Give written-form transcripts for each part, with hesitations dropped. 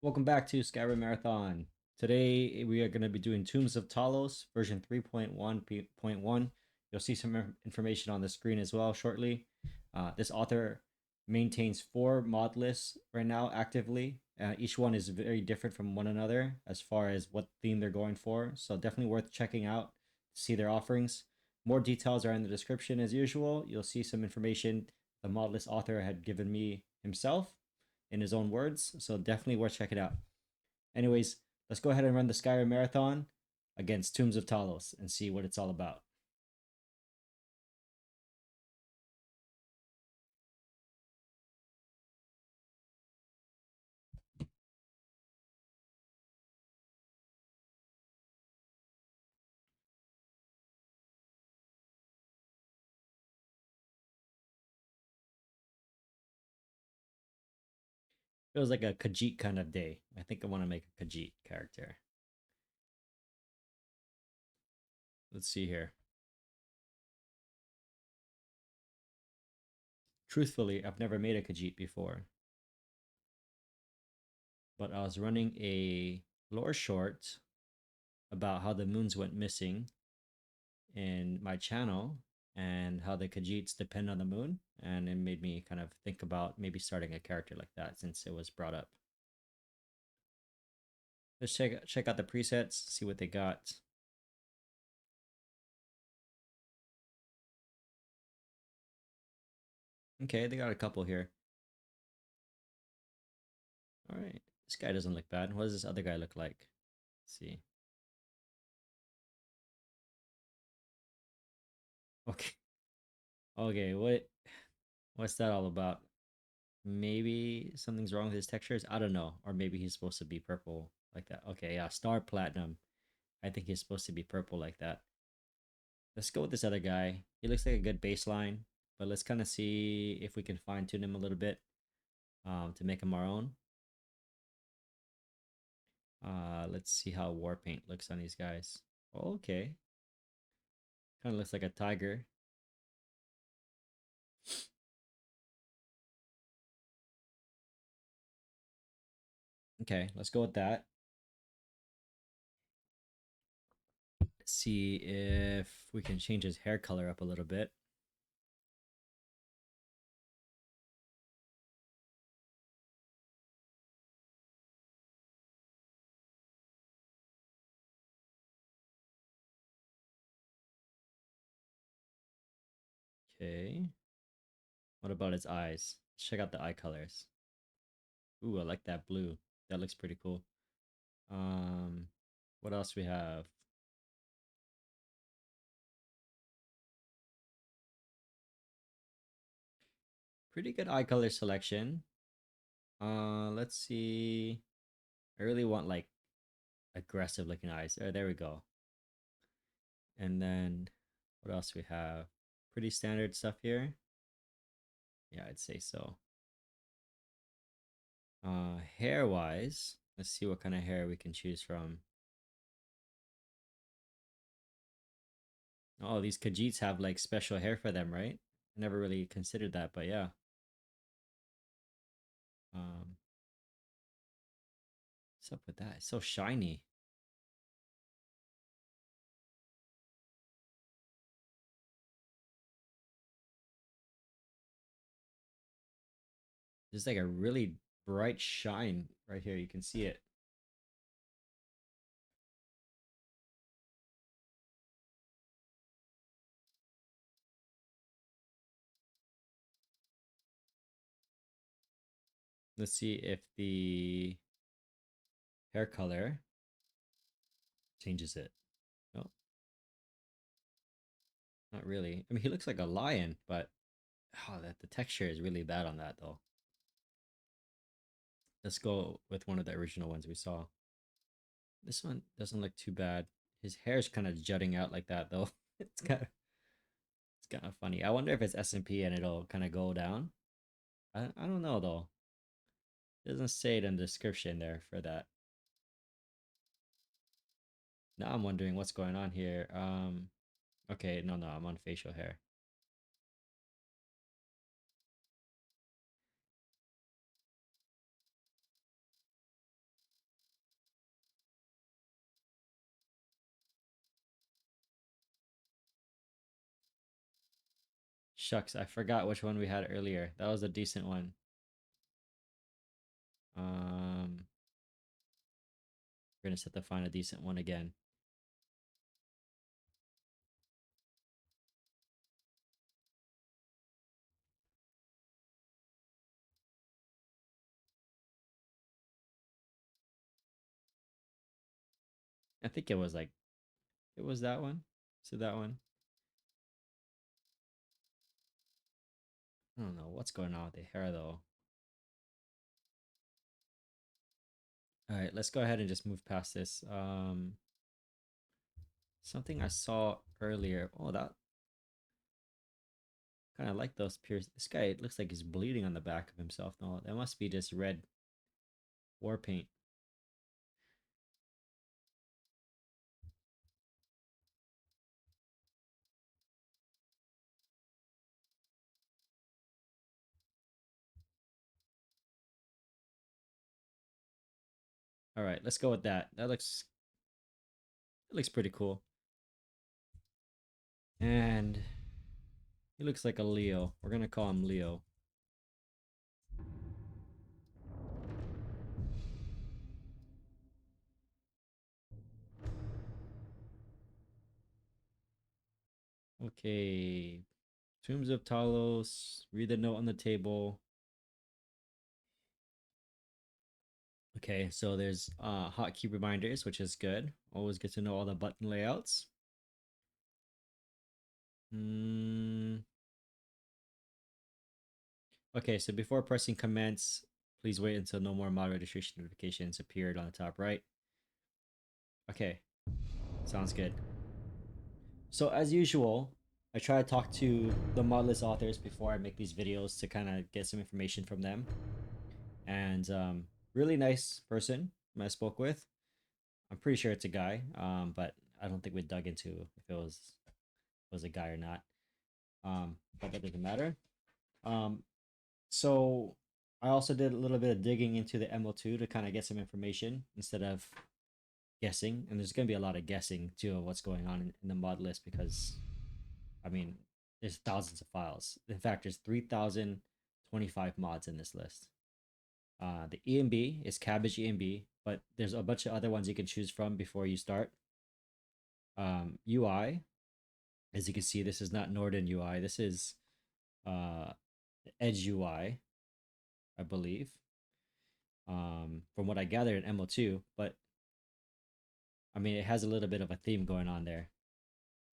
Welcome back to Skyrim Marathon. Today we are going to be doing Tomes of Talos version 3.1.1. You'll see some information on the screen as well shortly. This author maintains 4 mod lists right now actively. Each one is very different from one another as far as what theme they're going for, so definitely worth checking out to see their offerings. More details are in the description as usual. You'll see some information the mod list author had given me himself in his own words, so definitely worth checking out. Anyways, let's go ahead and run the Skyrim Marathon against Tomes of Talos and see what it's all about. Feels like a Khajiit kind of day. I think I want to make a Khajiit character. Let's see here. Truthfully, I've never made a Khajiit before, but I was running a lore short about how the moons went missing in my channel and how the Khajiits depend on the moon, and it made me kind of think about maybe starting a character like that since it was brought up. Let's check out the presets, see what they got. Okay, they got a couple here. All right, this guy doesn't look bad. What does this other guy look like? Let's see. Okay. Okay, what's that all about? Maybe something's wrong with his textures. I don't know, or maybe he's supposed to be purple like that. Okay, yeah, Star Platinum. I think he's supposed to be purple like that. Let's go with this other guy. He looks like a good baseline, but let's kind of see if we can fine tune him a little bit to make him our own. Let's see how war paint looks on these guys. Okay, kind of looks like a tiger. Okay, let's go with that. Let's see if we can change his hair color up a little bit. Okay. What about his eyes? Let's check out the eye colors. Ooh, I like that blue. That looks pretty cool. Um, what else we have? Pretty good eye color selection. Let's see. I really want like aggressive looking eyes. Oh, there we go. And then what else we have? Pretty standard stuff here. Yeah, I'd say so. Hair wise, let's see what kind of hair we can choose from. Oh, these Khajiits have like special hair for them, right? I never really considered that, but yeah. Um, what's up with that? It's so shiny. There's like a really bright shine right here. You can see it. Let's see if the hair color changes it. No, not really. I mean, he looks like a lion, but oh, that the texture is really bad on that though. Let's go with one of the original ones we saw. This one doesn't look too bad. His hair's kind of jutting out like that though. It's kind of funny. I wonder if it's SMP and it'll kind of go down. I don't know though. It doesn't say it in the description there for that. Now I'm wondering what's going on here. Okay, no, I'm on facial hair. Shucks, I forgot which one we had earlier. That was a decent one. We're gonna have to find a decent one again. I think it was like it was that one. So that one. I don't know what's going on with the hair though. All right, let's go ahead and just move past this. Something I saw earlier. Oh, that kind of like those pierce. This guy, it looks like he's bleeding on the back of himself. No, that must be just red war paint. All right, let's go with that. That looks pretty cool. And he looks like a Leo. We're gonna call him Leo. Okay. Tomes of Talos. Read the note on the table. Okay, so there's hotkey reminders, which is good. Always get to know all the button layouts. Okay, so before pressing commence, please wait until no more mod registration notifications appeared on the top right. Okay, sounds good. So as usual, I try to talk to the modlist authors before I make these videos to kind of get some information from them. And really nice person I spoke with. I'm pretty sure it's a guy, but I don't think we dug into if it was a guy or not. But that doesn't matter. Um, so I also did a little bit of digging into the ML2 to kind of get some information instead of guessing. And there's going to be a lot of guessing too of what's going on in the mod list because, I mean, there's thousands of files. In fact, there's 3,025 mods in this list. The EMB is Cabbage EMB, but there's a bunch of other ones you can choose from before you start. UI, as you can see, this is not Norden UI. This is Edge UI, I believe. From what I gathered in MO2, but I mean, it has a little bit of a theme going on there.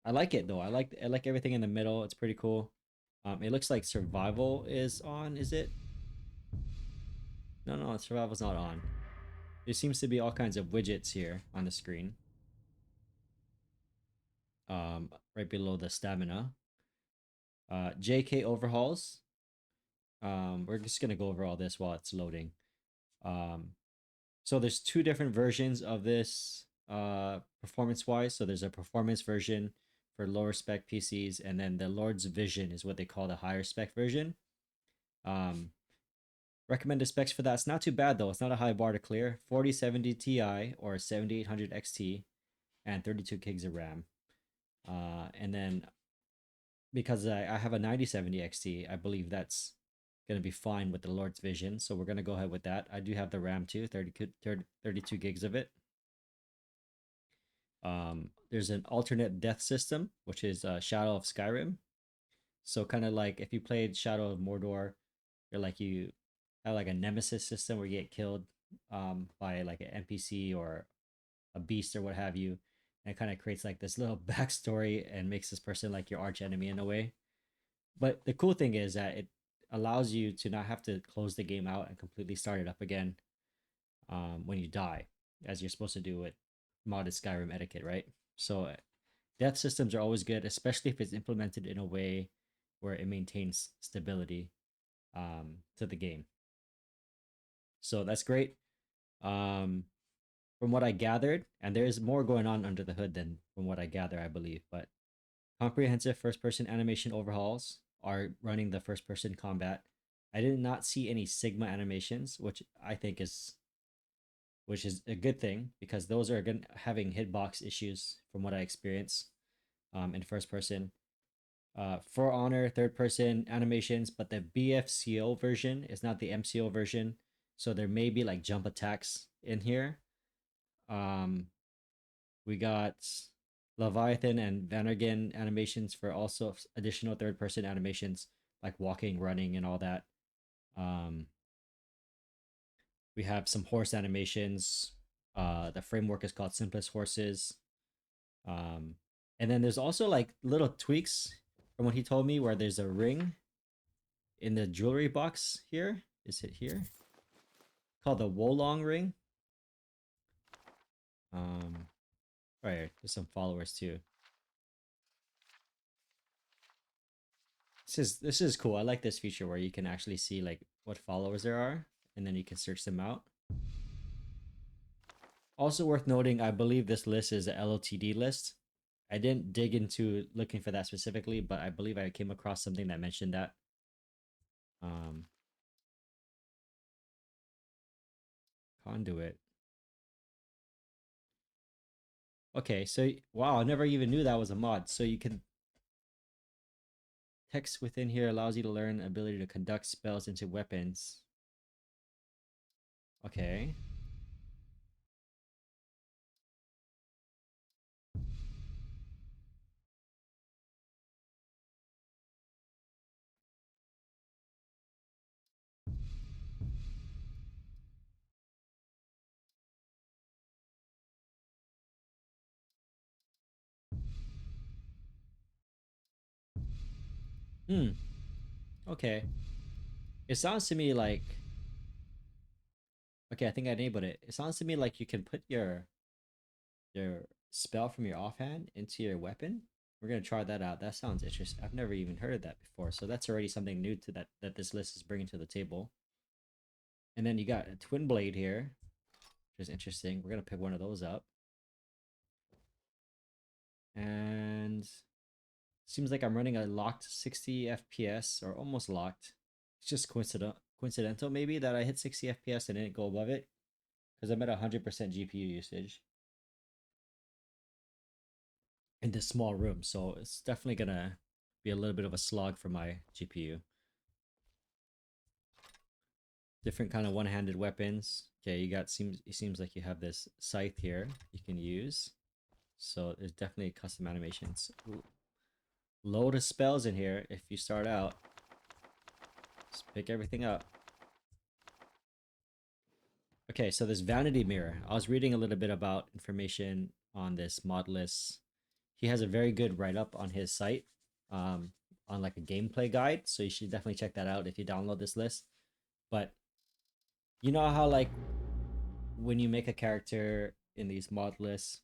I like it though. I like everything in the middle. It's pretty cool. It looks like survival is on. Is it? No, survival's not on. There seems to be all kinds of widgets here on the screen. Right below the stamina. JK overhauls. We're just gonna go over all this while it's loading. So there's two different versions of this performance wise. So there's a performance version for lower spec PCs, and then the Lord's Vision is what they call the higher spec version. Recommended specs for that. It's not too bad though. It's not a high bar to clear. 4070 Ti or 7800 XT and 32 gigs of RAM. And then because I have a 9070 XT, I believe that's going to be fine with the Lord's Vision. So we're going to go ahead with that. I do have the RAM too, 32 gigs of it. There's an alternate death system, which is Shadow of Skyrim. So kind of like if you played Shadow of Mordor, you have like a nemesis system where you get killed by like an NPC or a beast or what have you. And it kind of creates like this little backstory and makes this person like your arch enemy in a way. But the cool thing is that it allows you to not have to close the game out and completely start it up again when you die, as you're supposed to do with modded Skyrim etiquette, right? So death systems are always good, especially if it's implemented in a way where it maintains stability to the game. So that's great. From what I gathered, and there's more going on under the hood than from what I gather, I believe, but comprehensive first person animation overhauls are running the first person combat. I did not see any Sigma animations, which is a good thing because those are having hitbox issues from what I experience in first person. For Honor third person animations, but the BFCO version is not the MCO version. So there may be like jump attacks in here. We got Leviathan and Vanargan animations for also additional third person animations like walking, running, and all that. Um, we have some horse animations. The framework is called Simplest Horses. Um, and then there's also like little tweaks from what he told me where there's a ring in the jewelry box here. Is it here? Called the Wolong ring. Right, there's some followers too. This is cool. I like this feature where you can actually see like what followers there are, and then you can search them out. Also worth noting, I believe this list is a LOTD list. I didn't dig into looking for that specifically, but I believe I came across something that mentioned that. Um, Conduit. Okay, so wow, I never even knew that was a mod. So you can text within here allows you to learn ability to conduct spells into weapons. Okay. Hmm. Okay. It sounds to me like okay, I think I enabled it. It sounds to me like you can put your spell from your offhand into your weapon. We're gonna try that out. That sounds interesting. I've never even heard of that before. So that's already something new to that this list is bringing to the table. And then you got a twin blade here, which is interesting. We're gonna pick one of those up. And seems like I'm running a locked 60 FPS or almost locked. It's just coincidental maybe that I hit 60 FPS and didn't go above it because I'm at 100% GPU usage in this small room. So it's definitely gonna be a little bit of a slog for my GPU. Different kind of one-handed weapons. Okay, you got it seems like you have this scythe here you can use. So there's definitely custom animations. Ooh. Load of spells in here if you start out. Just pick everything up. Okay, so this vanity mirror. I was reading a little bit about information on this modlist. He has a very good write-up on his site, on like a gameplay guide. So you should definitely check that out if you download this list. But you know how like when you make a character in these mod lists,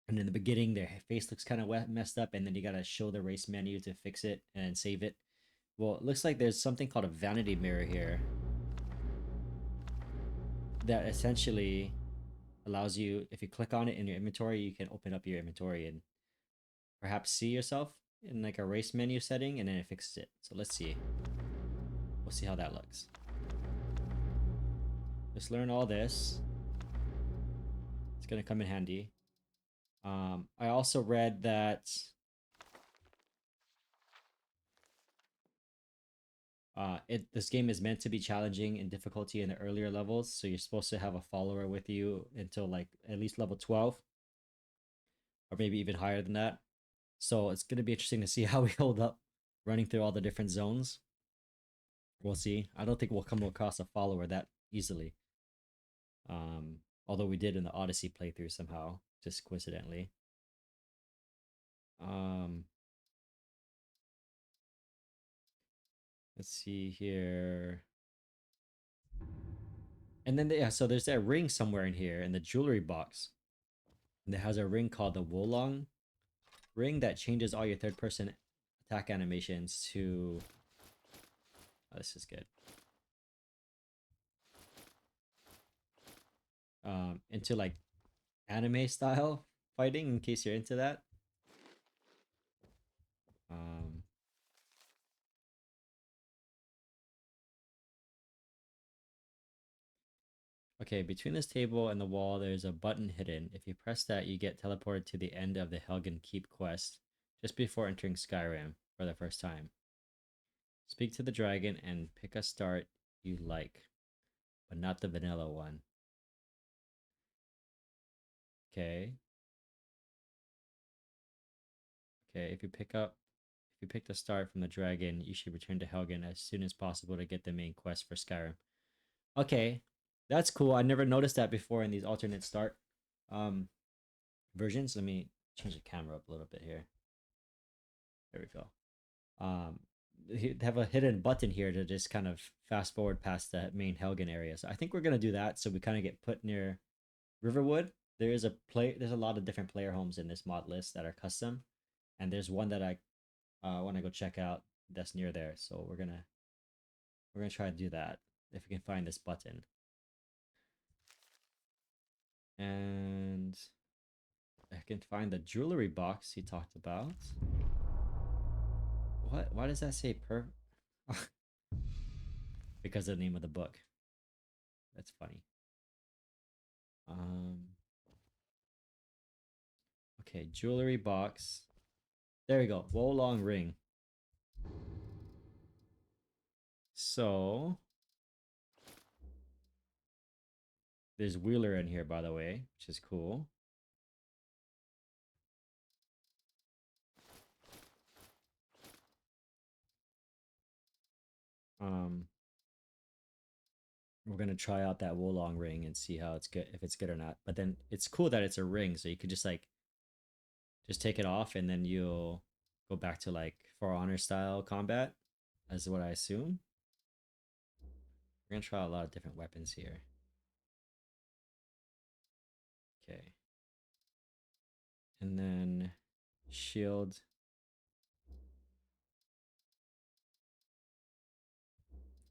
and in the beginning their face looks kind of messed up, and then you gotta show the race menu to fix it and save it. Well, it looks like there's something called a vanity mirror here that essentially allows you, if you click on it in your inventory, you can open up your inventory and perhaps see yourself in like a race menu setting, and then it fixes it. So let's see. We'll see how that looks. Let's learn all this. It's gonna come in handy. I also read that this game is meant to be challenging in difficulty in the earlier levels, so you're supposed to have a follower with you until like at least level 12, or maybe even higher than that. So it's gonna be interesting to see how we hold up running through all the different zones. We'll see. I don't think we'll come across a follower that easily. Although we did in the Odyssey playthrough somehow, just coincidentally. Um, let's see here. And then yeah, so there's that ring somewhere in here in the jewelry box. And it has a ring called the Wolong ring that changes all your third person attack animations to oh, this is good. Into like anime style fighting in case you're into that. Um Okay, between this table and the wall, there's a button hidden. If you press that, you get teleported to the end of the Helgen Keep quest just before entering Skyrim. for the first time. Speak to the dragon and pick a start you like, but not the vanilla one. Okay. Okay, if you pick the start from the dragon, you should return to Helgen as soon as possible to get the main quest for Skyrim. Okay, that's cool. I never noticed that before in these alternate start um versions. Let me change the camera up a little bit here. There we go. They have a hidden button here to just kind of fast forward past the main Helgen area. So I think we're gonna do that. So we kind of get put near Riverwood. There's a lot of different player homes in this mod list that are custom, and there's one that I want to go check out that's near there. So we're gonna try to do that if we can find this button. And I can find the jewelry box he talked about. What? Why does that say per? Because of the name of the book. That's funny. Okay, jewelry box. There we go. Wolong ring. So there's Wheeler in here, by the way, which is cool. We're gonna try out that Wolong ring and see how it's good, if it's good or not. But then it's cool that it's a ring, so you could just like take it off and then you'll go back to like For Honor style combat, as what I assume. We're gonna try a lot of different weapons here. Okay. And then shield.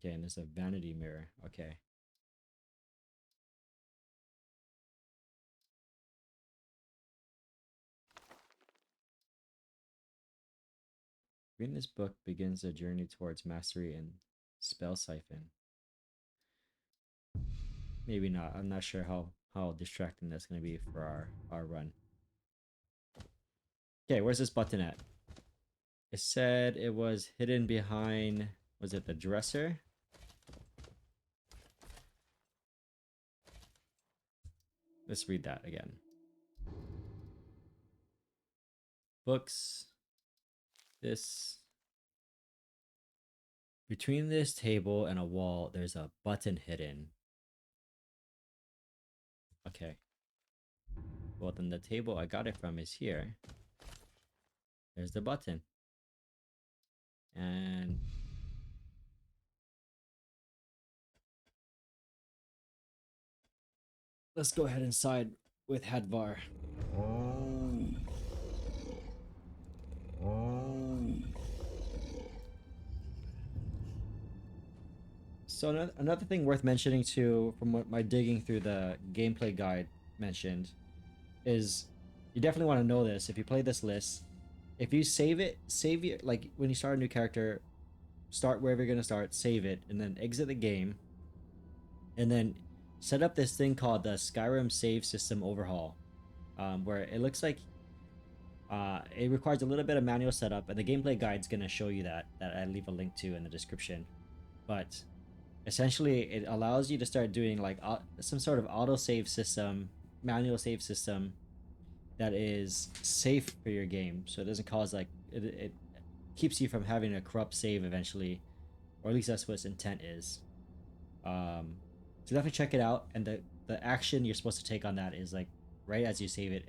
Okay, and there's a vanity mirror. Okay. Reading this book begins a journey towards mastery in spell siphon. Maybe not. I'm not sure how distracting that's gonna be for our run. Okay, where's this button at? It said it was hidden behind, was it the dresser? Let's read that again. Books. This. Between this table and a wall, there's a button hidden. Okay. Well, then the table I got it from is here. There's the button. And let's go ahead and side with Hadvar. So another thing worth mentioning too, from what my digging through the gameplay guide mentioned, is you definitely want to know this if you play this list. If you save your, like when you start a new character, start wherever you're gonna start, save it, and then exit the game, and then set up this thing called the Skyrim save system overhaul, where it looks like it requires a little bit of manual setup, and the gameplay guide's gonna show you that I leave a link to in the description. But essentially, it allows you to start doing like some sort of auto save system, manual save system that is safe for your game, so it doesn't cause like it keeps you from having a corrupt save eventually, or at least that's what its intent is. So definitely check it out, and the action you're supposed to take on that is like right as you save it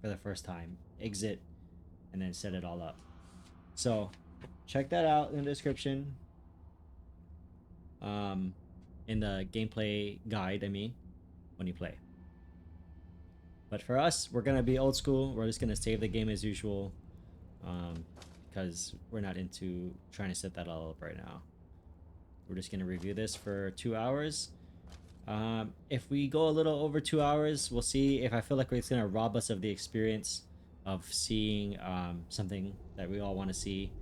for the first time, exit, and then set it all up. So check that out in the description. In the gameplay guide, I mean, when you play. But for us, we're gonna be old school. We're just gonna save the game as usual, because we're not into trying to set that all up right now. We're just gonna review this for 2 hours. If we go a little over 2 hours, we'll see if I feel like it's gonna rob us of the experience of seeing something that we all want to see.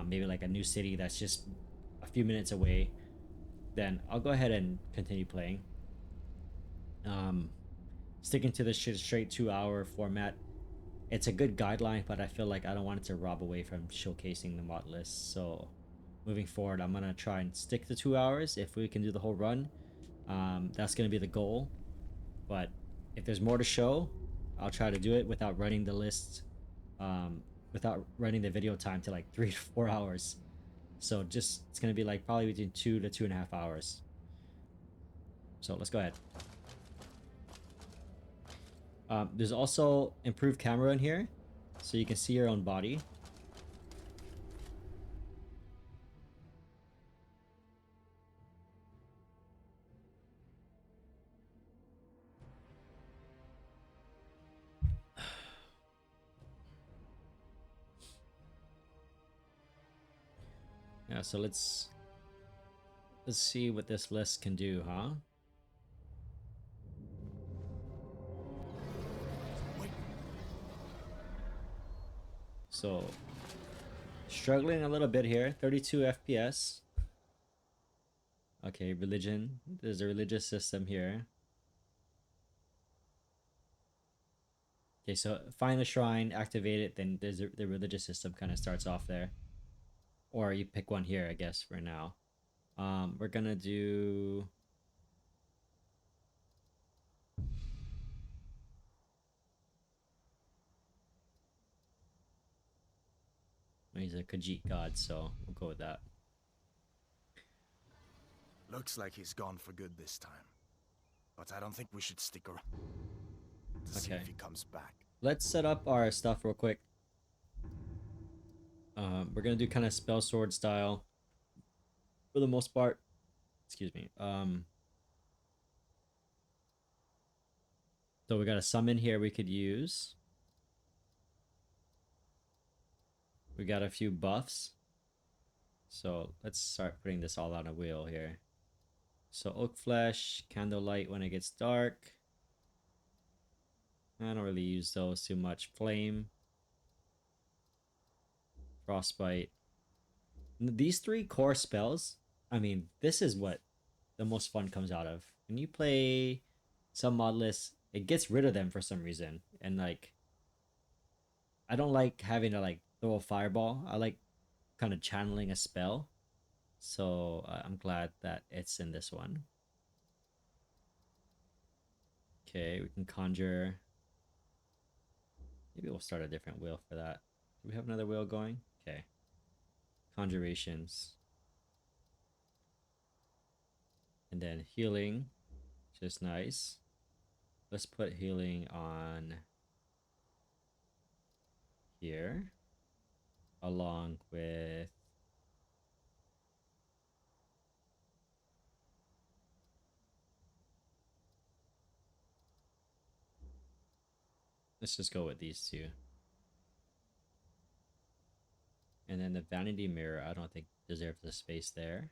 Maybe like a new city that's just a few minutes away. Then I'll go ahead and continue playing. Sticking to the straight 2 hour format it's a good guideline, but I feel like I don't want it to rob away from showcasing the mod list. So moving forward, I'm gonna try and stick to 2 hours if we can do the whole run. That's gonna be the goal. But if there's more to show, I'll try to do it without running the list, without running the video time to like 3 to 4 hours. So just it's gonna be like probably between 2 to 2.5 hours. So let's go ahead. There's also improved camera in here, so you can see your own body. Yeah, so let's see what this list can do, huh? So struggling a little bit here, 32 FPS. Okay, religion. There's a religious system here. Okay, so find the shrine, activate it, then there's the religious system kind of starts off there. Or you pick one here, I guess, for now. We're gonna do... He's a Khajiit god, so we'll go with that. Looks like he's gone for good this time. But I don't think we should stick around to see if he comes back. Let's set up our stuff real quick. We're gonna do kind of spell sword style for the most part. Excuse me. So we got a summon here we could use. We got a few buffs. So let's start putting this all on a wheel here. So oak flesh, candlelight when it gets dark. I don't really use those too much. Flame, frostbite. These 3 core spells, I mean, this is what the most fun comes out of. When you play some mod lists, it gets rid of them for some reason. And like, I don't like having to like throw a fireball. I like kind of channeling a spell. So I'm glad that it's in this one. Okay, we can conjure. Maybe we'll start a different wheel for that. Do we have another wheel going? Okay. Conjurations. And then healing, which is nice. Let's put healing on here. Along with... Let's just go with these 2. And then the vanity mirror, I don't think deserves the space there.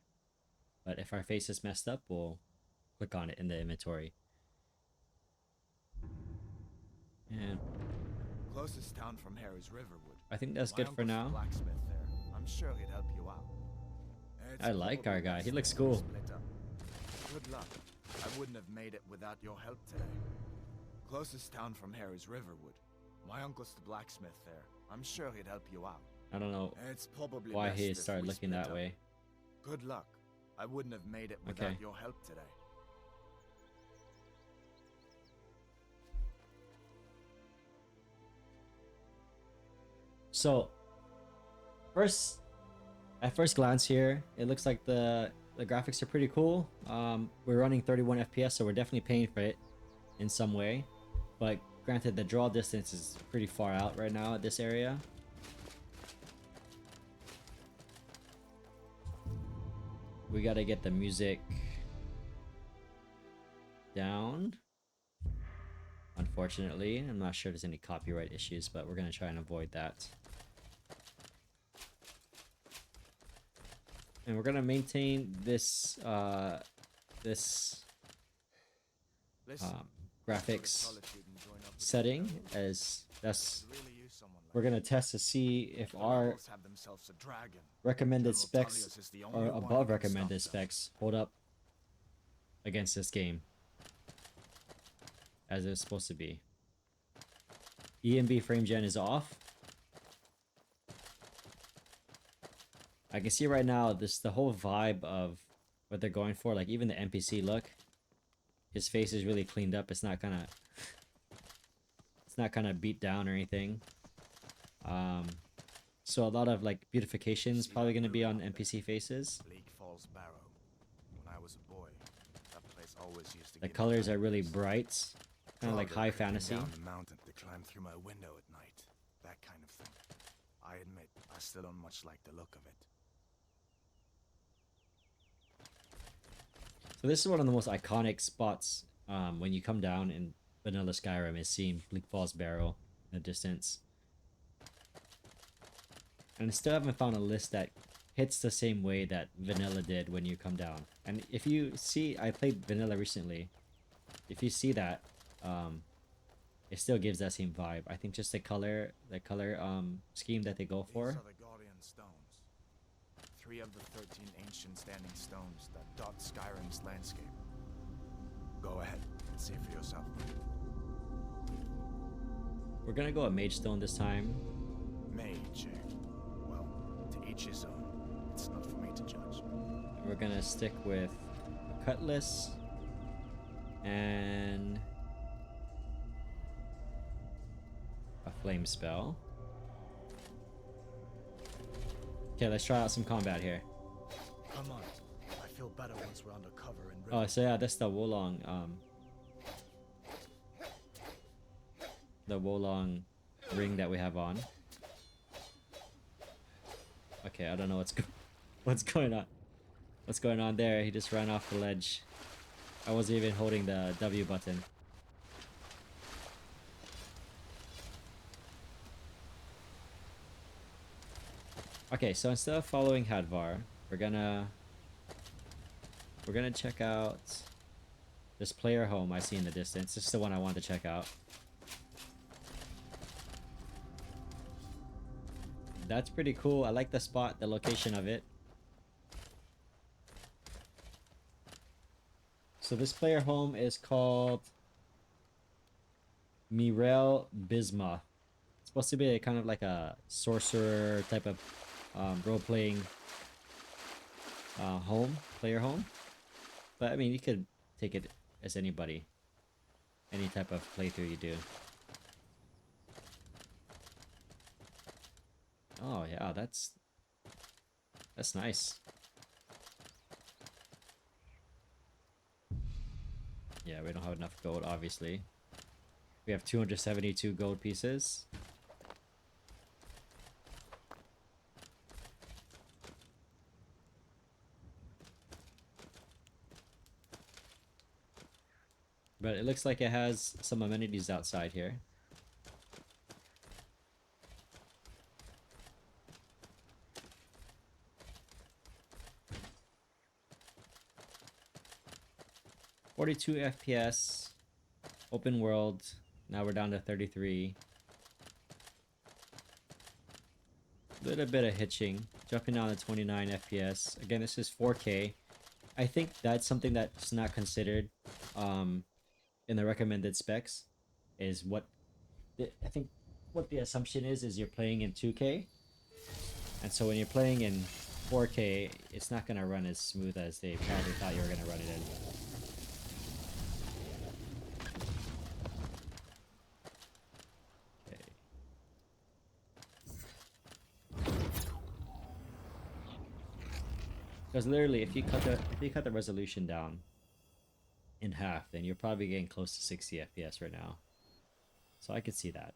But if our face is messed up, we'll click on it in the inventory. And closest town from here is Riverwood. I think that's good for now. Blacksmith there. I'm sure he'd help you out. I like our guy. He looks cool. Good luck. I wouldn't have made it without your help today. Closest town from here is Riverwood. My uncle's the blacksmith there. I'm sure he'd help you out. I don't know it's probably why he started looking that way. Good luck. I wouldn't have made it without your help today. So, at first glance here, it looks like the graphics are pretty cool. We're running 31 FPS, so we're definitely paying for it in some way. But granted, the draw distance is pretty far out right now at this area. We gotta get the music down. Unfortunately, I'm not sure there's any copyright issues, but we're gonna try and avoid that. And we're gonna maintain this graphics setting, as that's we're gonna test to see if our recommended specs or above recommended specs hold up against this game as it's supposed to be. EMB frame gen is off. I can see right now the whole vibe of what they're going for, like even the NPC look. His face is really cleaned up. It's not kind of beat down or anything. So a lot of like beautification is probably going to be on NPC faces. Bleak Falls Barrow. When I was a boy, that place always used to The give me colors are really nightmares. bright, kind of like high fantasy. Down the mountain to climb through my window at night. That kind of thing. I admit, I still don't much like the look of it. So this is one of the most iconic spots when you come down in vanilla Skyrim, is seeing Bleak Falls Barrow in the distance. And I still haven't found a list that hits the same way that vanilla did when you come down. And if you see, I played vanilla recently. If you see that, it still gives that same vibe. I think just the color scheme that they go for. These are the Guardian Stones. 3 of the 13 ancient standing stones that dot Skyrim's landscape. Go ahead and see for yourself. We're gonna go a mage stone this time. Mage. Well, to each his own. It's not for me to judge. We're gonna stick with cutlass and a flame spell. Okay, let's try out some combat here. Come on. I feel better once we're under cover in Oh, so yeah, that's the Wolong, ring that we have on. Okay, I don't know what's going on. What's going on there? He just ran off the ledge. I wasn't even holding the W button. Okay, so instead of following Hadvar, we're gonna check out this player home I see in the distance. This is the one I want to check out. That's pretty cool. I like the spot, the location of it. So this player home is called Mirel Bisma. It's supposed to be a kind of like a sorcerer type of role-playing player home. But I mean, you could take it as anybody. Any type of playthrough you do. Oh yeah, that's nice. Yeah, we don't have enough gold, obviously. We have 272 gold pieces. But it looks like it has some amenities outside here. (42 FPS, open world. Now we're down to 33. Little bit of hitching, jumping down to 29 FPS. Again, this is 4K. I think that's something that's not considered in the recommended specs. Is what I think what the assumption is you're playing in 2K, and so when you're playing in 4K, it's not gonna run as smooth as they probably thought you were gonna run it in. Because literally, if you cut the resolution down in half, then you're probably getting close to 60 FPS right now. So I could see that.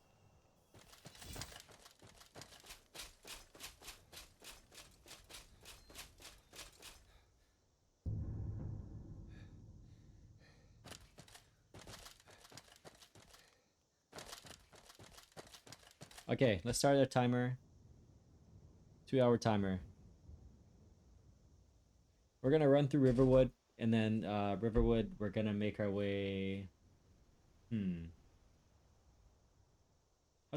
Okay, let's start a timer. 2-hour timer. We're gonna run through Riverwood, and then Riverwood, we're gonna make our way. How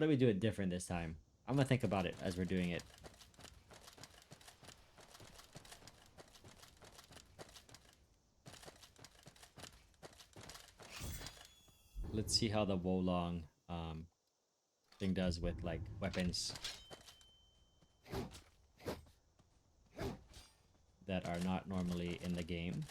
do we do it different this time? I'm gonna think about it as we're doing it. Let's see how the Wolong thing does with like weapons that are not normally in the game.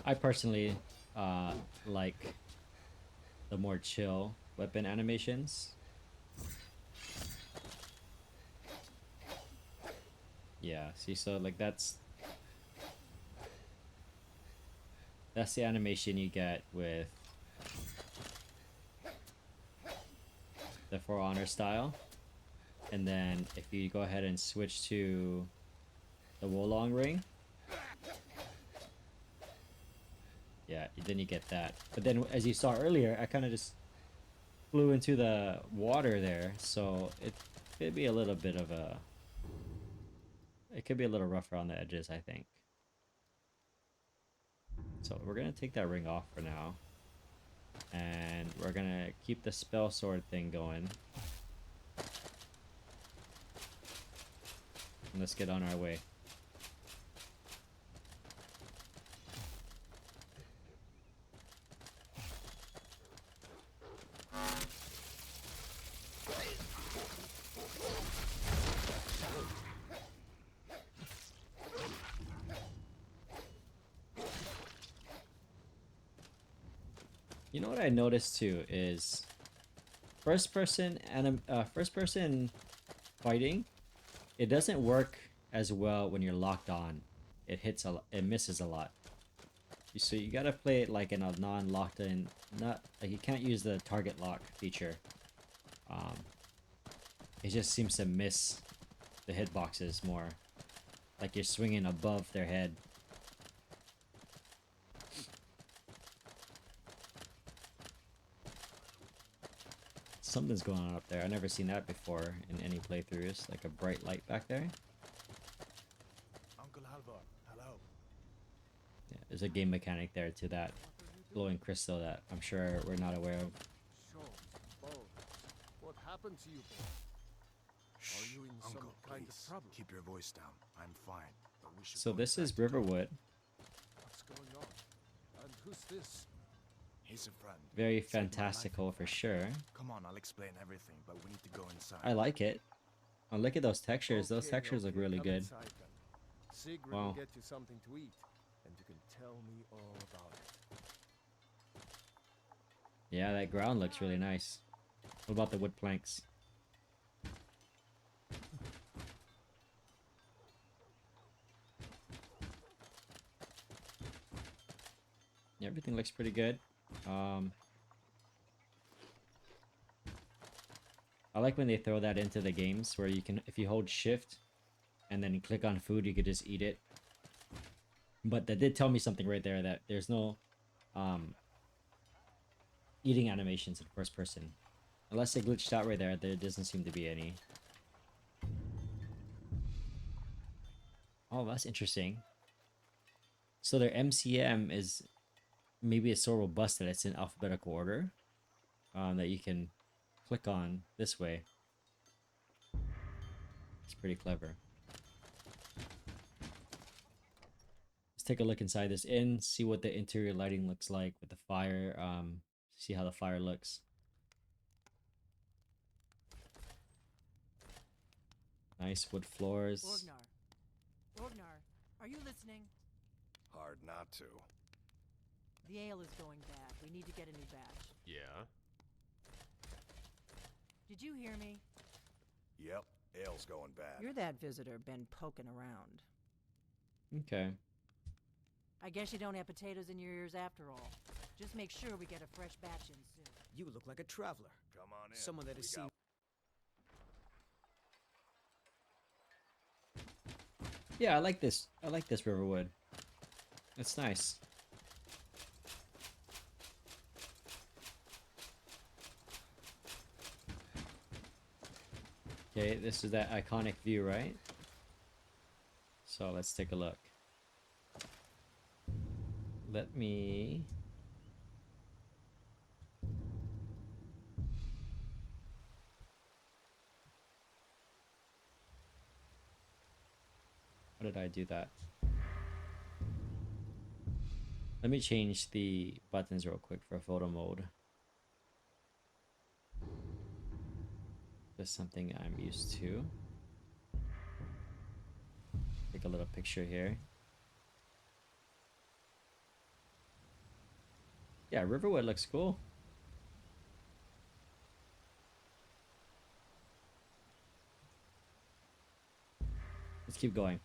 I personally like the more chill weapon animations. Yeah, see, so like that's the animation you get with the For Honor style. And then if you go ahead and switch to the Wolong ring, yeah, then you get that. But then as you saw earlier, I kind of just flew into the water there, so it could be a little bit of a... It could be a little rougher on the edges, I think. So we're going to take that ring off for now. And we're going to keep the spell sword thing going. And let's get on our way. You know what I noticed too is first person fighting, it doesn't work as well when you're locked on. It misses a lot. So you gotta play it like in a non-locked in, not like you can't use the target lock feature. It just seems to miss the hitboxes more, like you're swinging above their head. Something's going on up there. I've never seen that before in any playthroughs. Like a bright light back there. Uncle Halvor, hello. Yeah, there's a game mechanic there to that glowing crystal that I'm sure we're not aware of. Sure, both. What happened to you, boy? Are you in Uncle, some kind please, of trouble? keep your voice down. I'm fine, but we should So go this inside is to talk. Riverwood. What's going on? And who's this? He's a friend. Very Saved my life, in fantastical for fact. sure. Come on, I'll explain everything, but we need to go inside. I like it. Oh, look at those textures. Those textures look really come good. inside then. Sigrid Wow. will get you something to eat, and you can tell me all about it. Yeah, that ground looks really nice. What about the wood planks? Yeah, everything looks pretty good. I like when they throw that into the games where you can, if you hold shift and then click on food, you could just eat it. But that did tell me something right there, that there's no eating animations in first person. Unless they glitched out right there, there doesn't seem to be any. Oh, that's interesting. So their MCM is maybe it's so robust that it's in alphabetical order. That you can click on this way. It's pretty clever. Let's take a look inside this inn, see what the interior lighting looks like with the fire. See how the fire looks. Nice wood floors. Orgnar, are you listening? Hard not to. The ale is going bad. We need to get a new batch. Yeah? Did you hear me? Yep, ale's going bad. You're that visitor been poking around. Okay. I guess you don't have potatoes in your ears after all. Just make sure we get a fresh batch in soon. You look like a traveler. Come on in. Someone that has seen. Yeah, I like this. I like this Riverwood. It's nice. Okay, this is that iconic view, right? So let's take a look. Let me How did I do that? Let me change the buttons real quick for photo mode. Just something I'm used to. Take a little picture here. Yeah, Riverwood looks cool. Let's keep going.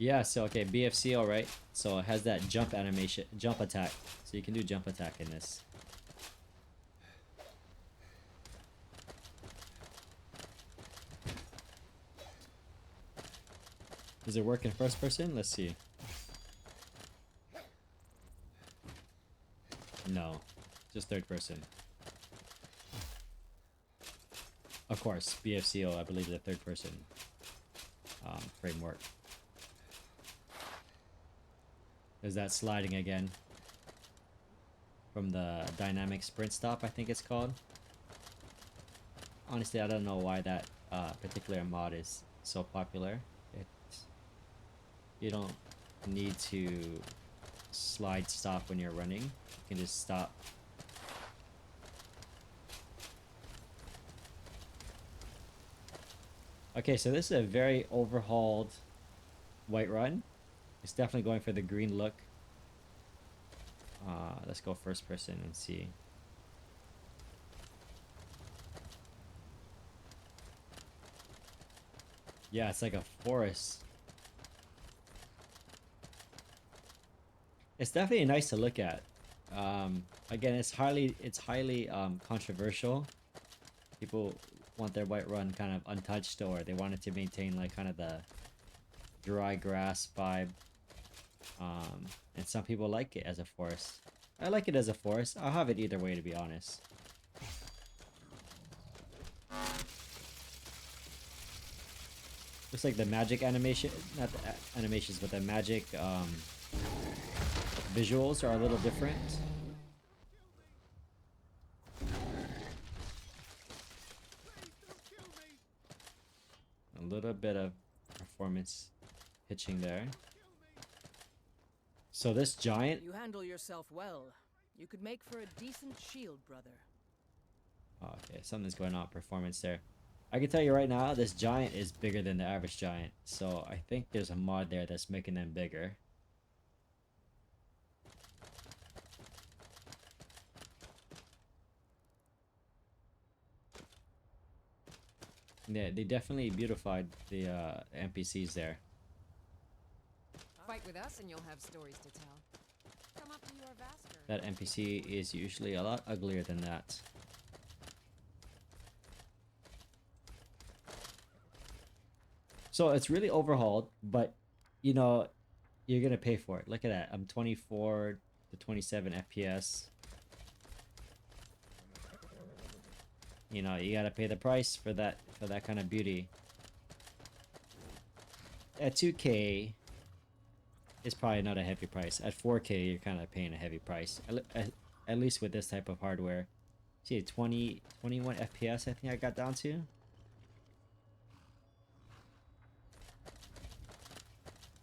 Yeah, so okay, BFC, alright. So it has that jump animation, jump attack. So you can do jump attack in this. Does it work in first person? Let's see. No, just third person. Of course, BFCO, I believe, is a third person framework. There's that sliding again from the dynamic sprint stop, I think it's called. Honestly, I don't know why that particular mod is so popular. You don't need to slide stop when you're running. You can just stop. Okay, so this is a very overhauled Whiterun. It's definitely going for the green look. Let's go first person and see. Yeah, it's like a forest. It's definitely nice to look at. Again, it's highly controversial. People want their Whiterun kind of untouched, or they want it to maintain like kind of the dry grass vibe. And some people like it as a forest. I like it as a forest. I'll have it either way, to be honest. Looks like the magic animation, not the animations, but the magic visuals are a little different. A little bit of performance pitching there. So this giant... You handle yourself well. You could make for a decent shield, brother. Okay, something's going on with performance there. I can tell you right now, this giant is bigger than the average giant. So I think there's a mod there that's making them bigger. Yeah, they definitely beautified the NPCs there. Fight with us and you'll have stories to tell. Come up to your Vasker. That NPC is usually a lot uglier than that. So it's really overhauled, but you know, you're gonna pay for it. Look at that. I'm 24 to 27 FPS. You know, you gotta pay the price for that kind of beauty. At 2K, it's probably not a heavy price. At 4K, you're kind of paying a heavy price. At least with this type of hardware. See, 21 FPS I think I got down to.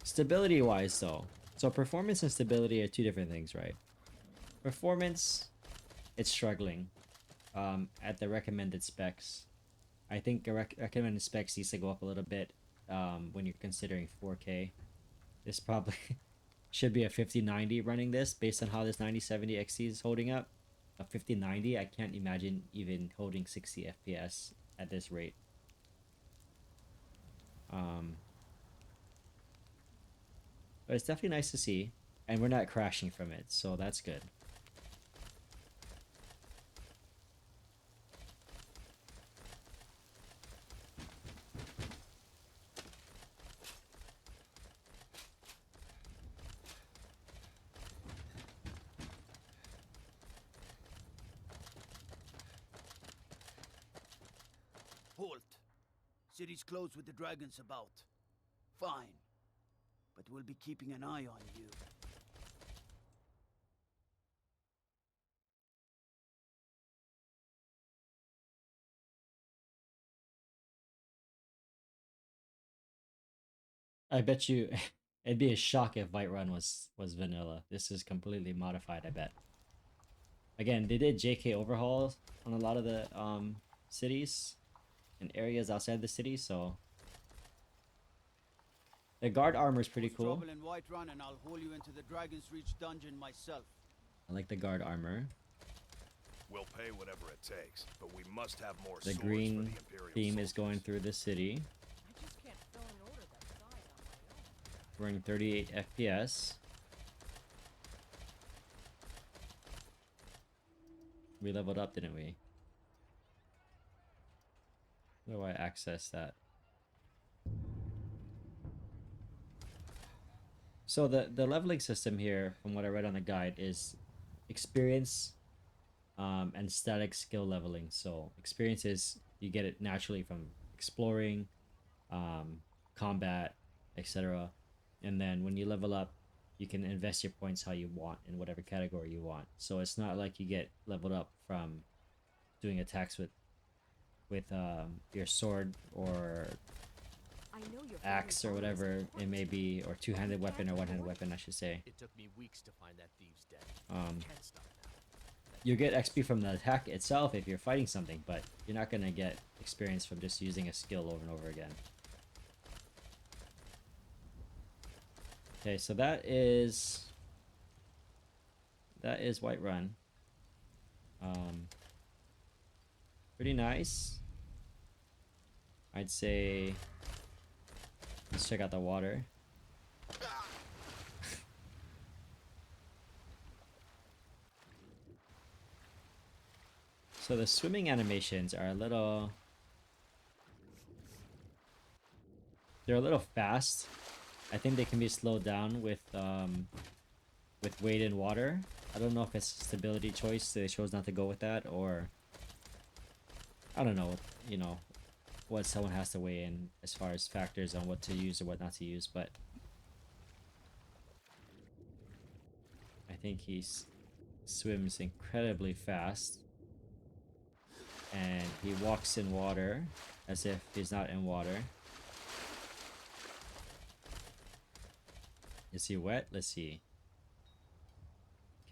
Stability wise though. So performance and stability are two different things, right? Performance, it's struggling at the recommended specs. I think the recommended specs needs to go up a little bit when you're considering 4K. This probably should be a 5090 running this based on how this 9070 XT is holding up. A 5090, I can't imagine even holding 60 FPS at this rate. But it's definitely nice to see, and we're not crashing from it, so that's good. City's closed with the dragons about. Fine. But we'll be keeping an eye on you. I bet you it'd be a shock if Whiterun was vanilla. This is completely modified, I bet. Again, they did JK overhauls on a lot of the cities and areas outside the city, so the guard armor is pretty cool. Trouble in Whiterun and I'll haul you into the Dragon's Reach dungeon myself. I like the guard armor. We'll pay whatever it takes, but we must have more The swords green for the Imperial theme is soldiers. going through the city. I just can't fill an order that size on my own. Running 38 FPS. We leveled up, didn't we? Where do I access that? So the leveling system here, from what I read on the guide, is experience and static skill leveling. So experience is you get it naturally from exploring, combat, etc. And then when you level up, you can invest your points how you want in whatever category you want. So it's not like you get leveled up from doing attacks with your sword or I know you're axe or whatever it may be, or two-handed weapon or one-handed weapon, I should say. It took me weeks to find that thieves' den. Um, Can't stop now. you get XP from the attack itself if you're fighting something, but you're not gonna get experience from just using a skill over and over again. Okay, so that is Whiterun. Pretty nice. I'd say let's check out the water. So the swimming animations are they're a little fast. I think they can be slowed down with weight in water. I don't know if it's a stability choice. They chose not to go with that, or I don't know, you know, what someone has to weigh in as far as factors on what to use or what not to use, but I think he swims incredibly fast, and he walks in water as if he's not in water. Is he wet? Let's see.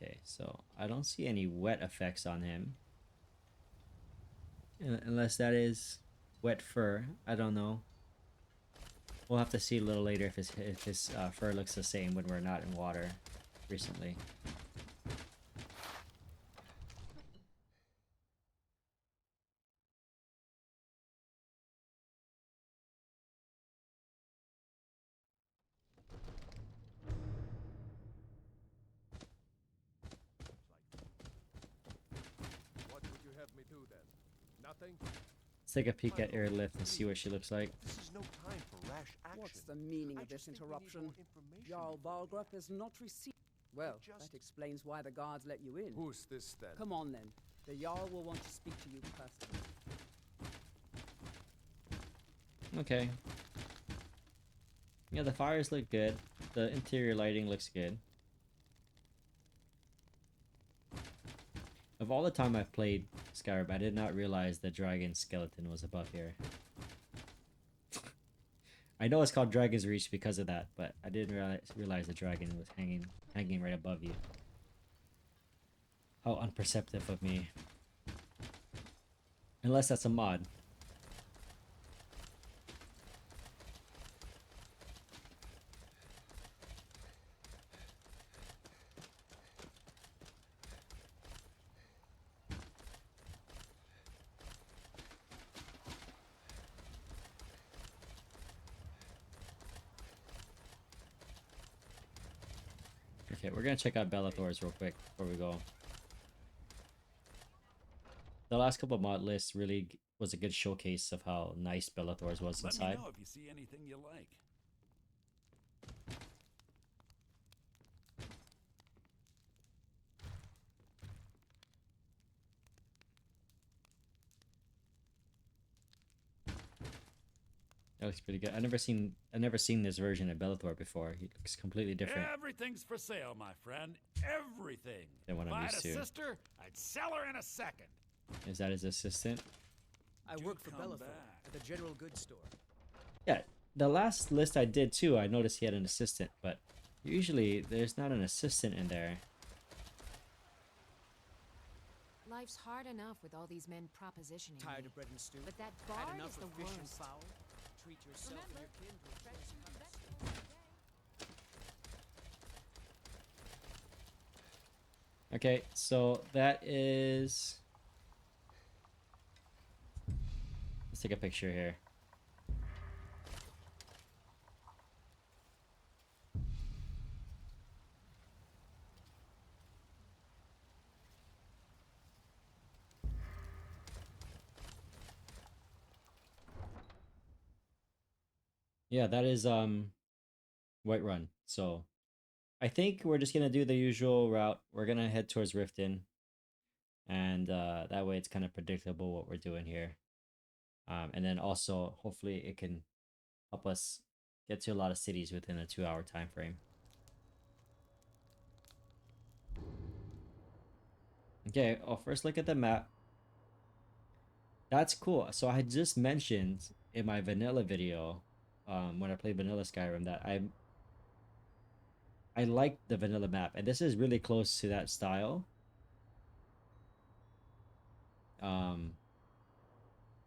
Okay, so I don't see any wet effects on him. Unless that is wet fur. I don't know. We'll have to see a little later if his fur looks the same when we're not in water recently. What would you have me do then? Nothing? Let's take a peek at Airlift and see what she looks like. This is no time for rash action. What's the meaning I of this just think we need interruption? more information Jarl before- Balgrup has not received. Well, just- that explains why the guards let you in. Who's this then? Come on then. The Jarl will want to speak to you personally. Okay. Yeah, the fires look good. The interior lighting looks good. Of all the time I've played Skyrim, I did not realize the dragon skeleton was above here. I know it's called Dragon's Reach because of that, but I didn't realize the dragon was hanging right above you. How unperceptive of me. Unless that's a mod. Okay, we're gonna check out Bellathor's real quick before we go. The last couple of mod lists really was a good showcase of how nice Bellathor's was Let me inside. know if you see anything you like. That looks pretty good. I've never seen this version of Bellator before. He looks completely different Everything's for sale, my friend. Everything. than what If I'm I had used a to. sister, I'd sell her in a second. Is that his assistant? I Do work for come Bellathor back. at the general goods store. Yeah, the last list I did too, I noticed he had an assistant, but usually there's not an assistant in there. Life's hard enough with all these men propositioning Tired me. of bread and stew? But that Had bard enough is of the fish and worst. fowl? Treat yourself and your kin to a choice cut. Okay, so that is... Let's take a picture here. Yeah, that is Whiterun. So I think we're just gonna do the usual route. We're gonna head towards Riften, and that way it's kind of predictable what we're doing here. And then also hopefully it can help us get to a lot of cities within a 2-hour time frame. Okay, I'll first look at the map. That's cool. So I just mentioned in my vanilla video, when I played vanilla Skyrim, that I like the vanilla map, and this is really close to that style.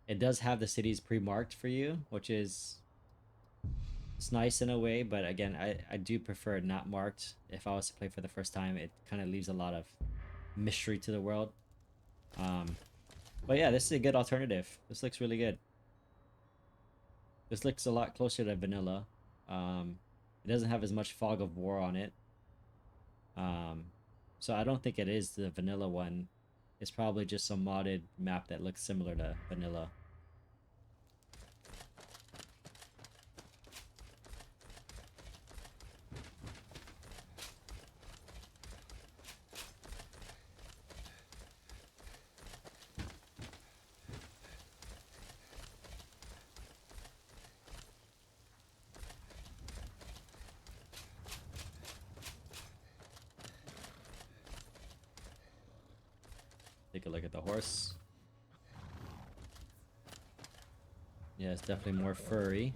It does have the cities pre-marked for you, which is it's nice in a way, but again, I do prefer not marked. If I was to play for the first time, it kind of leaves a lot of mystery to the world. But yeah, this is a good alternative. This looks really good. This looks a lot closer to vanilla. It doesn't have as much fog of war on it. So I don't think it is the vanilla one. It's probably just some modded map that looks similar to vanilla. Take a look at the horse. Yeah, it's definitely more furry.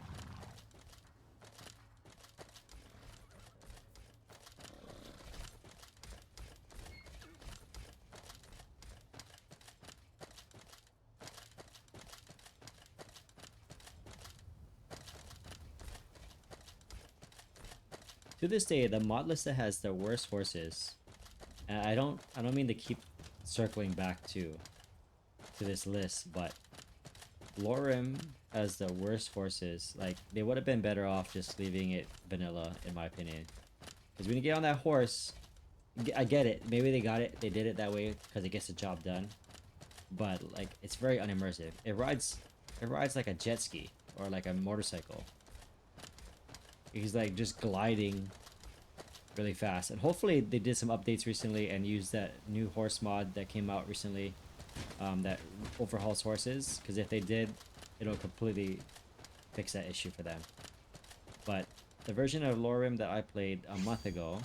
To this day, the mod list that has the worst horses, and I don't mean to keep circling back to this list, but Lorem has the worst horses. Like, they would have been better off just leaving it vanilla, in my opinion. Because when you get on that horse, I get it. Maybe they did it that way because it gets the job done. But like, it's very unimmersive. It rides like a jet ski or like a motorcycle. He's like just gliding really fast. And hopefully they did some updates recently and used that new horse mod that came out recently, that overhauls horses, because if they did, it'll completely fix that issue for them. But the version of Lorem that I played a month ago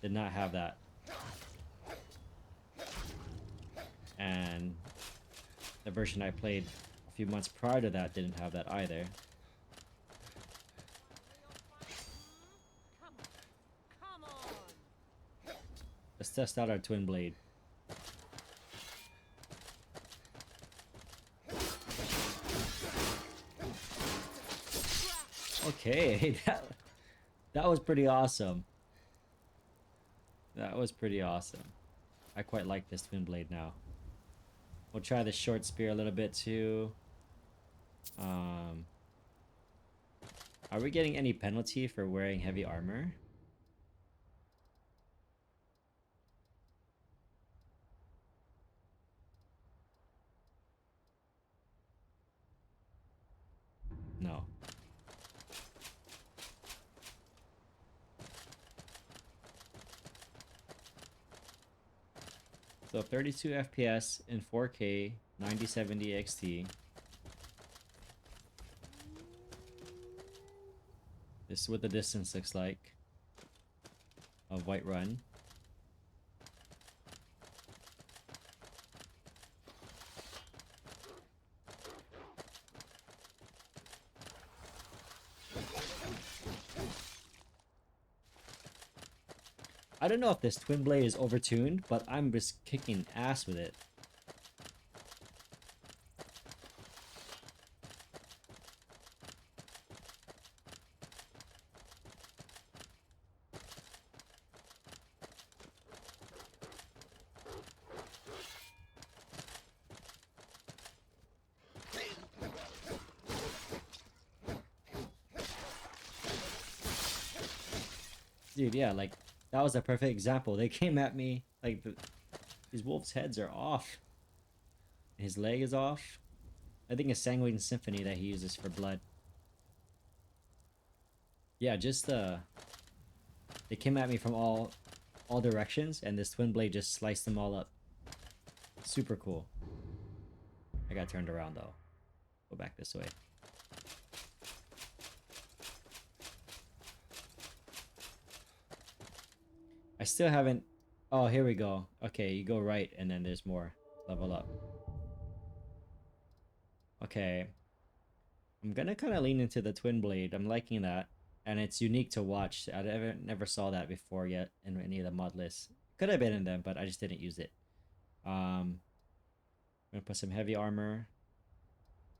did not have that, and the version I played a few months prior to that didn't have that either. Come on. Let's test out our twin blade. Okay, that was pretty awesome. That was pretty awesome. I quite like this twin blade now. We'll try the short spear a little bit too. Are we getting any penalty for wearing heavy armor? No. So 32 FPS in 4K, 9070 XT. This is what the distance looks like of Whiterun. I don't know if this twin blade is overtuned, but I'm just kicking ass with it. Dude, yeah, like, that was a perfect example. They came at me, like, these wolves' heads are off. His leg is off. I think it's Sanguine Symphony that he uses for blood. Yeah, just, they came at me from all directions, and this twin blade just sliced them all up. Super cool. I got turned around, though. Go back this way. I still haven't... Oh, here we go. Okay, you go right, and then there's more. Level up. Okay. I'm gonna kind of lean into the twin blade. I'm liking that. And it's unique to watch. I never saw that before yet in any of the mod lists. Could have been in them, but I just didn't use it. I'm gonna put some heavy armor.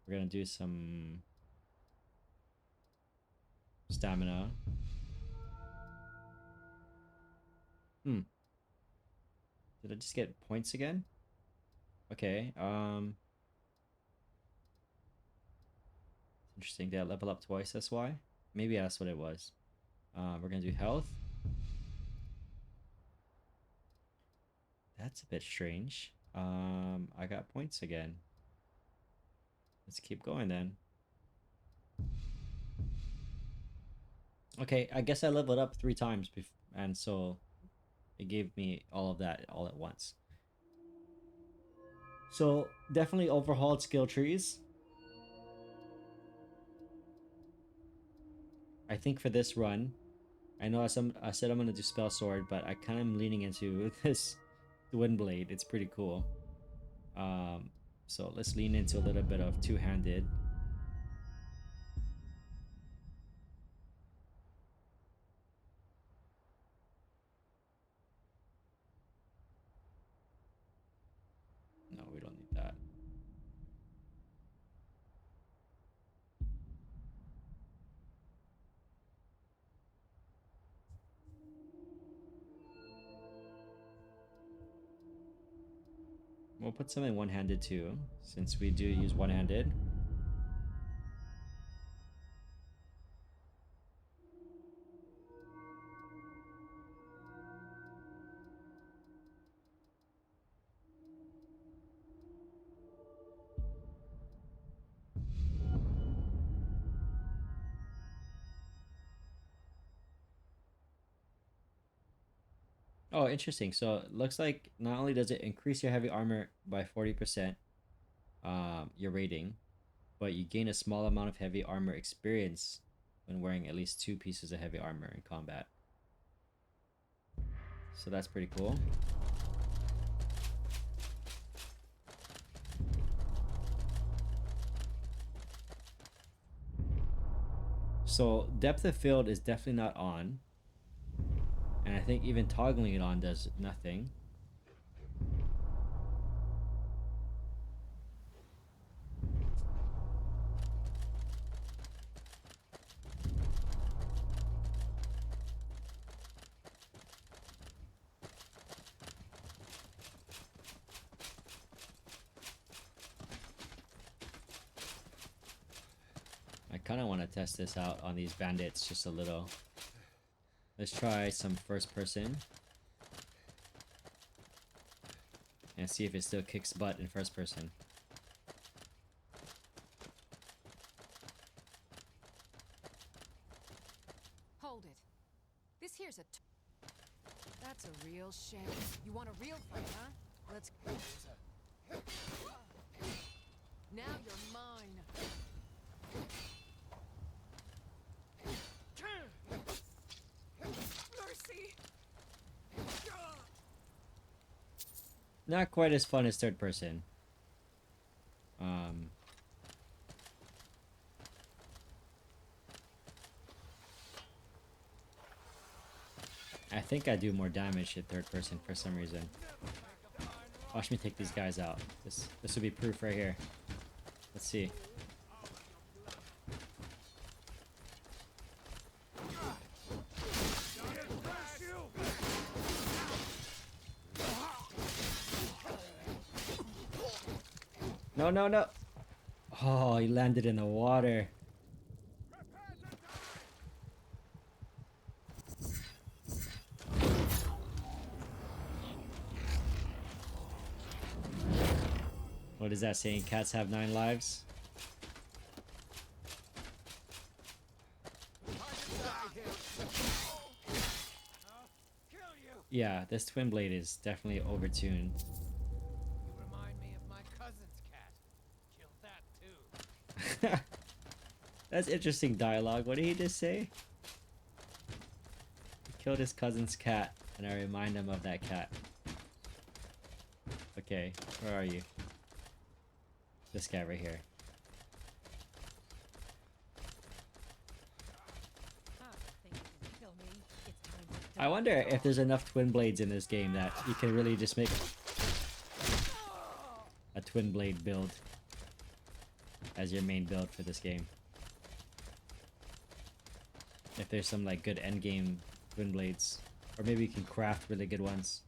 We're gonna do some stamina. Did I just get points again? Okay, interesting. Did I level up twice? That's why? Maybe that's what it was. We're gonna do health. That's a bit strange. I got points again. Let's keep going then. Okay, I guess I leveled up 3 times and so it gave me all of that all at once. So definitely overhauled skill trees. I think for this run, I know I said I'm gonna do spell sword, but I kind of am leaning into this wind blade. It's pretty cool. So let's lean into a little bit of two-handed. No, we don't need that. We'll put something one-handed too, since we do use one-handed. Oh, interesting. So it looks like not only does it increase your heavy armor by 40%, your rating, but you gain a small amount of heavy armor experience when wearing at least 2 pieces of heavy armor in combat. So that's pretty cool. So depth of field is definitely not on. And I think even toggling it on does nothing. I kind of want to test this out on these bandits just a little. Let's try some first person. And see if it still kicks butt in first person. Hold it. This here's a... That's a real shame. You want a real fight, huh? Let's... Now you're mine. Mercy. Not quite as fun as third person. I think I do more damage in third person for some reason. Watch me take these guys out. This would be proof right here. Let's see. No, no, no. Oh, he landed in the water. What is that saying? Cats have 9 lives? Yeah, this twin blade is definitely overtuned. You remind me of my cousin's cat. Killed that too. That's interesting dialogue. What did he just say? He killed his cousin's cat, and I remind him of that cat. Okay, where are you? This guy right here. Think you can kill me? It's time to I wonder if there's enough twin blades in this game that you can really just make a twin blade build as your main build for this game. If there's some like good endgame twin blades, or maybe you can craft really good ones.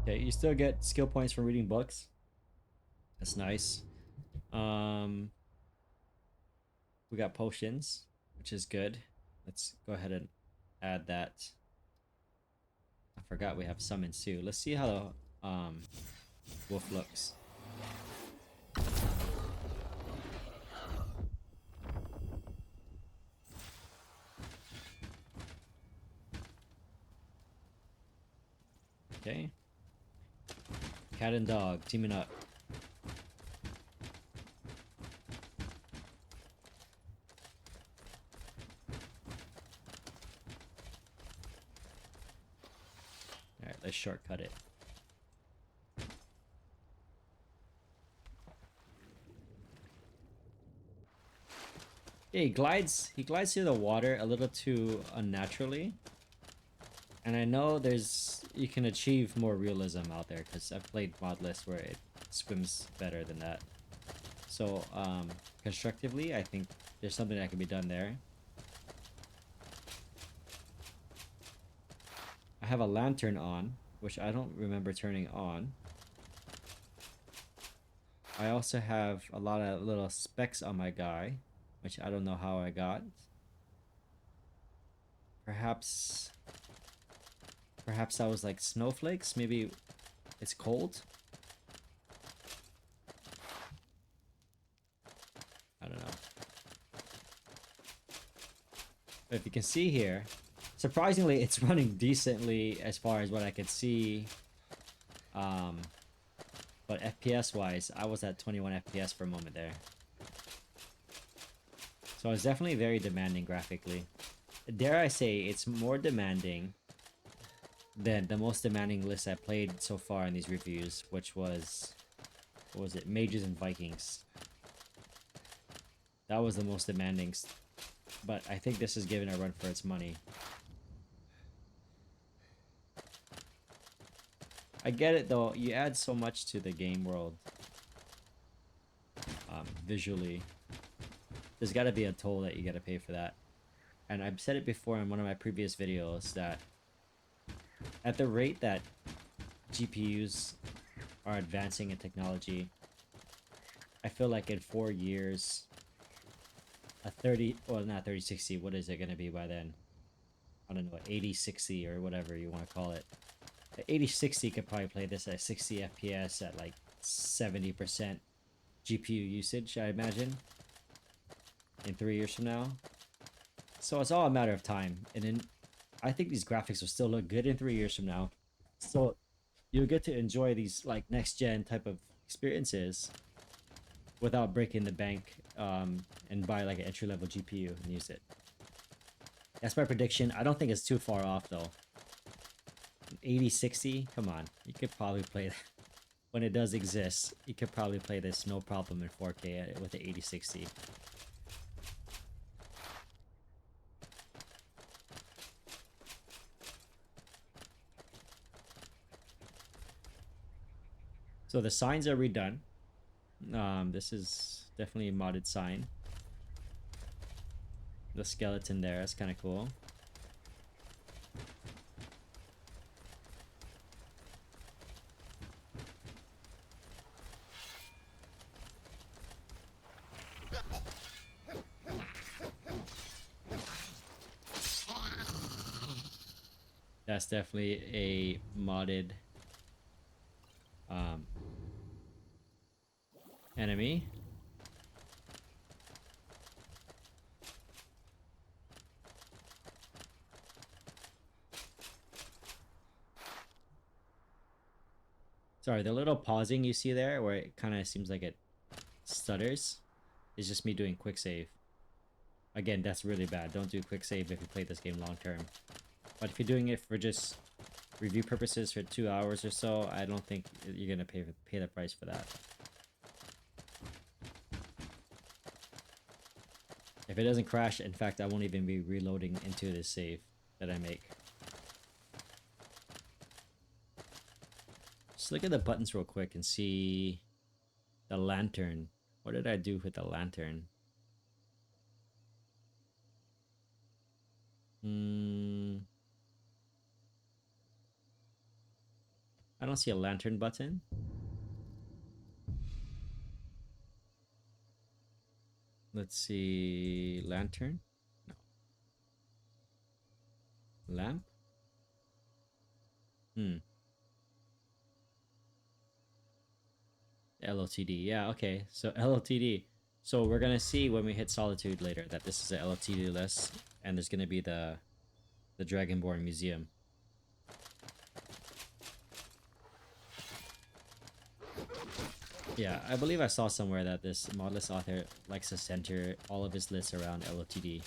Okay, you still get skill points from reading books. That's nice. We got potions, which is good. Let's go ahead and add that. I forgot we have summon too. Let's see how the wolf looks. Okay. Cat and dog teaming up. Alright, let's shortcut it. Yeah, he glides through the water a little too unnaturally. And I know you can achieve more realism out there because I've played modlists where it swims better than that. So, constructively, I think there's something that can be done there. I have a lantern on, which I don't remember turning on. I also have a lot of little specks on my guy, which I don't know how I got. Perhaps that was like snowflakes. Maybe it's cold. I don't know. But if you can see here, surprisingly, it's running decently as far as what I could see. But FPS wise, I was at 21 FPS for a moment there. So it's definitely very demanding graphically. Dare I say, it's more demanding than the most demanding list I played so far in these reviews, which was, what was it, Mages and Vikings. That was the most demanding, but I think this is giving a run for its money. I get it though, you add so much to the game world visually. There's got to be a toll that you got to pay for that. And I've said it before in one of my previous videos that at the rate that GPUs are advancing in technology, I feel like in 4 years, a 30, well not 3060, what is it going to be by then? I don't know, 8060 or whatever you want to call it. The 8060 could probably play this at 60 FPS at like 70% GPU usage, I imagine, in 3 years from now. So it's all a matter of time. And then I think these graphics will still look good in 3 years from now. So you'll get to enjoy these like next gen type of experiences without breaking the bank and buy like an entry level GPU and use it. That's my prediction. I don't think it's too far off though. 8060, come on, you could probably play that. When it does exist, you could probably play this no problem in 4K with the 8060. So the signs are redone. This is definitely a modded sign. The skeleton there, that's kind of cool. That's definitely a modded enemy. Sorry, the little pausing you see there where it kind of seems like it stutters is just me doing quick save. Again, that's really bad. Don't do quick save if you play this game long term. But if you're doing it for just review purposes for 2 hours or so, I don't think you're gonna pay the price for that. If it doesn't crash, in fact, I won't even be reloading into this save that I make. Just look at the buttons real quick and see the lantern. What did I do with the lantern? I don't see a lantern button. Let's see. Lantern? No. Lamp? LOTD. Yeah, okay. So LOTD. So we're gonna see when we hit Solitude later that this is a LOTD list, and there's gonna be the Dragonborn Museum. Yeah, I believe I saw somewhere that this modlist author likes to center all of his lists around LOTD,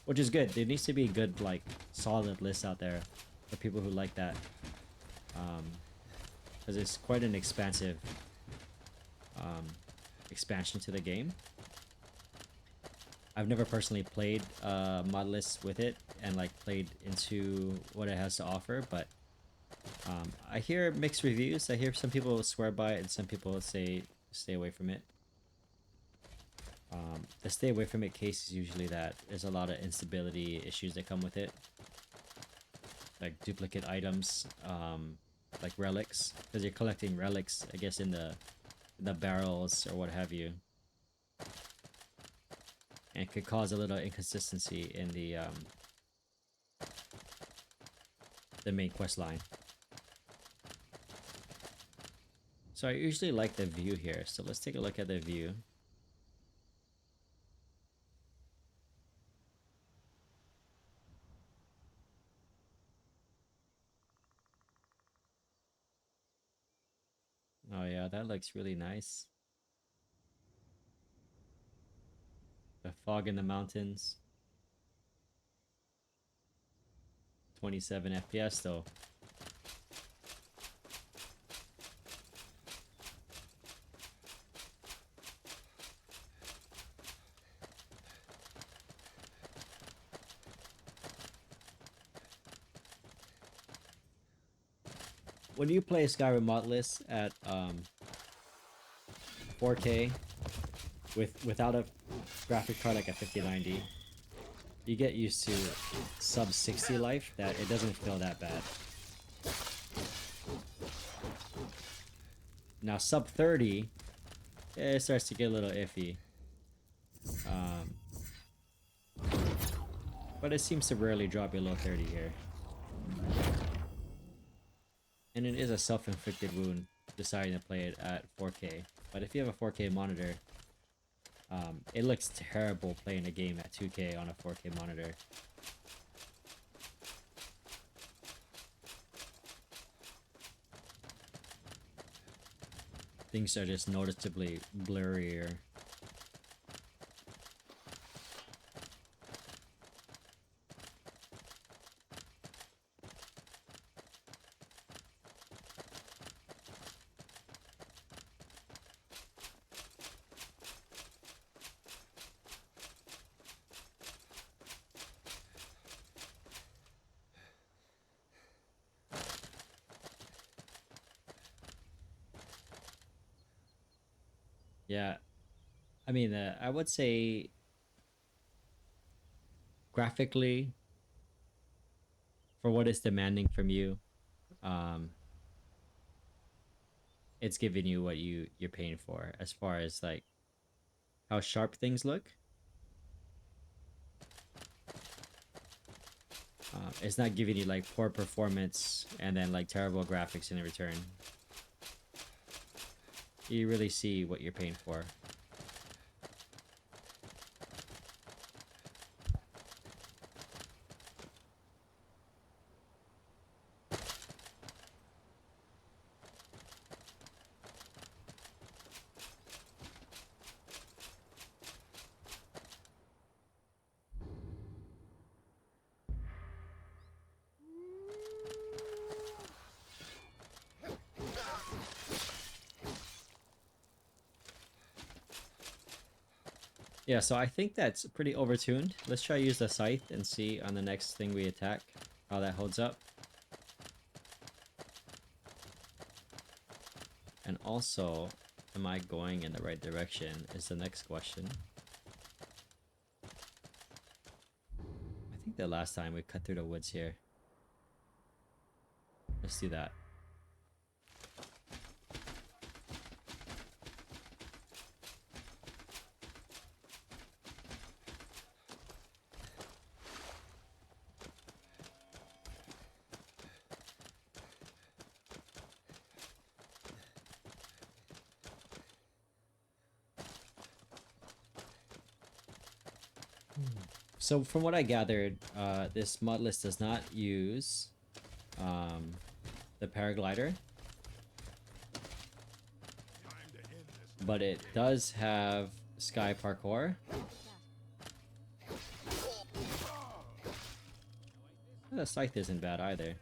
which is good. There needs to be good, like, solid lists out there for people who like that, because it's quite an expansive expansion to the game. I've never personally played modlists with it and like played into what it has to offer, but I hear mixed reviews. I hear some people swear by it and some people say stay away from it. The stay away from it case is usually that there's a lot of instability issues that come with it, like duplicate items, like relics, because you're collecting relics, I guess, in the barrels or what have you, and it could cause a little inconsistency in the main quest line. So I usually like the view here, so let's take a look at the view. Oh yeah, that looks really nice. The fog in the mountains. 27 FPS though. When you play Skyrim modlist at 4K without a graphic card like a 5090, you get used to sub 60 life that it doesn't feel that bad. Now sub 30, it starts to get a little iffy. But it seems to rarely drop below 30 here. And it is a self-inflicted wound deciding to play it at 4K. But if you have a 4K monitor, it looks terrible playing a game at 2K on a 4K monitor. Things are just noticeably blurrier. Yeah, I mean, I would say graphically, for what it's demanding from you, it's giving you what you're paying for as far as like how sharp things look. It's not giving you like poor performance and then like terrible graphics in return. You really see what you're paying for. Yeah, so I think that's pretty overtuned. Let's try to use the scythe and see on the next thing we attack how that holds up. And also, am I going in the right direction is the next question. I think the last time we cut through the woods here. Let's do that. So from what I gathered, this modlist does not use the paraglider, but it does have sky parkour. The scythe isn't bad either.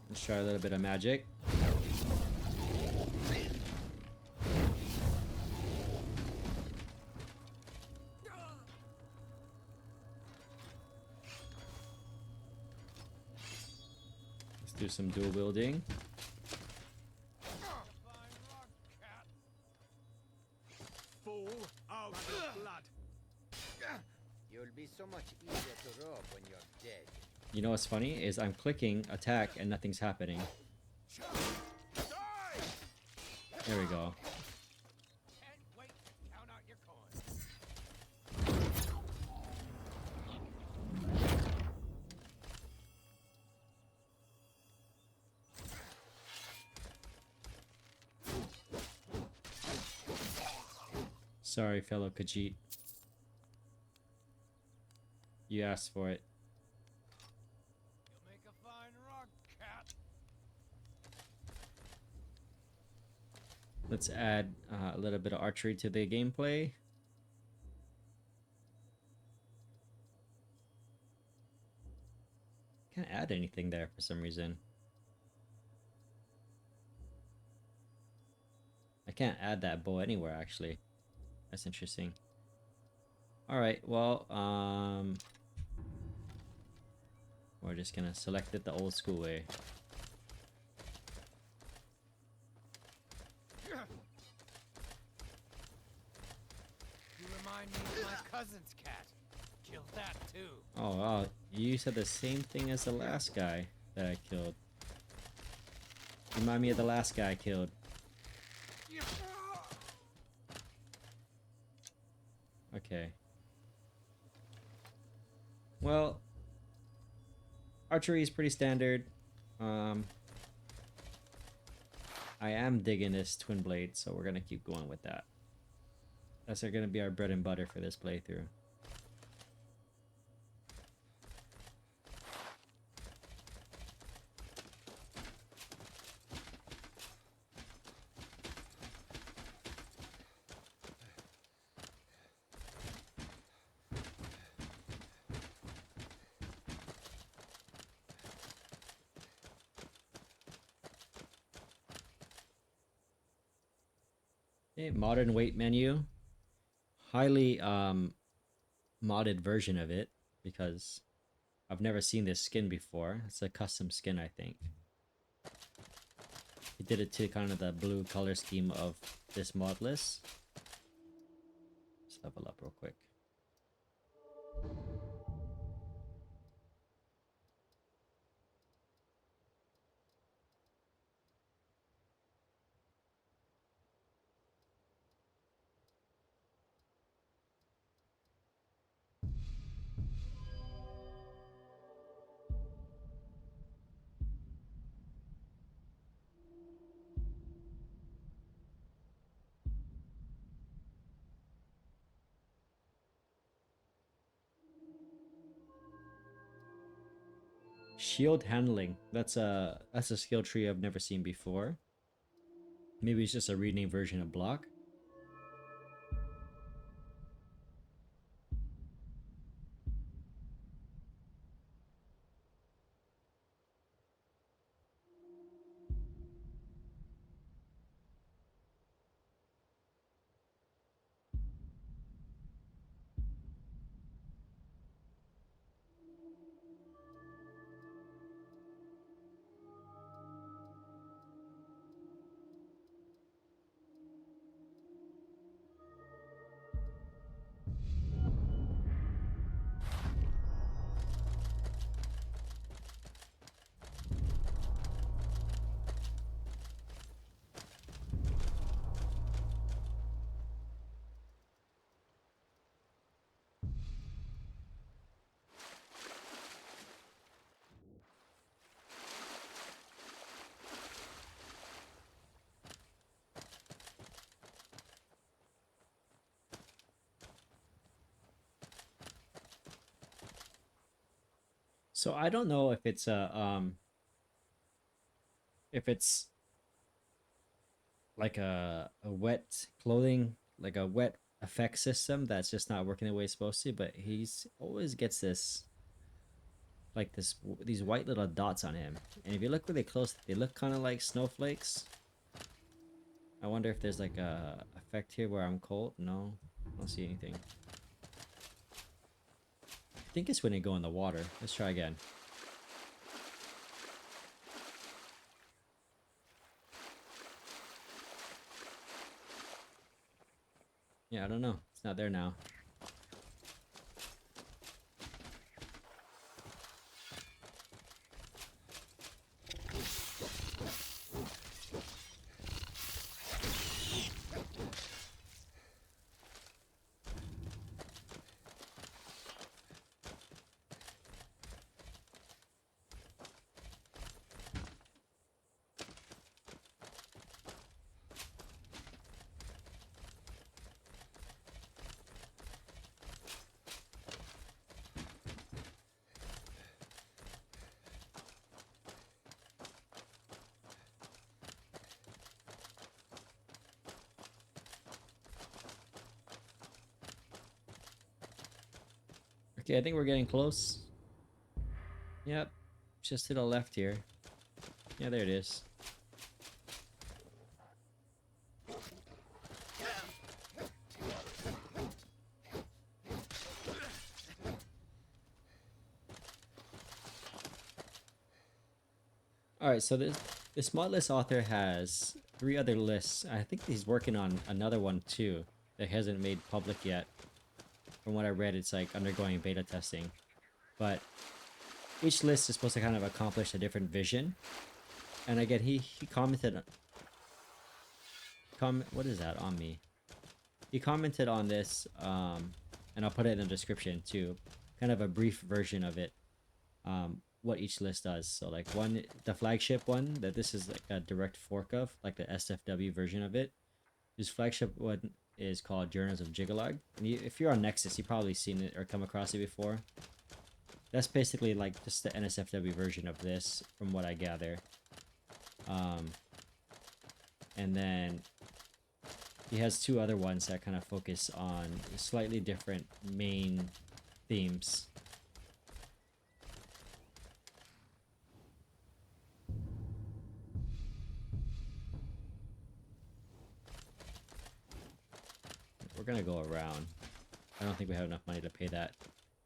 Let's try a little bit of magic. Do some dual wielding. Full of blood. You'll be so much easier to rob when you're dead. You know what's funny is I'm clicking attack and nothing's happening. There we go. Can't wait to count out your coins. Sorry, fellow Khajiit. You asked for it. You'll make a fine rock cat. Let's add a little bit of archery to the gameplay. Can't add anything there for some reason. I can't add that bow anywhere actually. That's interesting. All right, well, we're just gonna select it the old school way. You remind me of my cousin's cat. Killed that too. Oh wow, you said the same thing as the last guy that I killed. Remind me of the last guy I killed. Okay. Well, Archery is pretty standard. I am digging this twin blade, so we're gonna keep going with that. That's gonna be our bread and butter for this playthrough. Okay, modern weight menu. Highly modded version of it because I've never seen this skin before. It's a custom skin, I think. He did it to kind of the blue color scheme of this mod list. Let's level up real quick. Shield handling. That's a skill tree I've never seen before. Maybe it's just a renamed version of block. So I don't know if it's like a wet clothing, like a wet effect system that's just not working the way it's supposed to, but he's always gets this like these white little dots on him. And if you look really close, they look kind of like snowflakes. I wonder if there's like a effect here where I'm cold. No, I don't see anything. I think it's when they go in the water. Let's try again. Yeah, I don't know. It's not there now. Okay, I think we're getting close. Yep, just to the left here. Yeah, there it is. All right, so this mod list author has 3 other lists. I think he's working on another one too that hasn't made public yet. From what I read, it's like undergoing beta testing. But each list is supposed to kind of accomplish a different vision. And again, he commented what is that on me? He commented on this, and I'll put it in the description too. Kind of a brief version of it. what each list does. So like one, the flagship one, that this is like a direct fork of, like the SFW version of it. This flagship one is called Journals of Jyggalag. And if you're on Nexus, you've probably seen it or come across it before. That's basically like just the NSFW version of this, from what I gather. And then he has two other ones that kind of focus on slightly different main themes. We're gonna go around. I don't think we have enough money to pay that.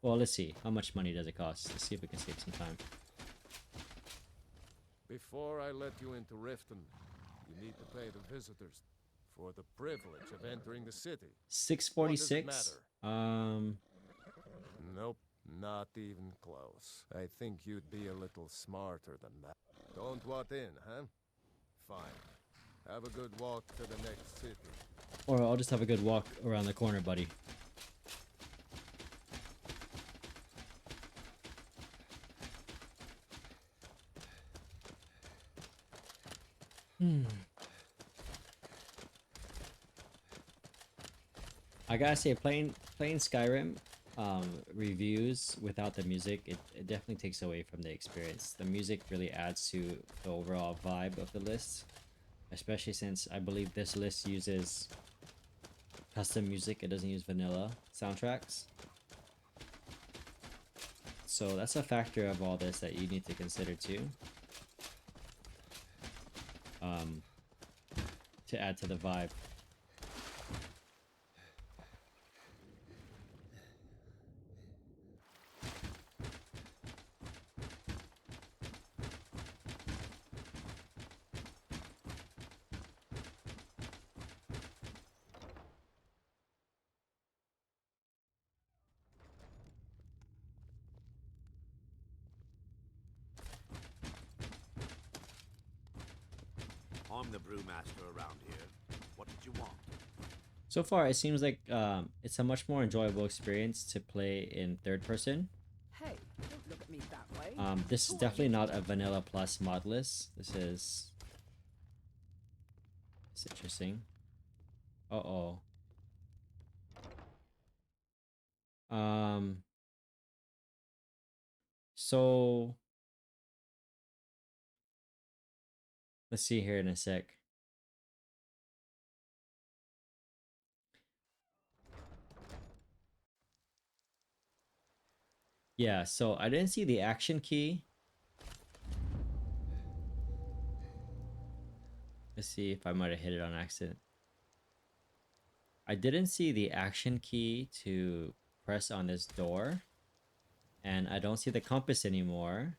Well, let's see. How much money does it cost? Let's see if we can save some time. Before I let you into Riften, you need to pay the visitors for the privilege of entering the city. 646. Nope, not even close. I think you'd be a little smarter than that. Don't want in, huh? Fine. Have a good walk to the next city. Or I'll just have a good walk around the corner, buddy. I gotta say, playing Skyrim reviews without the music, it definitely takes away from the experience. The music really adds to the overall vibe of the list, especially since I believe this list uses custom music. It doesn't use vanilla soundtracks. So that's a factor of all this that you need to consider too. To add to the vibe. I'm the brewmaster around here. What did you want? So far, it seems like it's a much more enjoyable experience to play in third person. Hey, don't look at me that way. This is definitely not a vanilla plus mod list. It's interesting. Uh-oh. So let's see here in a sec. Yeah, so I didn't see the action key. Let's see if I might have hit it on accident. I didn't see the action key to press on this door. And I don't see the compass anymore.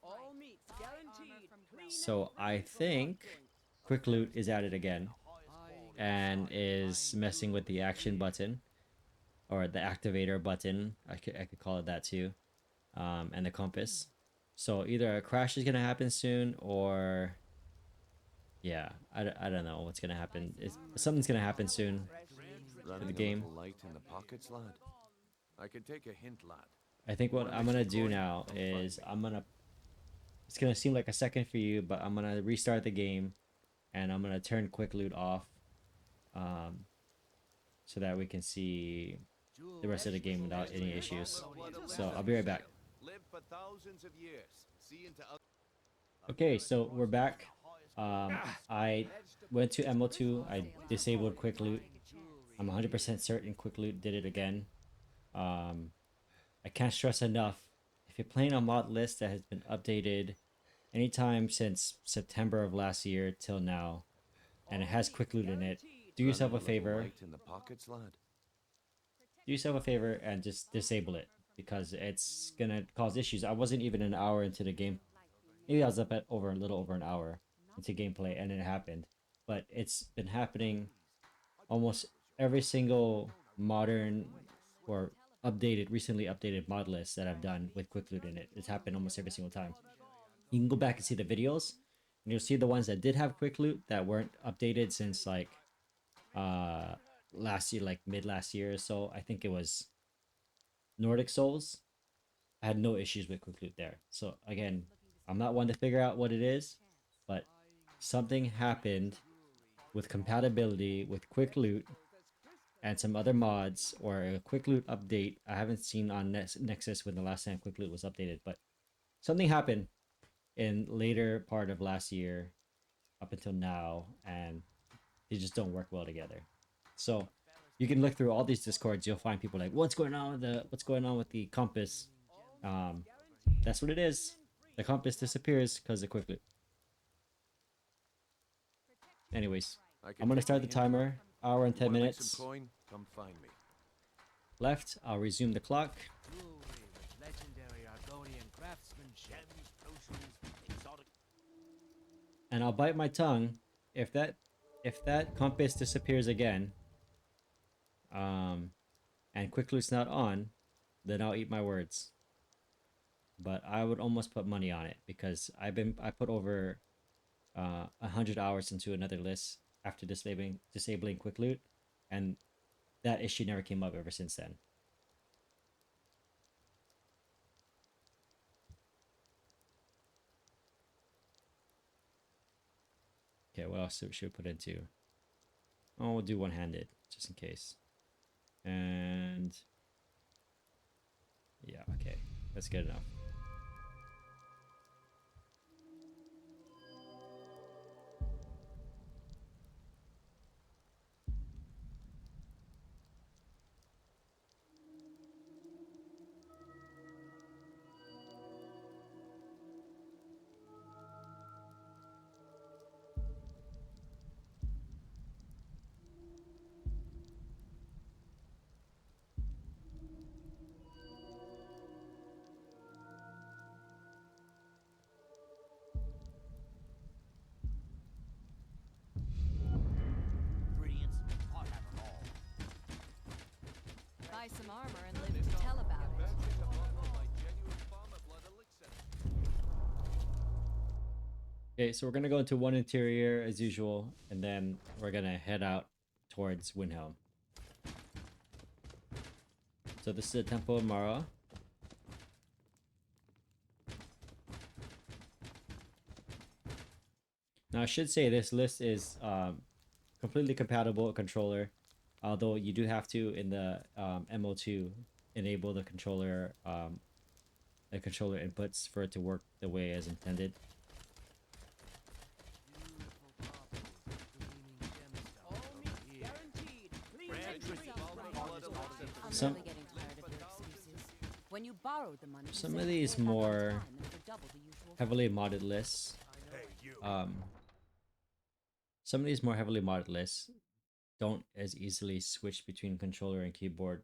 All meats guaranteed. So I think quick loot is added again. And is messing with the action button. Or the activator button. I could call it that too. And the compass. So either a crash is going to happen soon or... Yeah, I don't know what's going to happen. Something's going to happen soon for the game. Light in the pockets, lad. I could take a hint, lad. I think what I'm going to do now is it's going to seem like a second for you, but I'm going to restart the game and I'm going to turn quick loot off so that we can see the rest of the game without any issues. So I'll be right back. Okay, so we're back. I went to MO2. I disabled quick loot. I'm 100% certain quick loot did it again. I can't stress enough, if you're playing a mod list that has been updated anytime since September of last year till now, and it has quick loot in it, do yourself a favor. Do yourself a favor and just disable it, because it's gonna cause issues. I wasn't even an hour into the game. Maybe I was up at a little over an hour into gameplay and it happened. But it's been happening almost every single modern or recently updated mod list that I've done with quick loot in it. It's happened almost every single time. You can go back and see the videos and you'll see the ones that did have quick loot that weren't updated since like last year, like mid last year or so. I think it was Nordic Souls. I had no issues with quick loot there. So again, I'm not one to figure out what it is, but something happened with compatibility with quick loot and some other mods, or a quick loot update. I haven't seen on Nexus when the last time quick loot was updated, but something happened in later part of last year up until now, and they just don't work well together. So you can look through all these discords, you'll find people like, what's going on with the compass? That's what it is. The compass disappears because of quick loot. Anyways, I'm gonna start the timer. Hour and 10 minutes Coin? Come find me. left. I'll resume the clock. Legendary Argonian craftsmanship. And I'll bite my tongue if that compass disappears again, and quick loot's not on, then I'll eat my words. But I would almost put money on it because I put over 100 hours into another list after disabling quick loot, and that issue never came up ever since then. Okay, what else should we put into? Oh, we'll do one-handed just in case. And yeah, okay, that's good enough. Buy some armor and live to tell about it. Okay, so we're gonna go into one interior as usual, and then we're gonna head out towards Windhelm. So this is the Temple of Mara. Now I should say this list is completely compatible with controller, although you do have to, in the MO2, enable the controller inputs for it to work the way as intended. I'm really getting tired of your excuses. When you borrowed the money, you Some said of you these would have more time for double the usual heavily modded lists, some of these more heavily modded lists don't as easily switch between controller and keyboard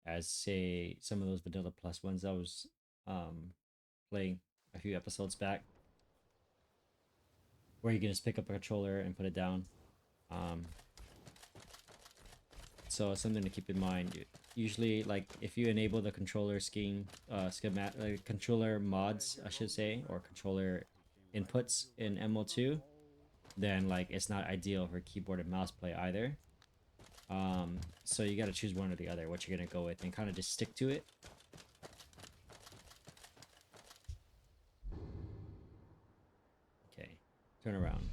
as, say, some of those vanilla plus ones I was playing a few episodes back, where you can just pick up a controller and put it down. So something to keep in mind. Usually, like, if you enable the controller controller mods, I should say, or controller inputs in ML2, then like it's not ideal for keyboard and mouse play either. So you got to choose one or the other, what you're gonna go with, and kind of just stick to it. Okay, turn around.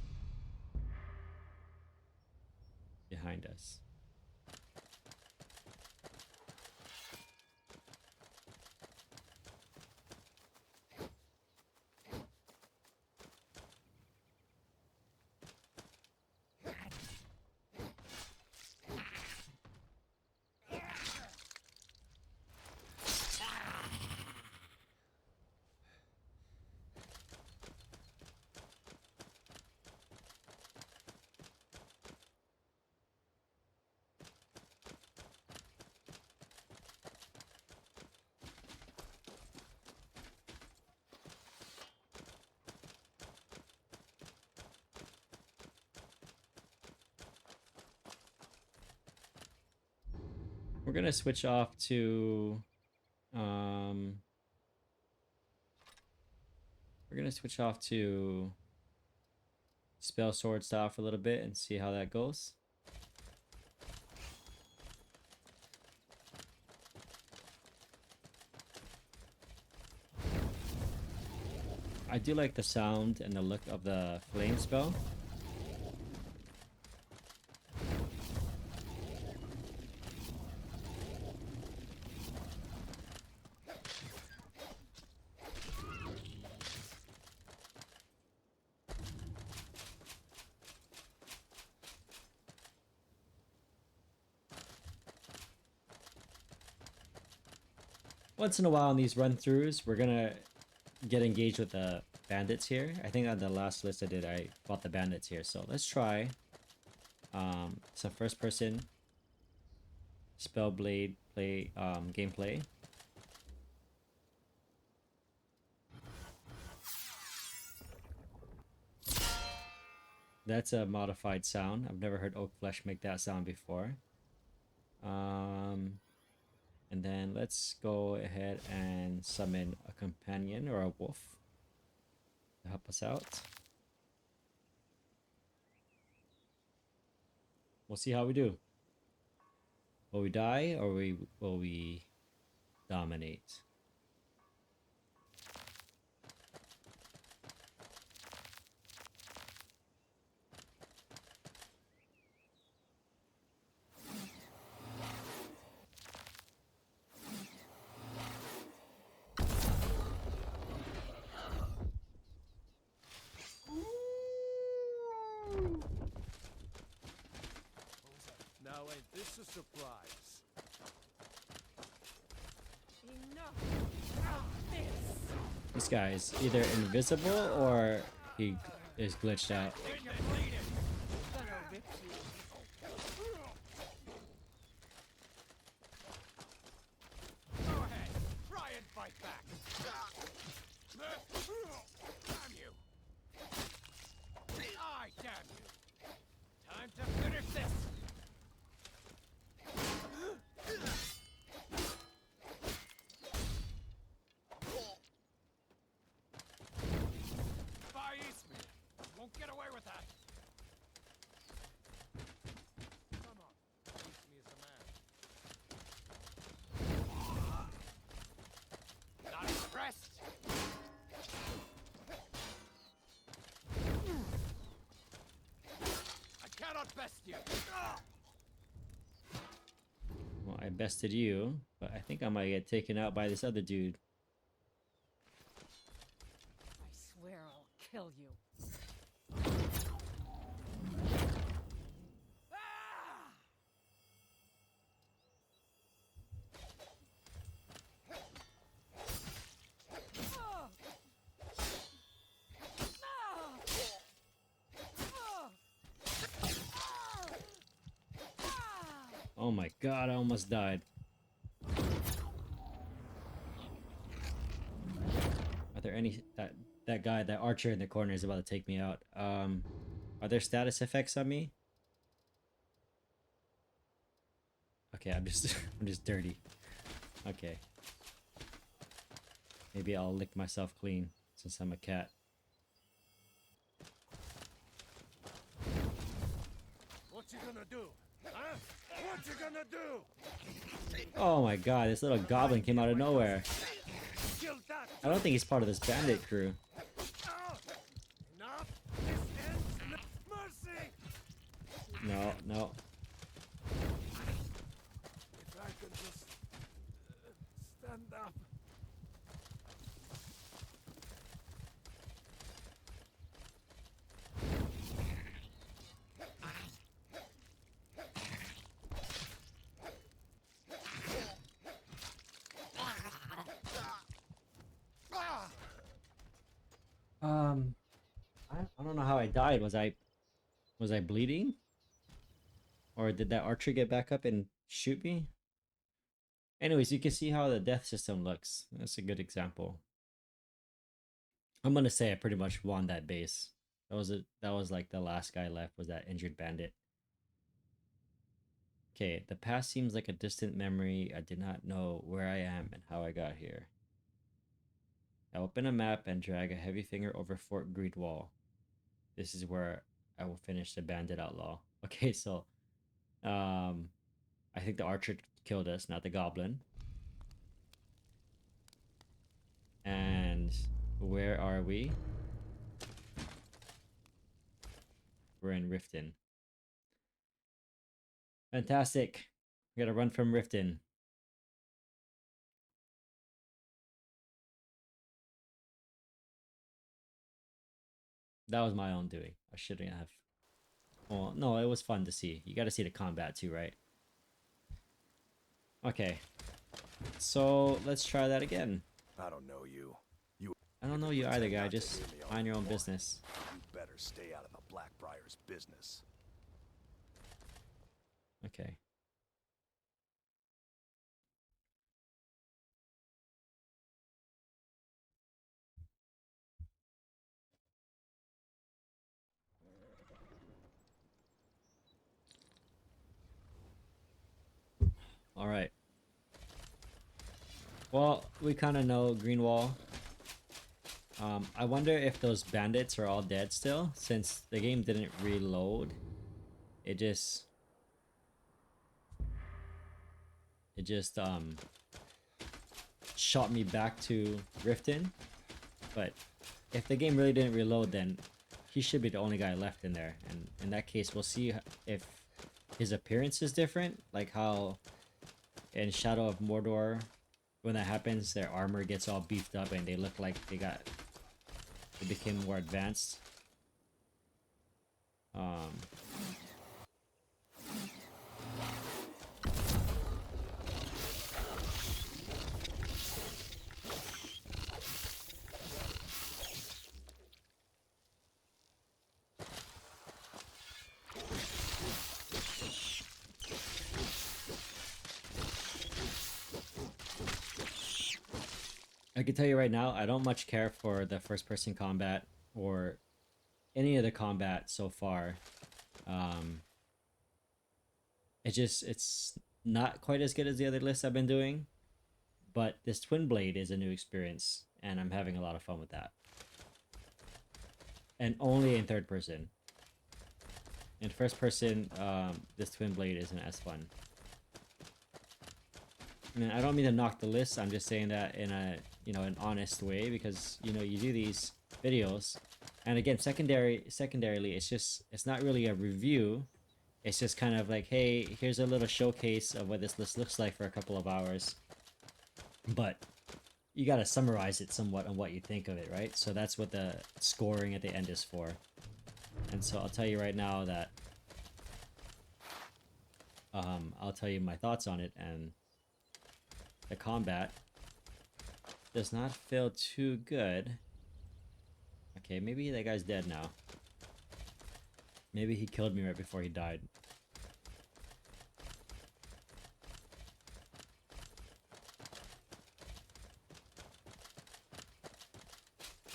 Behind us. We're gonna switch off to spell sword style for a little bit and see how that goes. I do like the sound and the look of the flame spell. Once in a while in these run-throughs, we're gonna get engaged with the bandits here. I think on the last list I did, I fought the bandits here. So let's try some first-person Spellblade gameplay. That's a modified sound. I've never heard Oak Flesh make that sound before. And then let's go ahead and summon a companion or a wolf to help us out. We'll see how we do. Will we die or will we dominate? Now ain't this a surprise? Enough of this! This guy is either invisible or he is glitched out. Gonna rip you. Go ahead. Try and fight back. Damn you. I damn you. Time to finish this. Far Eastman. Won't get away with that. Come on. Teach me as a man. Not impressed. I cannot best you. Well, I bested you, but I think I might get taken out by this other dude. I swear I'll kill you. Ah! Oh my god, I almost died. Are there any that guy, that archer in the corner is about to take me out. Are there status effects on me? Okay, I'm just I'm just dirty. Okay. Maybe I'll lick myself clean since I'm a cat. What you gonna do? Huh? What you gonna do? Oh my god, this little goblin came out of nowhere. Kill that. I don't think he's part of this bandit crew. Enough. This ends. Mercy. No, no. If I could just stand up. I don't know how I died. Was I bleeding? Or did that archer get back up and shoot me? Anyways, you can see how the death system looks. That's a good example. I'm gonna say I pretty much won that base. That was like the last guy left was that injured bandit. Okay, the past seems like a distant memory. I did not know where I am and how I got here. I open a map and drag a heavy finger over Fort Greenwall. This is where I will finish the bandit outlaw. Okay, so I think the archer killed us, not the goblin. And Where are we? We're in Riften. Fantastic. We gotta run from Riften. That was my own doing. I shouldn't have. Well, no, it was fun to see. You gotta see the combat too, right? Okay. So, let's try that again. I don't know you. I don't know you either, guy. Just mind your own business. You better stay out of the Blackbriar's business. Okay. All right. Well, we kind of know Greenwall. I wonder if those bandits are all dead still, since the game didn't reload. It just shot me back to Riften. But if the game really didn't reload, then he should be the only guy left in there. And in that case, we'll see if his appearance is different, like how in Shadow of Mordor, when that happens, their armor gets all beefed up and they look like they became more advanced. I can tell you right now, I don't much care for the first-person combat or any of the combat so far. It's not quite as good as the other lists I've been doing, but this Twin Blade is a new experience, and I'm having a lot of fun with that. And only in third person. In first person, this Twin Blade isn't as fun. I mean, I don't mean to knock the list. I'm just saying that in a, an honest way, because, you do these videos. And again, secondarily, it's not really a review. It's just kind of like, hey, here's a little showcase of what this list looks like for a couple of hours. But you got to summarize it somewhat on what you think of it, right? So that's what the scoring at the end is for. And so I'll tell you right now that I'll tell you my thoughts on it, and the combat does not feel too good. Okay, maybe that guy's dead now. Maybe he killed me right before he died.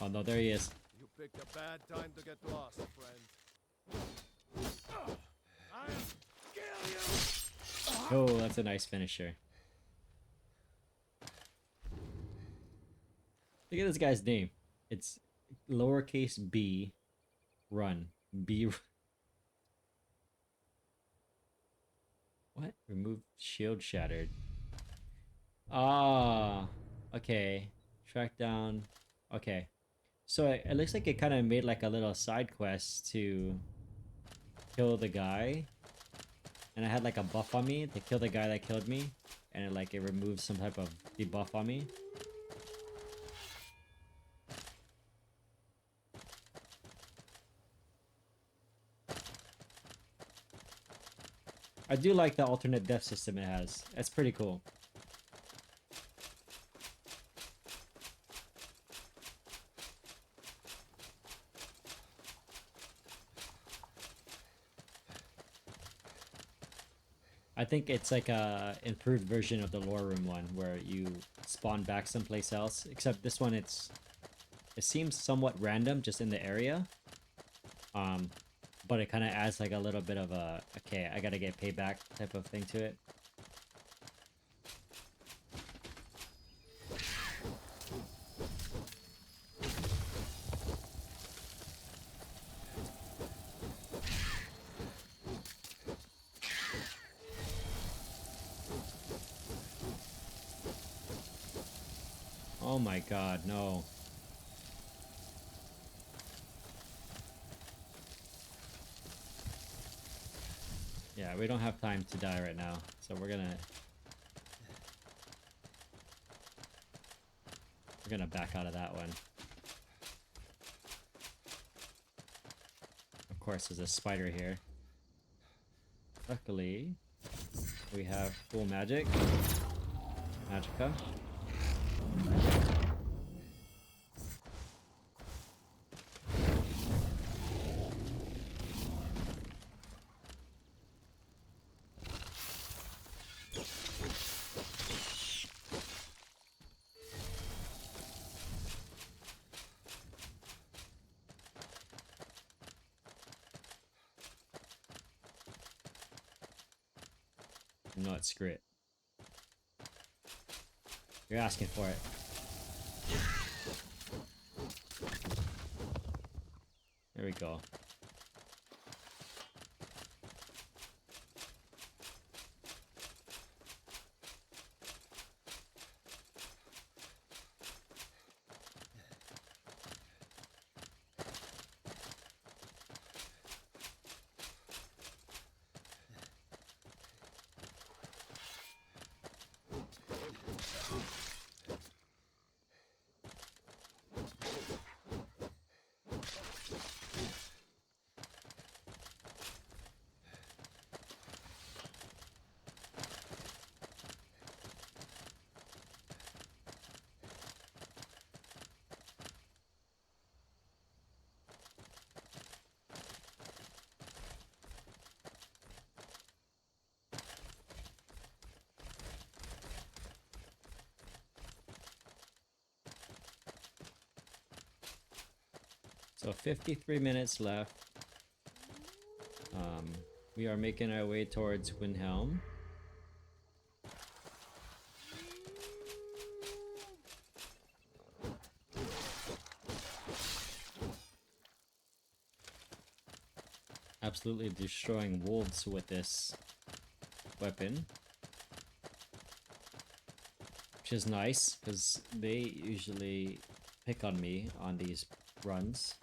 Oh no, there he is. You picked a bad time to get lost, friend. I'll kill you! Oh, that's a nice finisher. Look at this guy's name. It's lowercase b run. B. What? Remove shield shattered. Ah, okay. Track down. Okay. So it looks like it kind of made like a little side quest to kill the guy. And I had like a buff on me to kill the guy that killed me. And it removes some type of debuff on me. I do like the alternate death system it has. It's pretty cool. I think it's like a improved version of the lore room one where you spawn back someplace else. Except this one, it seems somewhat random just in the area. But it kind of adds like a little bit of a, okay, I gotta get payback type of thing to it. Oh my god, no. Yeah, we don't have time to die right now, so we're gonna back out of that one. Of course, there's a spider here. Luckily, we have full magic. Magicka. No, it's screw it. You're asking for it. There we go. So 53 minutes left. We are making our way towards Windhelm. Absolutely destroying wolves with this weapon. Which is nice, because they usually pick on me on these runs.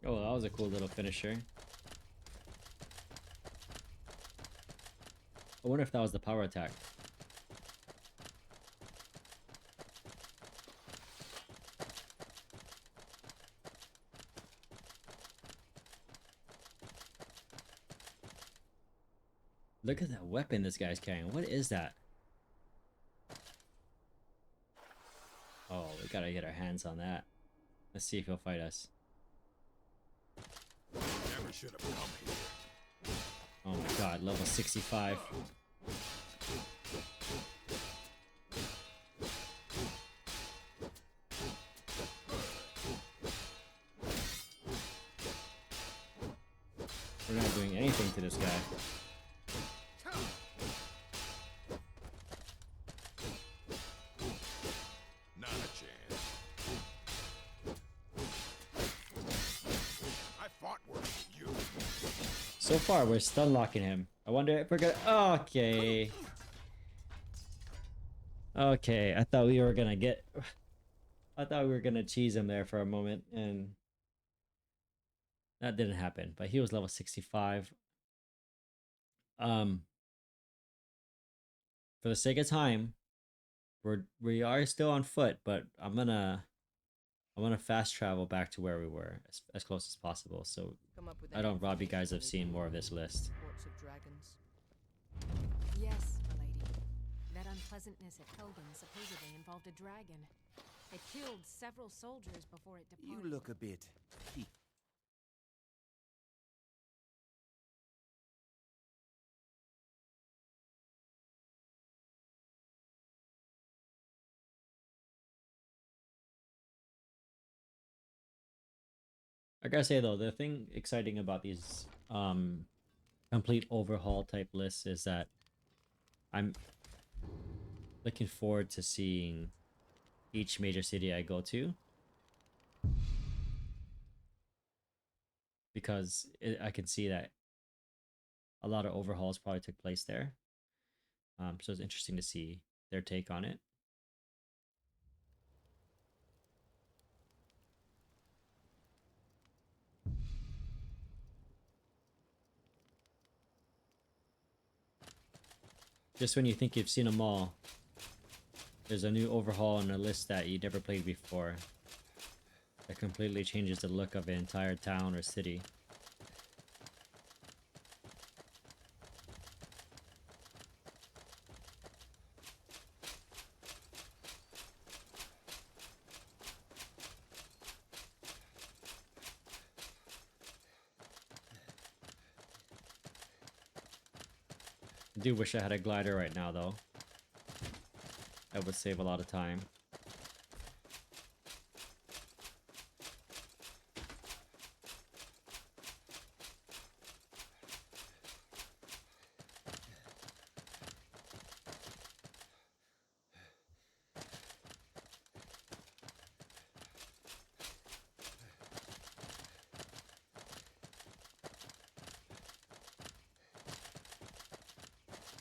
Oh, that was a cool little finisher. I wonder if that was the power attack. Look at that weapon this guy's carrying. What is that? Oh, we gotta get our hands on that. Let's see if he'll fight us. Never should have come here. Oh my god, level 65. We're not doing anything to this guy. Not a chance. I fought worse than you. So far, we're stun locking him. I wonder if we're gonna. Okay. Okay, I thought we were gonna get. I thought we were gonna cheese him there for a moment, and that didn't happen. But he was level 65. For the sake of time, we are still on foot, but I'm gonna fast travel back to where we were as close as possible. So Come up with I don't rob you anything guys of useful seeing more of this list. Courts of dragons. Yes, my lady. That unpleasantness at Helgen supposedly involved a dragon. It killed several soldiers before it You departed. look a bit... I gotta say though, the thing exciting about these complete overhaul type lists is that I'm looking forward to seeing each major city I go to, because I can see that a lot of overhauls probably took place there. So it's interesting to see their take on it. Just when you think you've seen them all, there's a new overhaul on a list that you never played before that completely changes the look of an entire town or city. I do wish I had a glider right now though. That would save a lot of time.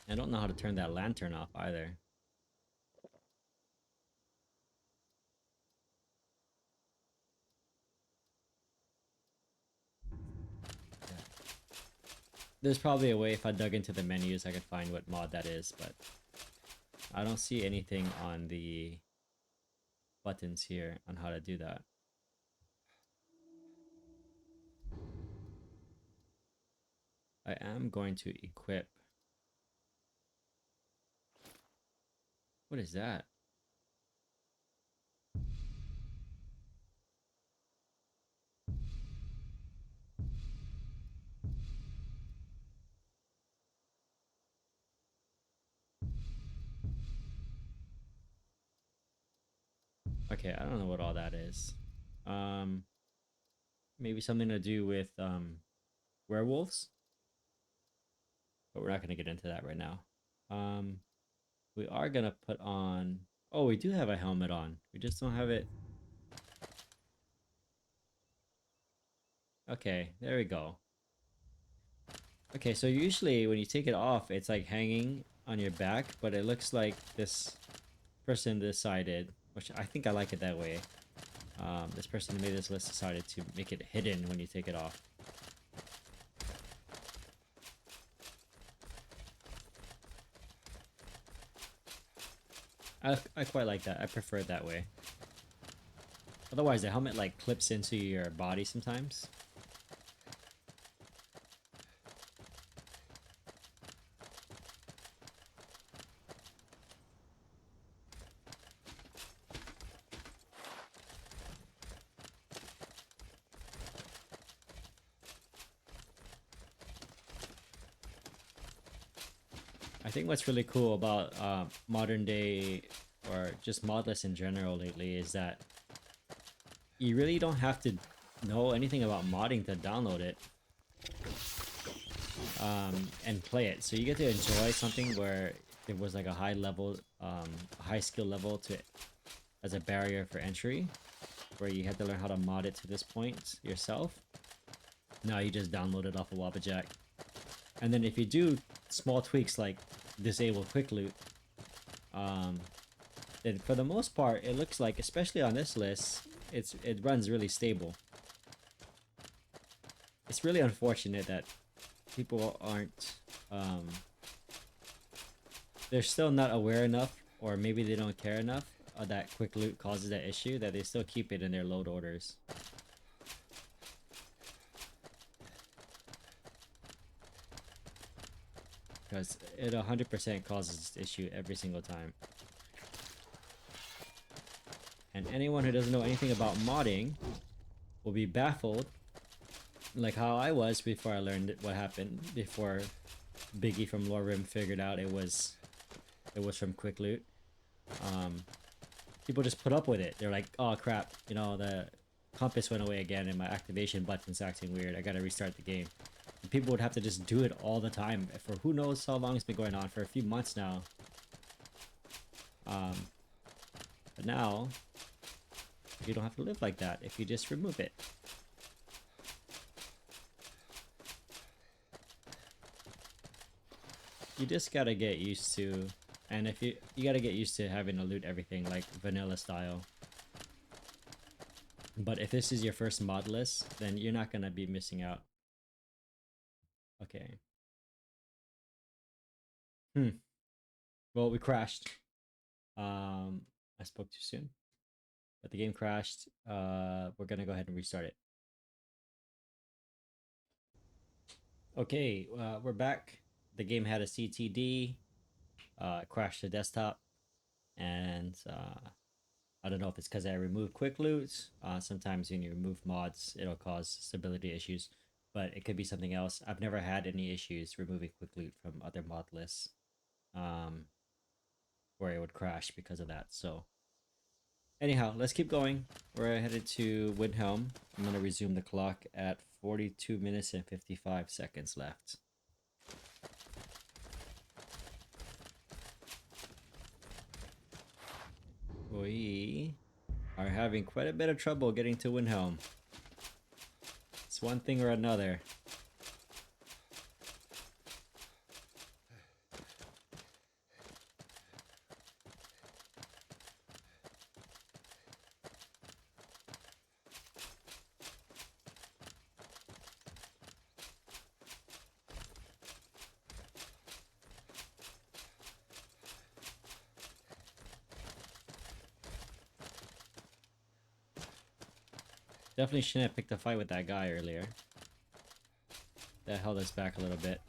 I don't know how to turn that lantern off either. Yeah. There's probably a way if I dug into the menus I could find what mod that is, but I don't see anything on the buttons here on how to do that. I am going to equip. What is that? Okay, I don't know what all that is. Maybe something to do with werewolves? But we're not gonna get into that right now. We are gonna put on... Oh, we do have a helmet on. We just don't have it... Okay, there we go. Okay, so usually when you take it off, it's like hanging on your back, but it looks like this person decided, which I think I like it that way. This person who made this list decided to make it hidden when you take it off. I quite like that. I prefer it that way. Otherwise, the helmet like clips into your body sometimes. I think what's really cool about modern day or just modlists in general lately is that you really don't have to know anything about modding to download it and play it. So you get to enjoy something where it was like a high level, high skill level to as a barrier for entry, where you had to learn how to mod it to this point yourself. Now you just download it off of Wabbajack. And then if you do small tweaks like disable quick loot, then for the most part it looks like, especially on this list, it runs really stable. It's really unfortunate that people aren't they're still not aware enough, or maybe they don't care enough that quick loot causes that issue, that they still keep it in their load orders. Because it 100% causes this issue every single time. And anyone who doesn't know anything about modding will be baffled, like how I was before I learned what happened, before Biggie from Lore Rim figured out it was from quick loot. People just put up with it. They're like, oh crap, you know, the compass went away again and my activation button's acting weird, I gotta restart the game. And people would have to just do it all the time for who knows how long it's been going on, for a few months now. But now you don't have to live like that if you just remove it. You just gotta get used to, and if you gotta get used to having to loot everything like vanilla style. But if this is your first mod list, then you're not gonna be missing out. Okay. Well, we crashed. I spoke too soon. But the game crashed. We're gonna go ahead and restart it. Okay, we're back. The game had a CTD. Crashed the desktop. And I don't know if it's because I removed quick loot. Sometimes when you remove mods, it'll cause stability issues. But it could be something else. I've never had any issues removing quick loot from other mod lists. Where it would crash because of that. So anyhow, let's keep going. We're headed to Windhelm. I'm going to resume the clock at 42 minutes and 55 seconds left. We are having quite a bit of trouble getting to Windhelm. It's one thing or another. Definitely shouldn't have picked a fight with that guy earlier. That held us back a little bit.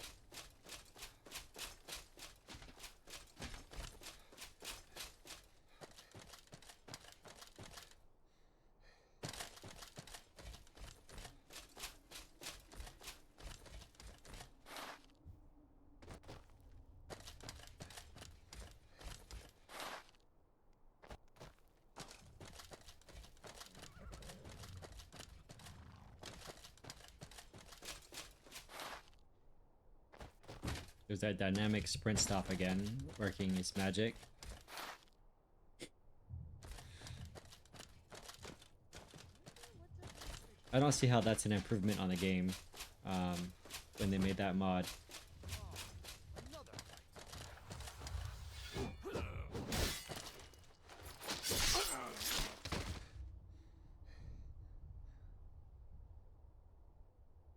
There's that dynamic sprint stop again, working its magic. I don't see how that's an improvement on the game when they made that mod.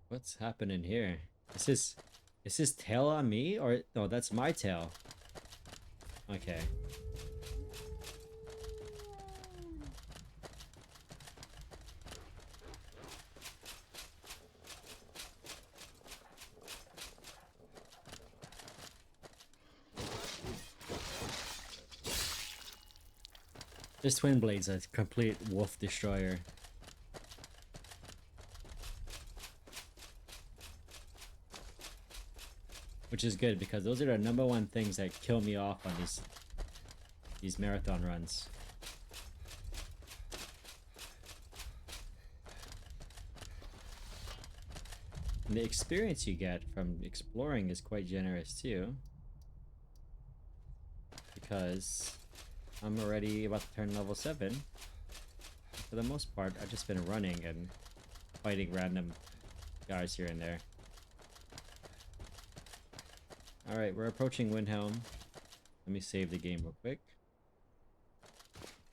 What's happening here? Is this tail on me? Or no, that's my tail. Okay. This Twin Blade's a complete wolf destroyer. Which is good because those are the #1 things that kill me off on these marathon runs. And the experience you get from exploring is quite generous too. Because I'm already about to turn level 7. For the most part, I've just been running and fighting random guys here and there. Alright, we're approaching Windhelm. Let me save the game real quick.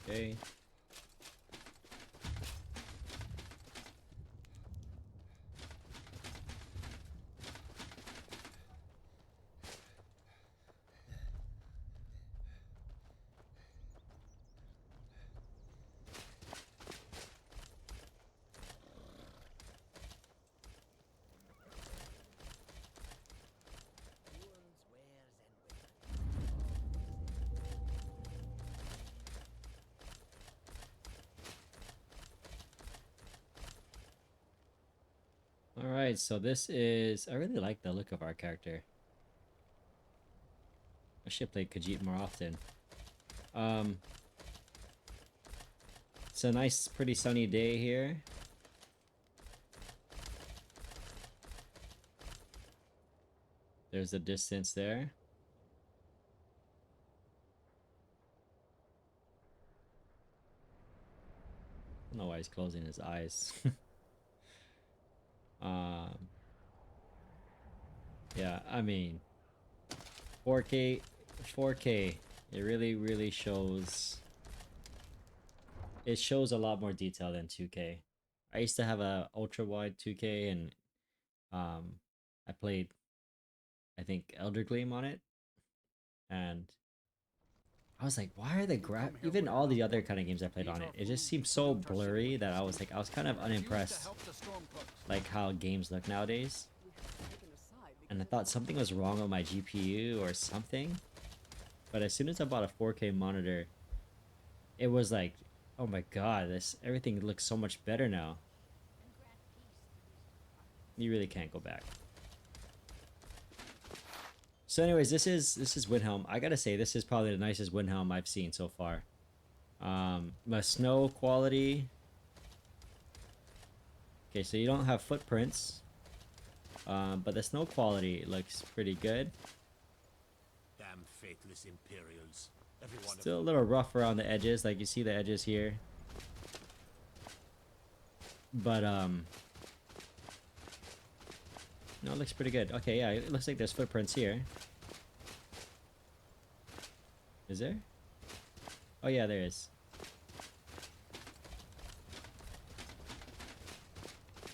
Okay. Alright, so this is... I really like the look of our character. I should play Khajiit more often. It's a nice, pretty sunny day here. There's the distance there. I don't know why he's closing his eyes. Yeah, I mean, 4K, it really shows. It shows a lot more detail than 2K. I used to have a ultra wide 2K, and I played, I think, Elder Gleam on it, and I was like, why are the even all the other kind of games I played on it, it just seemed so blurry that I was like, I was kind of unimpressed, like how games look nowadays. And I thought something was wrong with my GPU or something. But as soon as I bought a 4K monitor, it was like, oh my god, everything looks so much better now. You really can't go back. So anyways, this is Windhelm. I gotta say, this is probably the nicest Windhelm I've seen so far. The snow quality. Okay, so you don't have footprints. But the snow quality looks pretty good. Damn faithless Imperials. Still a little rough around the edges, like you see the edges here. But no, it looks pretty good. Okay, yeah, it looks like there's footprints here. Is there? Oh yeah, there is.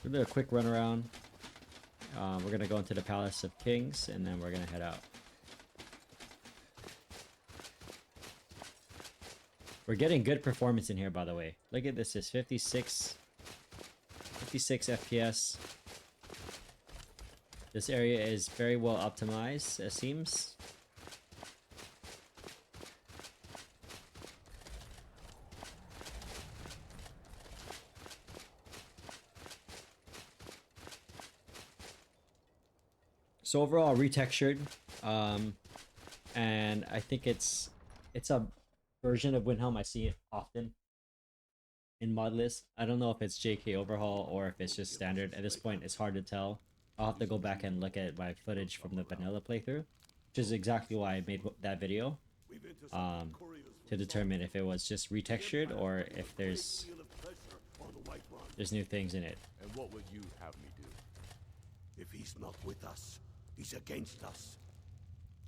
We'll do a quick run around. We're gonna go into the Palace of Kings, and then we're gonna head out. We're getting good performance in here, by the way. Look at this, it's 56 FPS. This area is very well optimized, it seems. So overall, retextured, and I think it's a version of Windhelm I see it often in modlists. I don't know if it's JK overhaul or if it's just standard. At this point, it's hard to tell. I'll have to go back and look at my footage from the vanilla playthrough, which is exactly why I made that video, to determine if it was just retextured or if there's new things in it. And what would you have me do? If he's not with us, he's against us.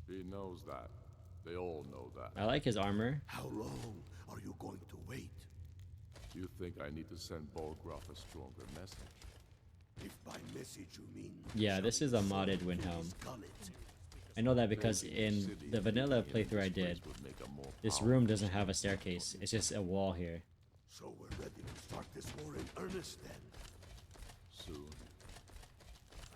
He knows that. They all know that. I like his armor. How long are you going to wait? You think I need to send Bolgraf a stronger message? If by message you mean... Yeah, this is a modded Windhelm. I know that because in the vanilla playthrough I did, this room doesn't have a staircase. It's just a wall here. So we're ready to start this war in earnest then? Soon.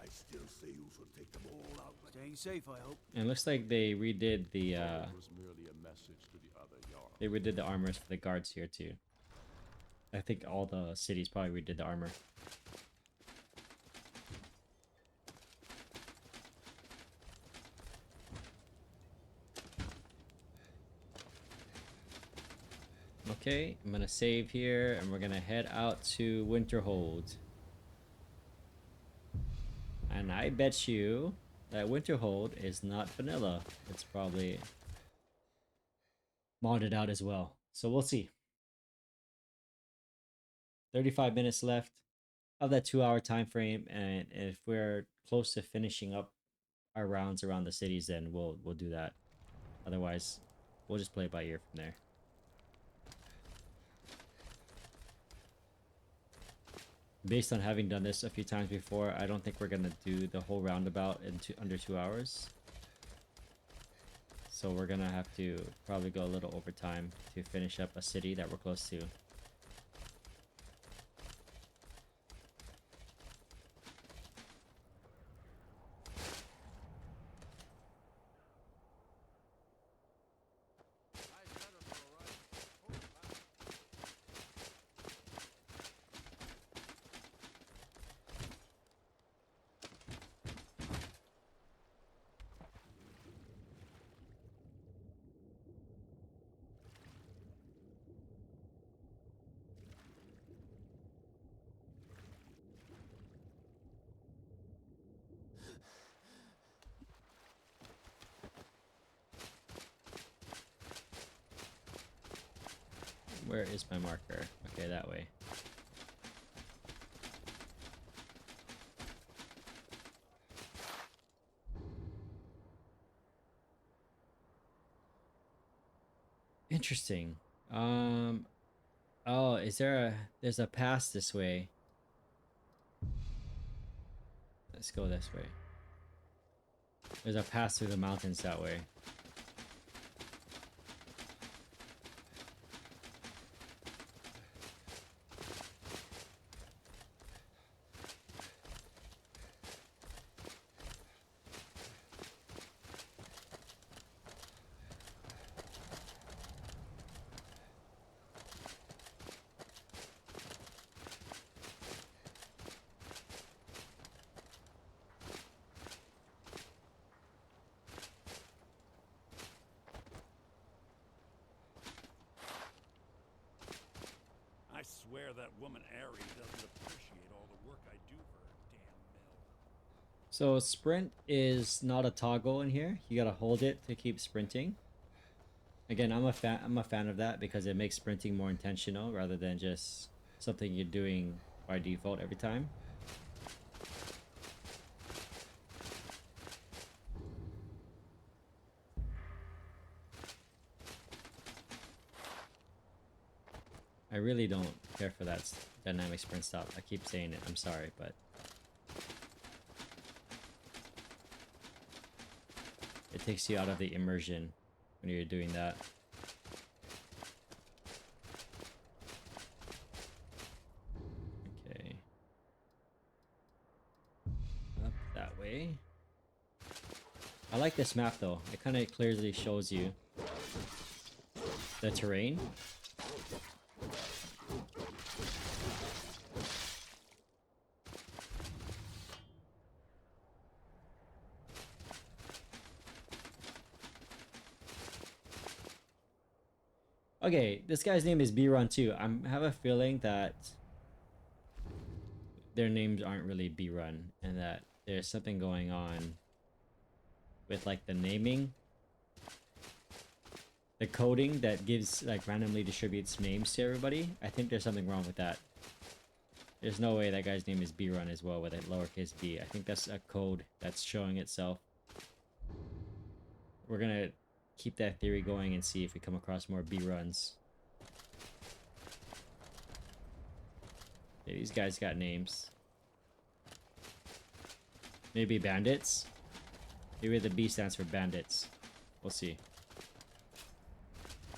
I still say you should take them all out. Staying safe, I hope. And it looks like they redid the Was merely a message to the other Jarl. they redid the armors for the guards here too. I think all the cities probably redid the armor. Okay, I'm gonna save here and we're gonna head out to Winterhold. And I bet you that Winterhold is not vanilla. It's probably modded out as well. So we'll see. 35 minutes left of that 2-hour time frame, and if we're close to finishing up our rounds around the cities, then we'll do that. Otherwise, we'll just play it by ear from there. Based on having done this a few times before, I don't think we're gonna do the whole roundabout in under 2 hours. So we're gonna have to probably go a little over time to finish up a city that we're close to. Where is my marker? Okay, that way. Interesting. Oh, there's a pass this way. Let's go this way. There's a pass through the mountains that way. I swear that woman Ari doesn't appreciate all the work I do for her damn mill. So sprint is not a toggle in here. You gotta hold it to keep sprinting. Again, I'm a fan of that because it makes sprinting more intentional rather than just something you're doing by default every time. I really don't care for that dynamic sprint stop. I keep saying it. I'm sorry, but it takes you out of the immersion when you're doing that. Okay. Up that way. I like this map though. It kind of clearly shows you the terrain. Okay, this guy's name is B-Run too. I have a feeling that their names aren't really B-Run and that there's something going on with like the naming. The coding that gives like randomly distributes names to everybody. I think there's something wrong with that. There's no way that guy's name is B-Run as well with a lowercase b. I think that's a code that's showing itself. We're gonna keep that theory going and see if we come across more B-Runs. Yeah, these guys got names. Maybe bandits? Maybe the B stands for bandits. We'll see.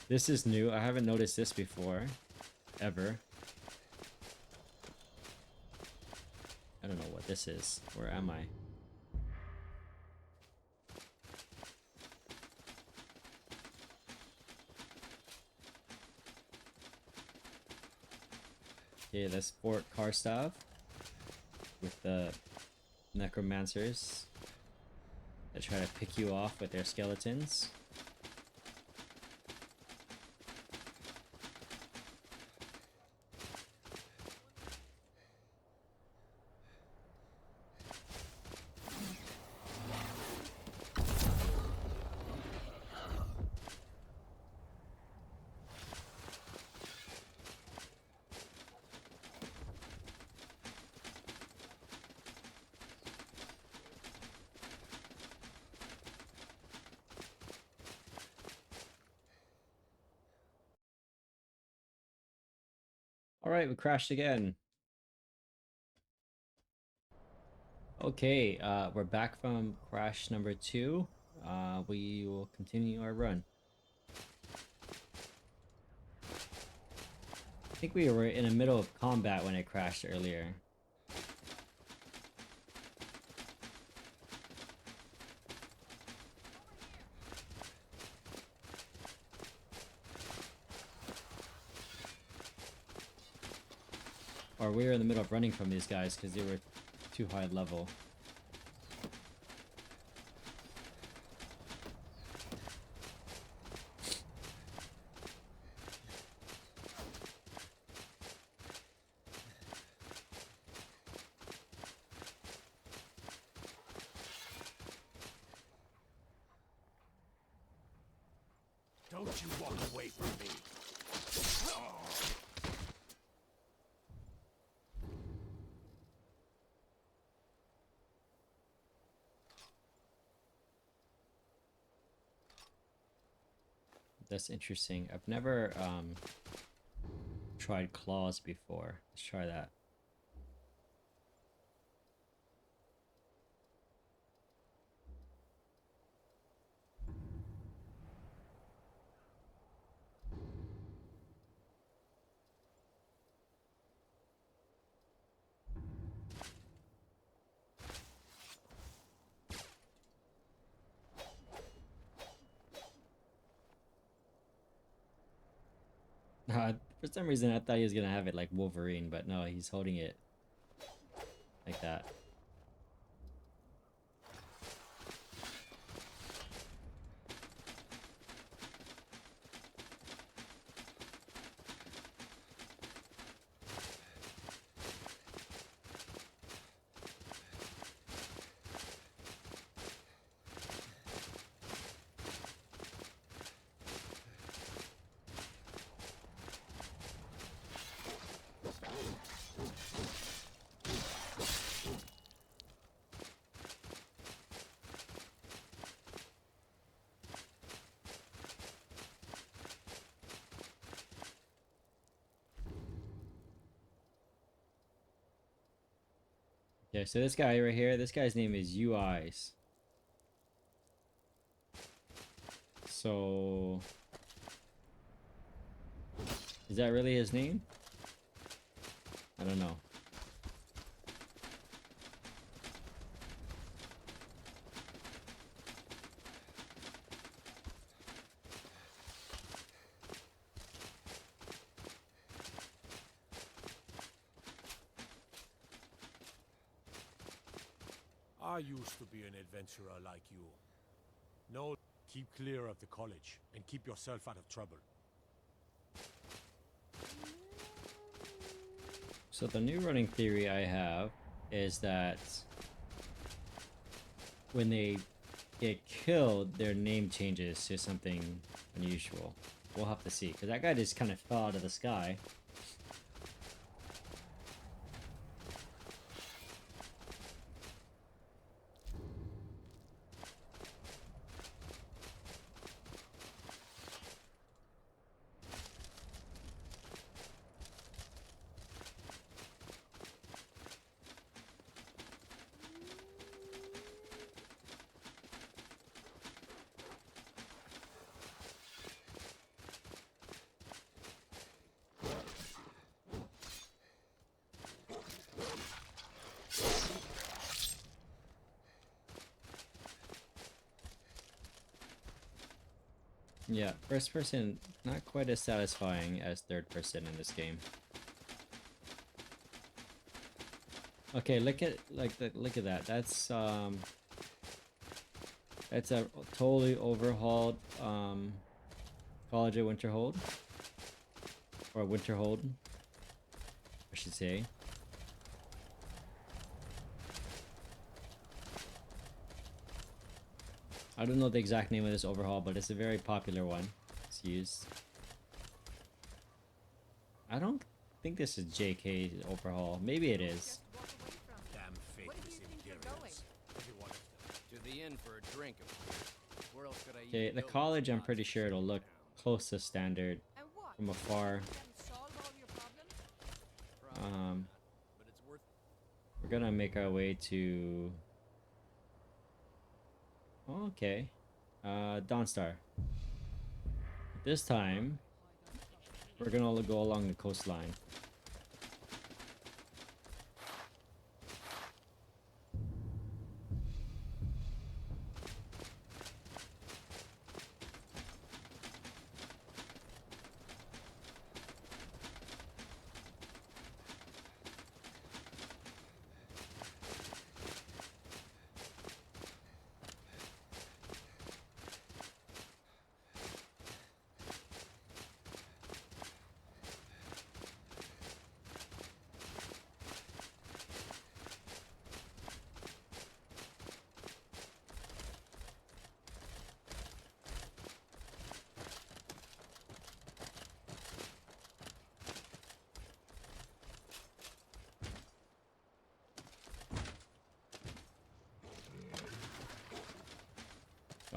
This is new. I haven't noticed this before. Ever. I don't know what this is. Where am I? Okay, let's Fort Karstav with the necromancers that try to pick you off with their skeletons. Alright, we crashed again. Okay, we're back from crash number 2. We will continue our run. I think we were in the middle of combat when it crashed earlier. Or we were in the middle of running from these guys because they were too high level. Don't you walk away from me. That's interesting. I've never tried claws before. Let's try that. For some reason, I thought he was gonna have it like Wolverine, but no, he's holding it like that. Yeah, so this guy right here, this guy's name is UIs. So is that really his name? I don't know. I used to be an adventurer like you. No, keep clear of the college and keep yourself out of trouble. So the new running theory I have is that when they get killed, their name changes to something unusual. We'll have to see, because that guy just kind of fell out of the sky. Yeah, first person, not quite as satisfying as third person in this game. Okay, look at look at that. That's a totally overhauled College of Winterhold, or Winterhold, I should say. I don't know the exact name of this overhaul, but it's a very popular one. It's used. I don't think this is JK's overhaul. Maybe it is. Damn faithless Imperials. Every one of them. To the inn for a drink, of course. Where else could I Okay, the college, I'm pretty sure it'll look close to standard from afar. We're gonna make our way to... Oh, okay. Dawnstar. This time, we're gonna go along the coastline.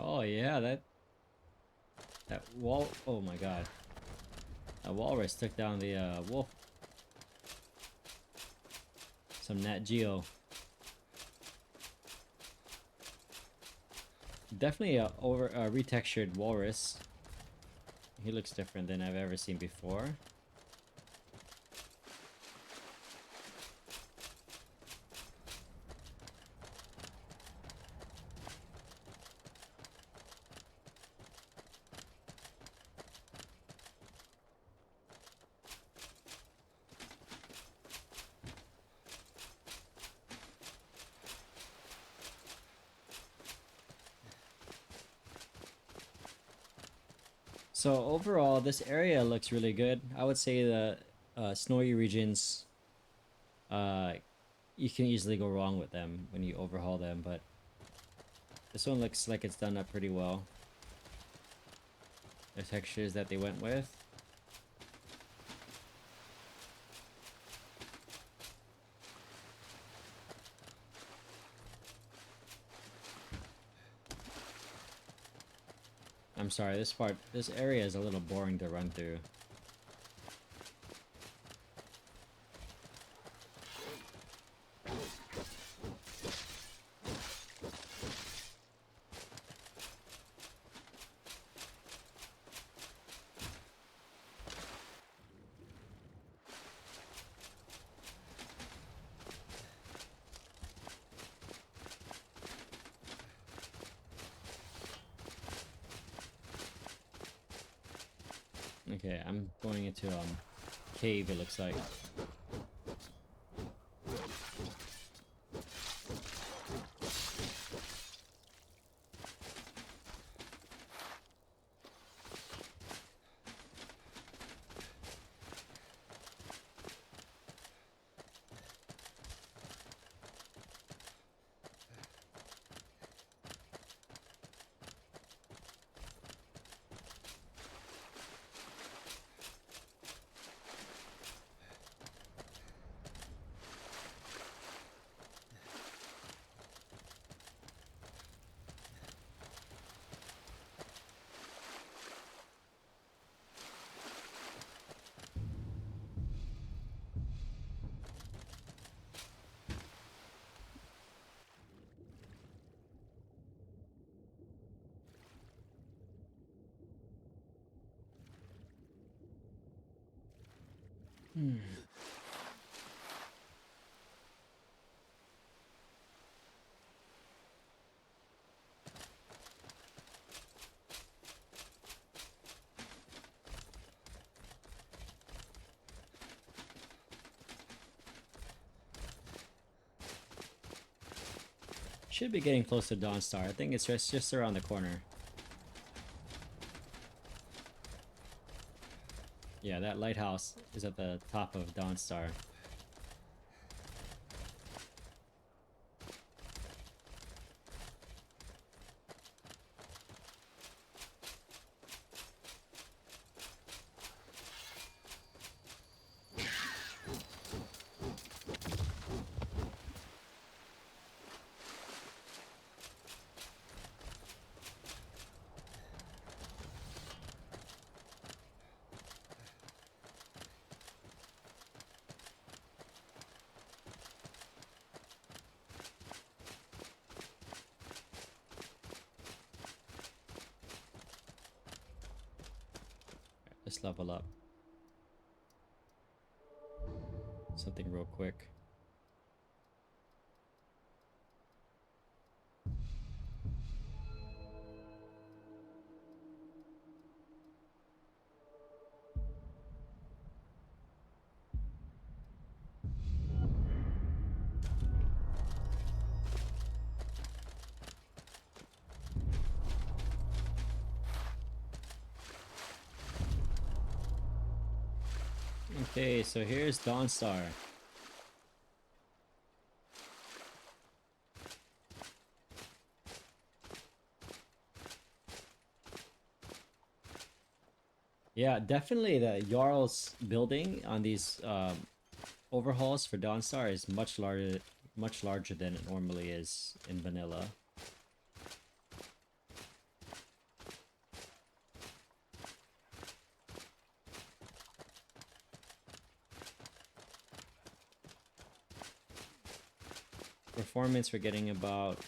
Oh yeah, that That wall. Oh my god. That walrus took down the wolf. Some Nat Geo. Definitely a retextured walrus. He looks different than I've ever seen before. So overall, this area looks really good. I would say the snowy regions, you can easily go wrong with them when you overhaul them, but this one looks like it's done up pretty well. The textures that they went with. I'm sorry, this area is a little boring to run through. Okay, I'm going into cave, it looks like. Should be getting close to Dawnstar. I think it's just around the corner. Yeah, that lighthouse is at the top of Dawnstar. Let's level up. Something real quick. Okay, so here's Dawnstar. Yeah, definitely the Jarl's building on these overhauls for Dawnstar is much larger than it normally is in vanilla. Performance, we're getting about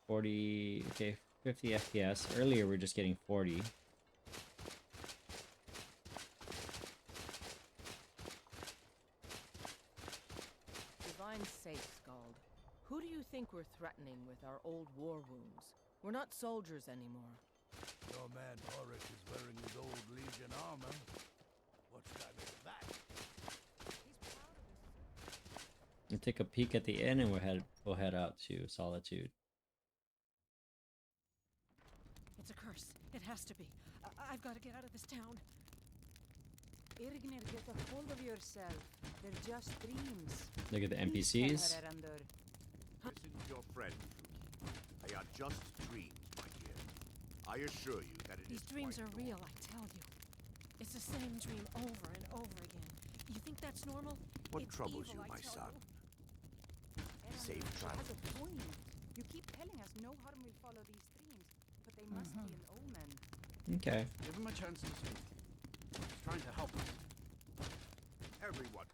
40, okay, 50 FPS. Earlier, we're just getting 40. Divine safe, Scald. Who do you think we're threatening with our old war wounds? We're not soldiers anymore. Your man Horik is wearing his old Legion armor. What should I make of that? We'll take a peek at the inn and we'll head out to Solitude. It's a curse. It has to be. I've got to get out of this town. Irgnir, get a hold of yourself. They're just dreams. Look at the Please tell her, NPCs. Erandor. Listen to your friend, Yuki. They are just dreams, my dear. I assure you that it These is dreams quite are real, I tell you. It's the same dream over and over again. You think that's normal? What It's troubles evil, you, I my tell son? you. Safe She travel. has a point. You keep telling us no harm will follow these dreams, but they must be an omen. Okay. Give him a chance to speak. He's trying to help us. Everyone.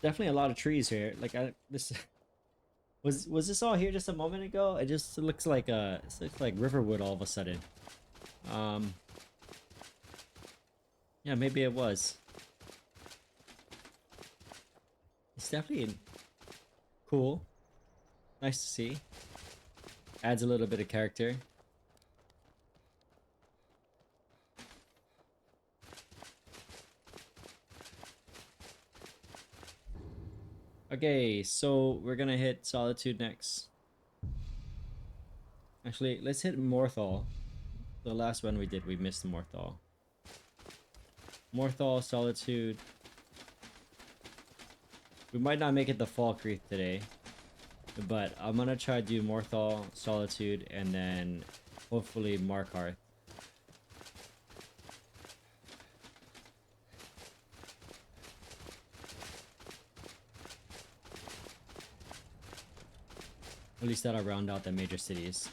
Definitely a lot of trees here. Like this was this all here just a moment ago? It just looks like Riverwood all of a sudden. Yeah, maybe it was. It's definitely cool. Nice to see. Adds a little bit of character. Okay, so we're gonna hit Solitude next. Actually, let's hit Morthal. The last one we did, we missed Morthal. Morthal, Solitude. We might not make it to Falkreath today, but I'm gonna try to do Morthal, Solitude, and then hopefully Markarth. At least that'll round out the major cities.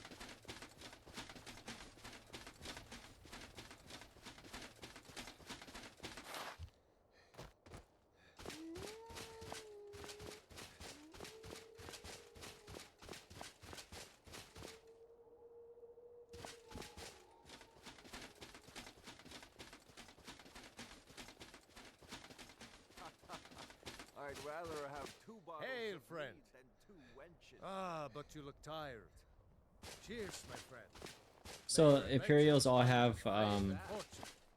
I'd rather have 2 bottles Hail, of friend. mead than 2 wenches. Ah, but you look tired. Cheers, my friend. So Imperials all have Fortune.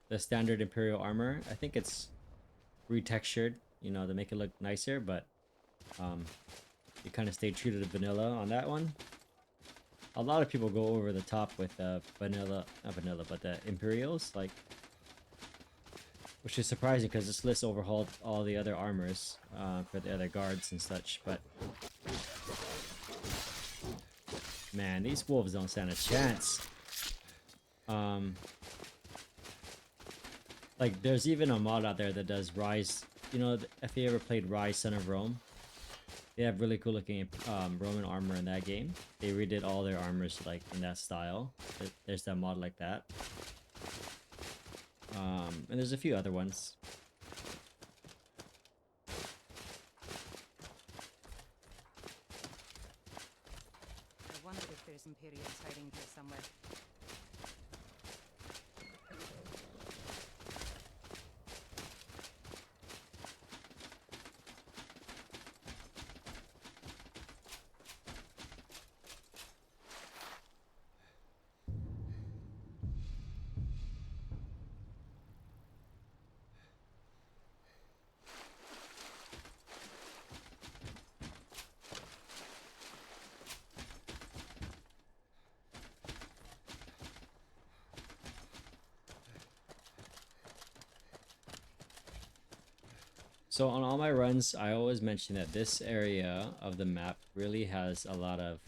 the standard Imperial armor. I think it's retextured, you know, to make it look nicer, but you kind of stay true to the vanilla on that one. A lot of people go over the top with not vanilla, but the Imperials, like, which is surprising because this list overhauled all the other armors for the other guards and such. But man, these wolves don't stand a chance. Like, there's even a mod out there that does Rise. You know, if you ever played Rise, Son of Rome, they have really cool looking Roman armor in that game. They redid all their armors like in that style. There's that mod like that. And there's a few other ones. I wonder if there's Imperials hiding here somewhere. So on all my runs, I always mention that this area of the map really has a lot of...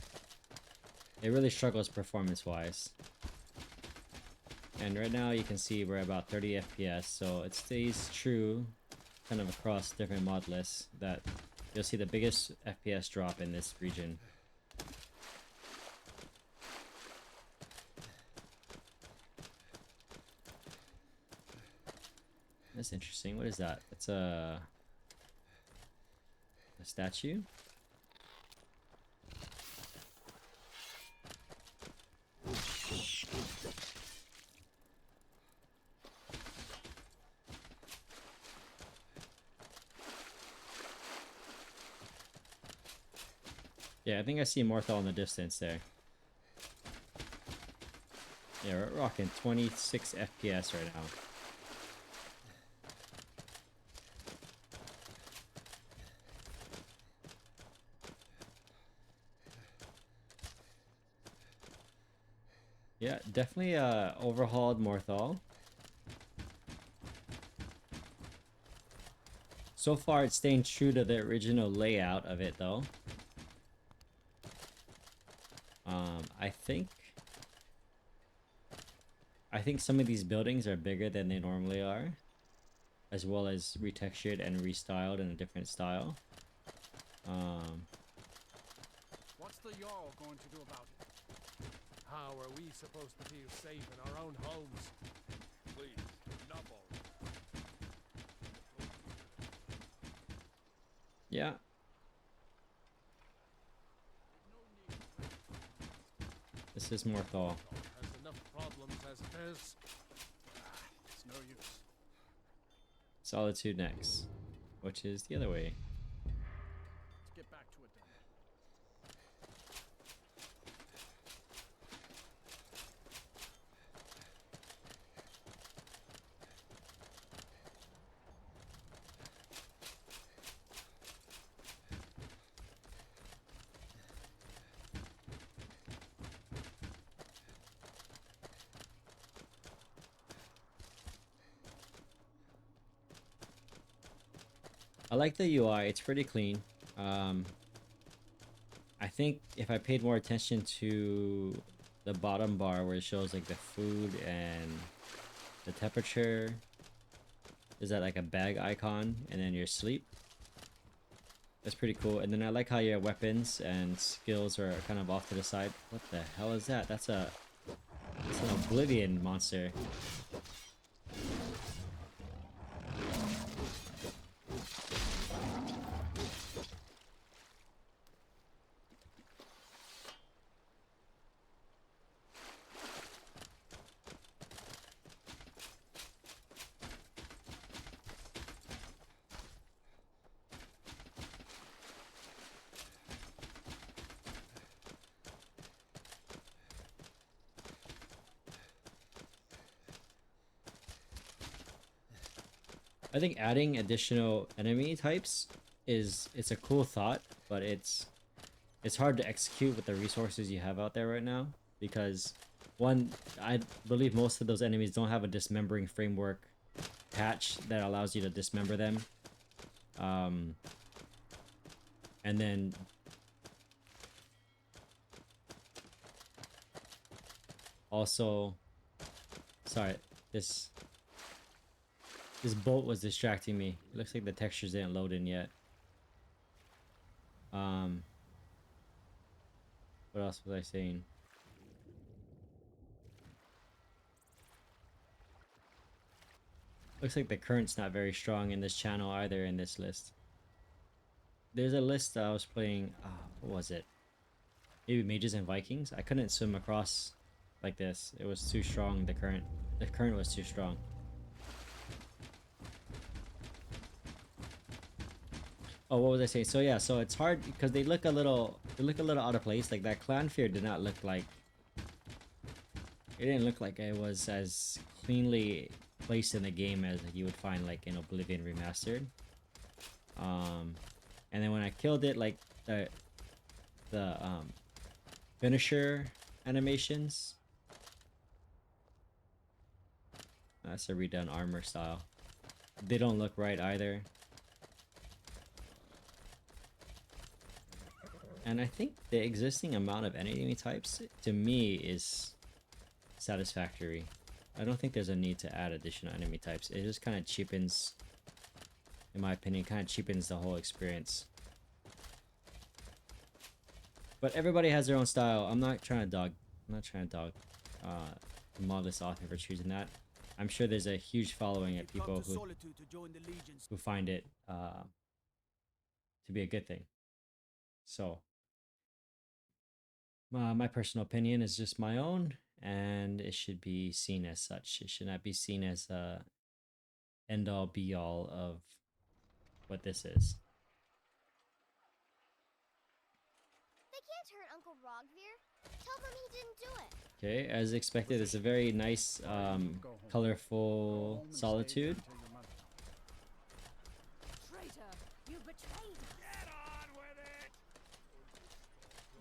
It really struggles performance-wise. And right now you can see we're about 30 FPS, so it stays true kind of across different mod lists that you'll see the biggest FPS drop in this region. That's interesting. What is that? It's a statue? Yeah, I think I see Morthal in the distance there. Yeah, we're rocking 26 FPS right now. Yeah, definitely overhauled Morthal. So far, it's staying true to the original layout of it, though. I think some of these buildings are bigger than they normally are, as well as retextured and restyled in a different style. What's the Jarl going to do about it? How are we supposed to feel safe in our own homes? Please, enough already. Yeah. This is Morthal. Has enough problems as it is. It's no use. Solitude next, which is the other way. Let's get back to it then. I like the UI, it's pretty clean. I think if I paid more attention to the bottom bar where it shows like the food and the temperature, is that like a bag icon, and then your sleep. That's pretty cool. And then I like how your weapons and skills are kind of off to the side. What the hell is that? That's an Oblivion monster. I think adding additional enemy types it's a cool thought, but it's hard to execute with the resources you have out there right now, because one, I believe most of those enemies don't have a dismembering framework patch that allows you to dismember them. And then also, sorry, this bolt was distracting me. It looks like the textures didn't load in yet. What else was I saying? Looks like the current's not very strong in this channel either, in this list. There's a list I was playing, what was it? Maybe Mages and Vikings? I couldn't swim across like this. It was too strong, the current. The current was too strong. Oh, what was I saying? So yeah, so it's hard because they look a little out of place. Like that clan fear did not look like, it didn't look like it was as cleanly placed in the game as you would find like in Oblivion Remastered. And then when I killed it, like the finisher animations, that's a redone armor style. They don't look right either. And I think the existing amount of enemy types, to me, is satisfactory. I don't think there's a need to add additional enemy types. It just kind of cheapens, in my opinion, kind of cheapens the whole experience. But everybody has their own style. I'm not trying to dog the modlist author for choosing that. I'm sure there's a huge following of You've come people to Solitude to join the Legions. who find it to be a good thing. So my personal opinion is just my own, and it should be seen as such. It should not be seen as a end all be all of what this is. They can't hurt Uncle Rogvir. Tell them he didn't do it. Okay, as expected, it's a very nice, colorful Solitude. Traitor! You betrayed us! Get on with it!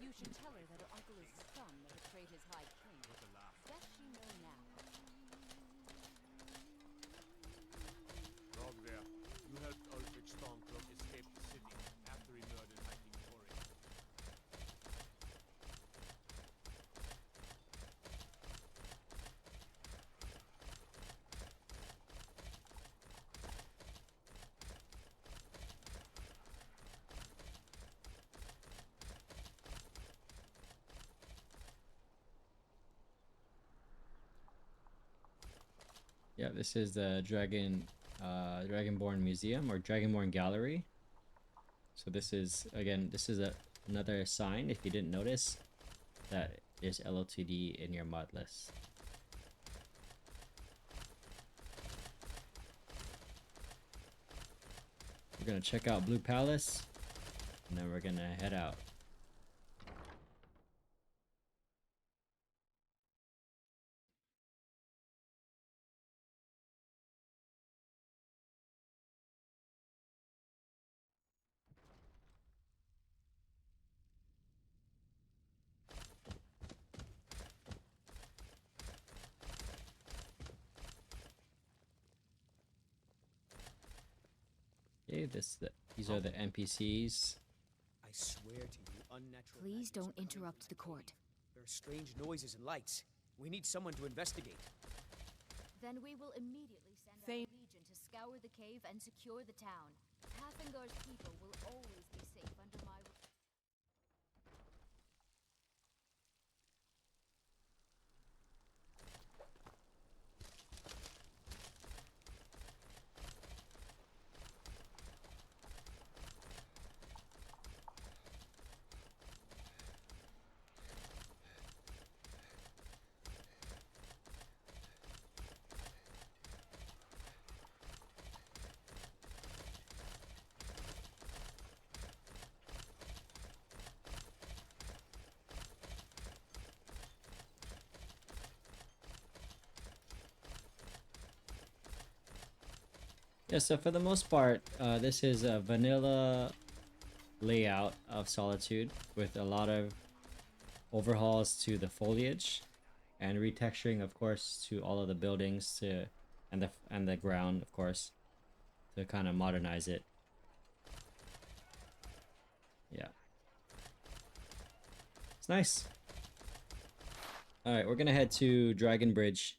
You should tell her that her uncle is the son that betrayed his high king. Does she know now? Rogvir, you helped Ulfric Stormcloak escape the city after he murdered High King Tory. Yeah, this is the Dragonborn Museum or Dragonborn Gallery. So this is, again, this is another sign, if you didn't notice, that there's LOTD in your mod list. We're gonna check out Blue Palace, and then we're gonna head out. Okay, these are the NPCs. I swear to you, unnatural. Please don't interrupt the court. There are strange noises and lights. We need someone to investigate. Then we will immediately send our legion to scour the cave and secure the town. Hathingar's people will always be safe under my rule. Yeah, so for the most part, this is a vanilla layout of Solitude with a lot of overhauls to the foliage and retexturing, of course, to all of the buildings and the ground, of course, to kind of modernize it. Yeah, it's nice. All right, we're gonna head to Dragon Bridge,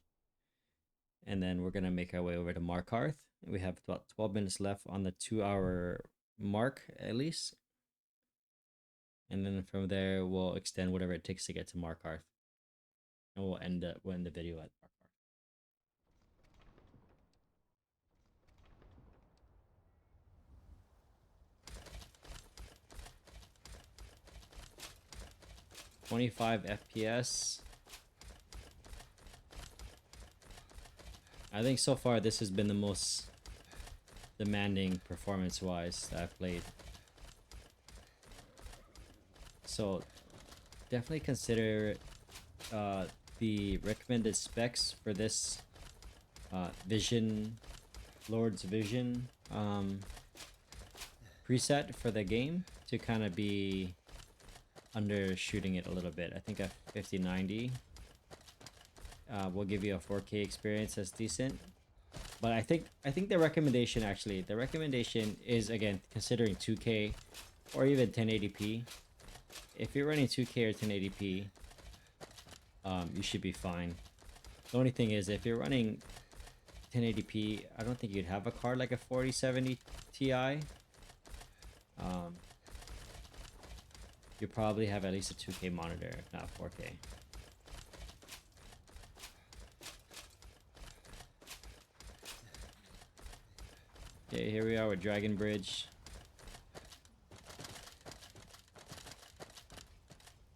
and then we're gonna make our way over to Markarth. We have about 12 minutes left on the 2-hour mark, at least. And then from there, we'll extend whatever it takes to get to Markarth. And we'll end the video at Markarth. $25 FPS. I think so far this has been the most demanding performance-wise that I've played. So definitely consider the recommended specs for this Lord's Vision preset for the game to kind of be undershooting it a little bit. I think a 5090 will give you a 4K experience that's decent. But I think the recommendation is, again, considering 2K or even 1080p. If you're running 2K or 1080p, you should be fine. The only thing is, if you're running 1080p, I don't think you'd have a card like a 4070 Ti. you probably have at least a 2K monitor, if not 4K. Okay, here we are with Dragon Bridge.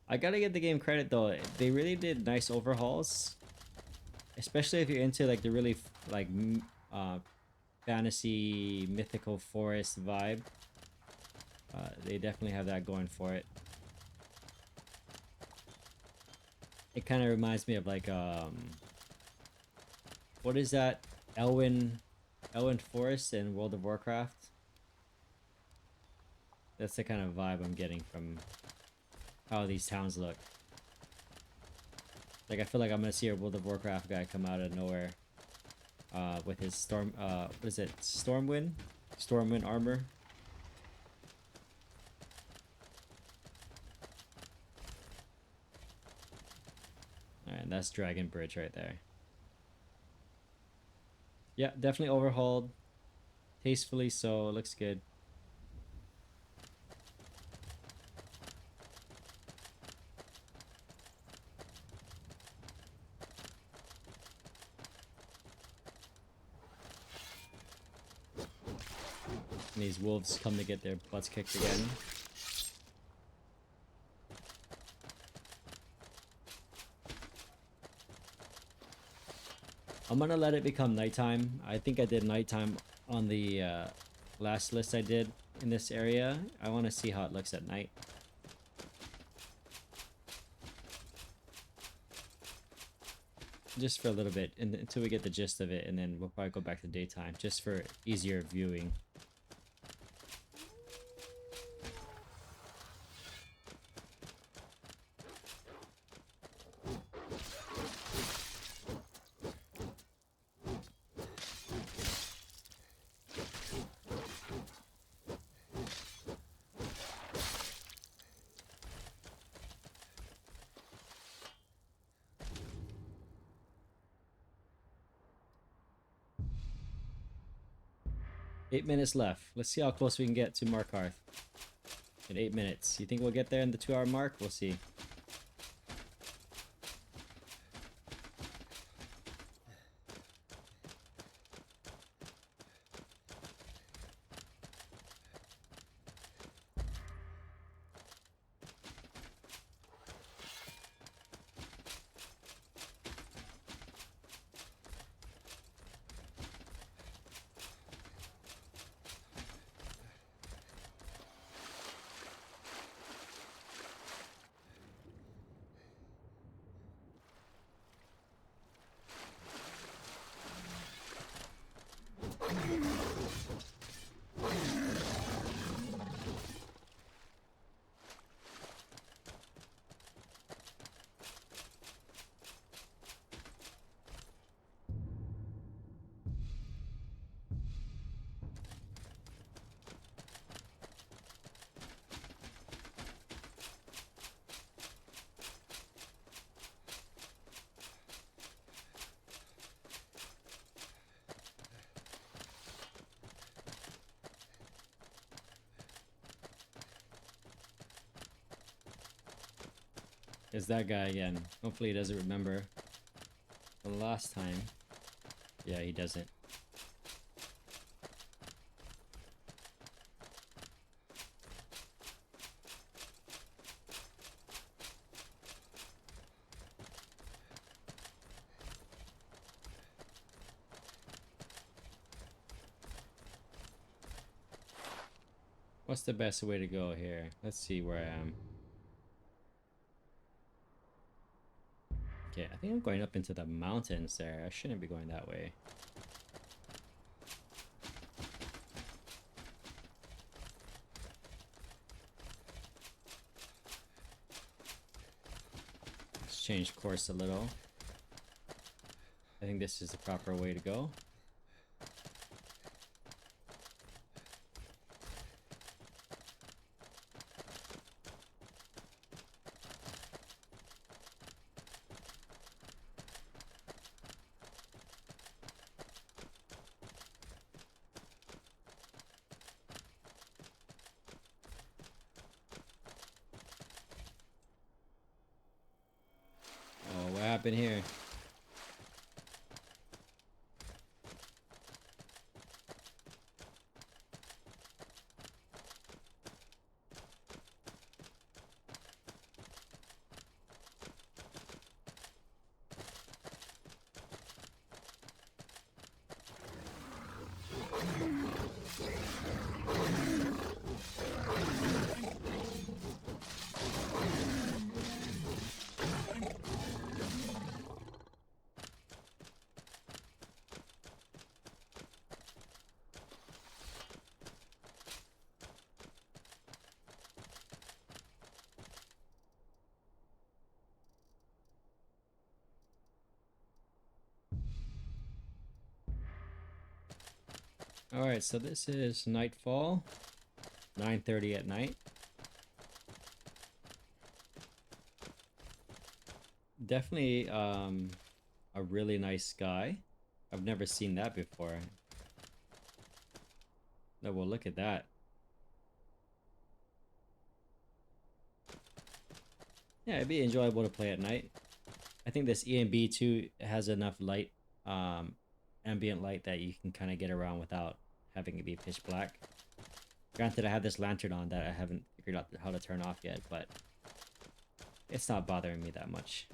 I gotta give the game credit though. They really did nice overhauls, especially if you're into like the really like fantasy mythical forest vibe. They definitely have that going for it. It kind of reminds me of like what is that? Elwyn Forest in World of Warcraft. That's the kind of vibe I'm getting from how these towns look. Like I feel like I'm gonna see a World of Warcraft guy come out of nowhere with his what is it? Stormwind armor. Alright, that's Dragon Bridge right there. Yeah, definitely overhauled. Tastefully so, looks good. And these wolves come to get their butts kicked again. I'm gonna let it become nighttime. I think I did nighttime on the last list I did in this area. I want to see how it looks at night. Just for a little bit, and until we get the gist of it, and then we'll probably go back to daytime, just for easier viewing. Eight minutes left. Let's see how close we can get to Markarth in 8 minutes. You think we'll get there in the 2-hour mark? We'll see. It's that guy again. Hopefully he doesn't remember the last time. Yeah, he doesn't. What's the best way to go here? Let's see where I am. Okay, I think I'm going up into the mountains there. I shouldn't be going that way. Let's change course a little. I think this is the proper way to go. happen here? Alright, so this is nightfall, 9:30 at night. Definitely a really nice sky. I've never seen that before. No, well, look at that. Yeah, it'd be enjoyable to play at night. I think this EMB2 has enough light, ambient light, that you can kind of get around without having it be pitch black. Granted, I have this lantern on that I haven't figured out how to turn off yet, but it's not bothering me that much.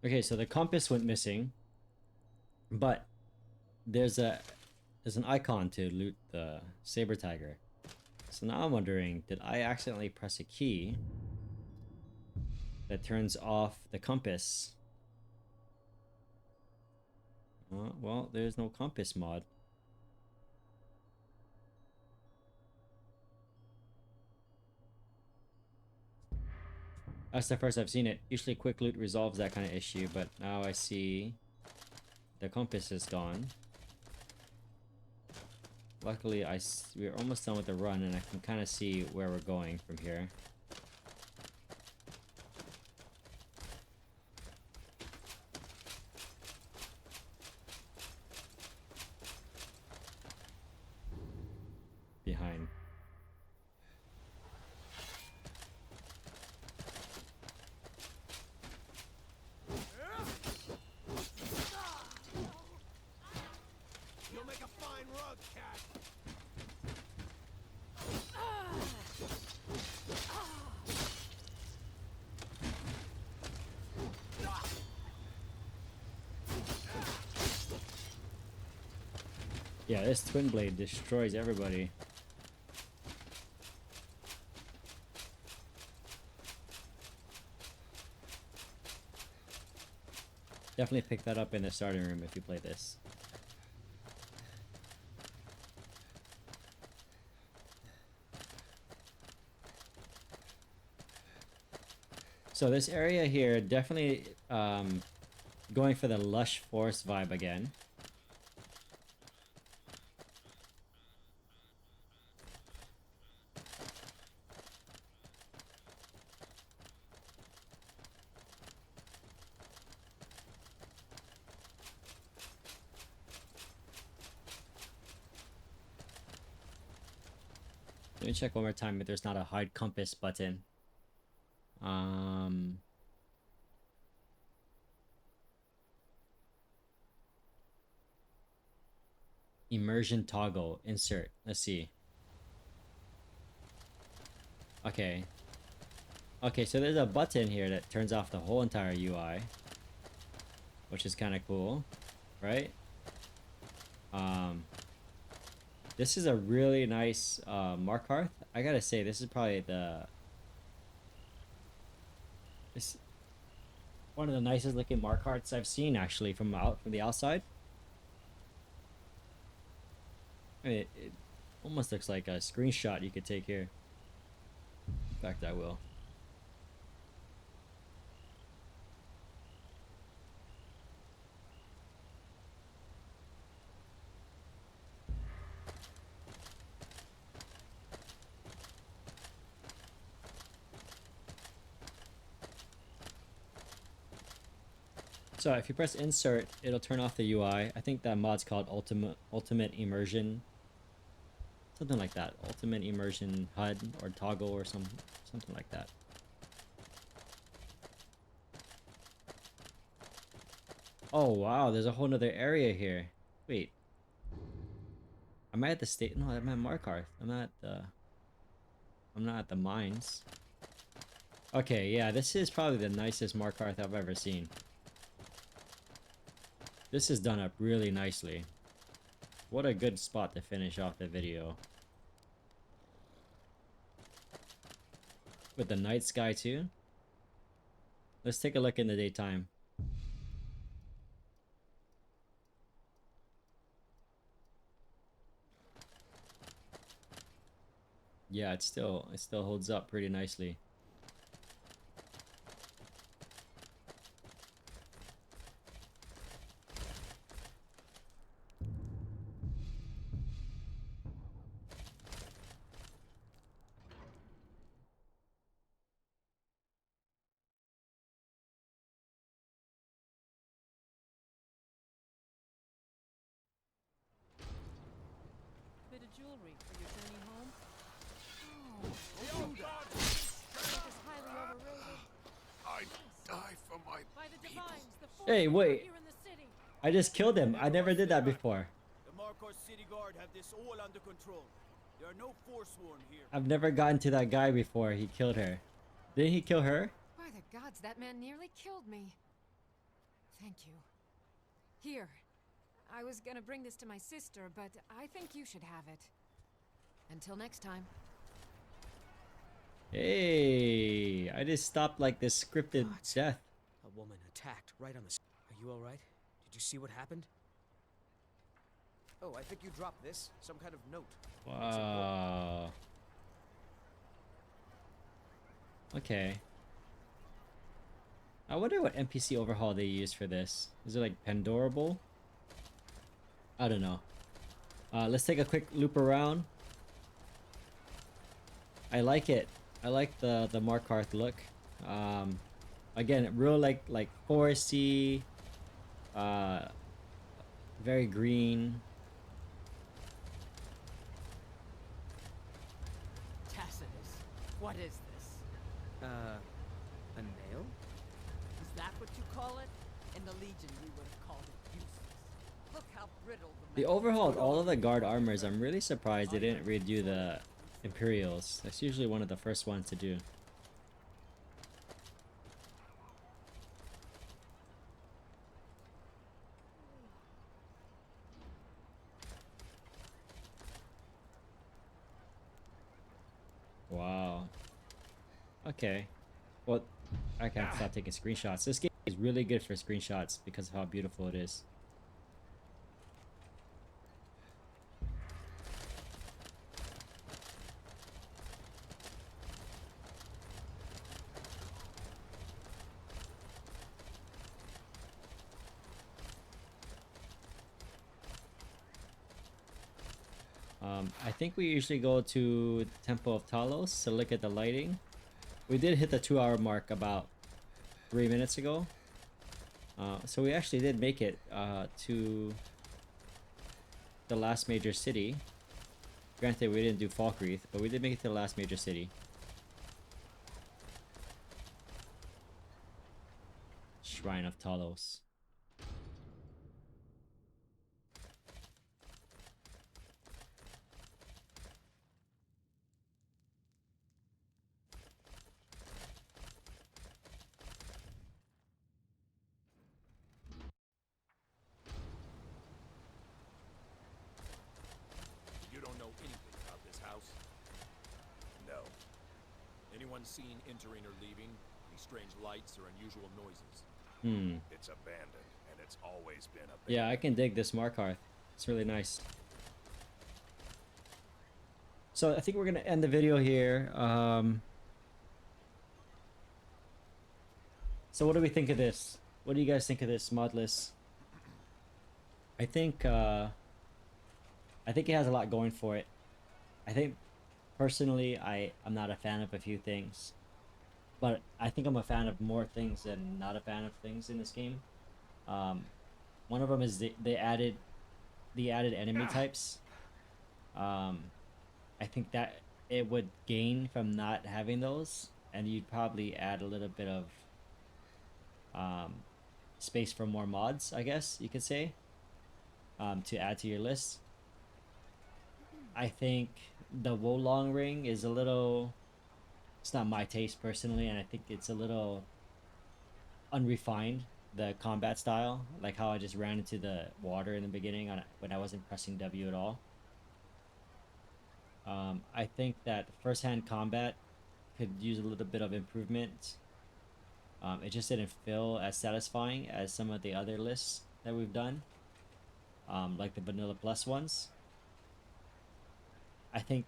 Okay, so the compass went missing, but there's an icon to loot the saber tiger. So now I'm wondering, did I accidentally press a key that turns off the compass? Well, there's no compass mod. That's the first I've seen it. Usually quick loot resolves that kind of issue, but now I see the compass is gone. Luckily, we're almost done with the run, and I can kind of see where we're going from here. Behind. You'll make a fine rug, cat. Yeah, this twin blade destroys everybody. Definitely pick that up in the starting room if you play this. So this area here, definitely going for the lush forest vibe again. Let me check one more time if there's not a hide compass button. Immersion toggle, insert. Let's see. Okay. Okay, so there's a button here that turns off the whole entire UI, which is kind of cool, right? This is a really nice Markarth. I gotta say, this is probably this one of the nicest looking Markarths I've seen actually from the outside. I mean, it almost looks like a screenshot you could take here. In fact, I will. So if you press insert, it'll turn off the UI. I think that mod's called ultimate immersion. Something like that. Ultimate immersion HUD or toggle or something like that. Oh wow, there's a whole nother area here. Wait. Am I at the state? No, I'm at Markarth. I'm not at the mines. Okay, yeah, this is probably the nicest Markarth I've ever seen. This is done up really nicely. What a good spot to finish off the video. With the night sky too. Let's take a look in the daytime. Yeah, it still holds up pretty nicely. Bit of jewelry for your journey home. Highly overrated. I'd die for my By the divines, the Hey, wait. here in the city. I just killed him. I never did that before. The Markarth City Guard have this all under control. There are no Forsworn here. I've never gotten to that guy before. He killed her. Didn't he kill her? By the gods, that man nearly killed me. Thank you. Here. I was gonna bring this to my sister, but I think you should have it. Until next time. Hey, I just stopped like this scripted death. A woman attacked right on the... Are you alright? Did you see what happened? Oh, I think you dropped this. Some kind of note. Wow. Okay. I wonder what NPC overhaul they use for this. Is it like Pandorable? I don't know. Let's take a quick loop around. I like it. I like the Markarth look. Again, real like foresty, very green. Tacitus, what is this? A nail? Is that what you call it? In the Legion, we would have called it useless. Look how brittle the They overhauled all of the guard armors. I'm really surprised they didn't redo the Imperials. That's usually one of the first ones to do. Wow. Okay. Well, I can't stop taking screenshots. This game is really good for screenshots because of how beautiful it is. I think we usually go to Temple of Talos to look at the lighting. We did hit the 2-hour mark about 3 minutes ago. So we actually did make it to the last major city. Granted, we didn't do Falkreath, but we did make it to the last major city. Shrine of Talos. anyone seen entering or leaving? Any strange lights or unusual noises? It's abandoned, and it's always been abandoned. Yeah, I can dig this Markarth. It's really nice. So I think we're gonna end the video here. So what do we think of this? What do you guys think of this mod list? I think it has a lot going for it. I think personally I'm not a fan of a few things, but I think I'm a fan of more things than not a fan of things in this game. One of them is the added enemy types. I think that it would gain from not having those, and you'd probably add a little bit of space for more mods, I guess you could say, to add to your list. I think the Wolong ring is a little, it's not my taste personally, and I think it's a little unrefined, the combat style, like how I just ran into the water in the beginning when I wasn't pressing W at all. I think that first-hand combat could use a little bit of improvement. It just didn't feel as satisfying as some of the other lists that we've done, like the Vanilla Plus ones. I think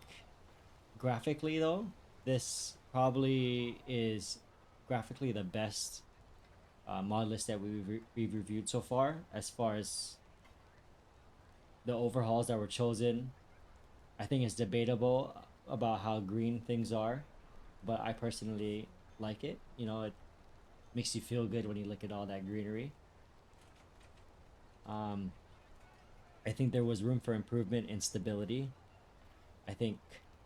graphically though, this probably is graphically the best mod list that we've reviewed so far as the overhauls that were chosen. I think it's debatable about how green things are, but I personally like it. You know, it makes you feel good when you look at all that greenery. I think there was room for improvement in stability. I think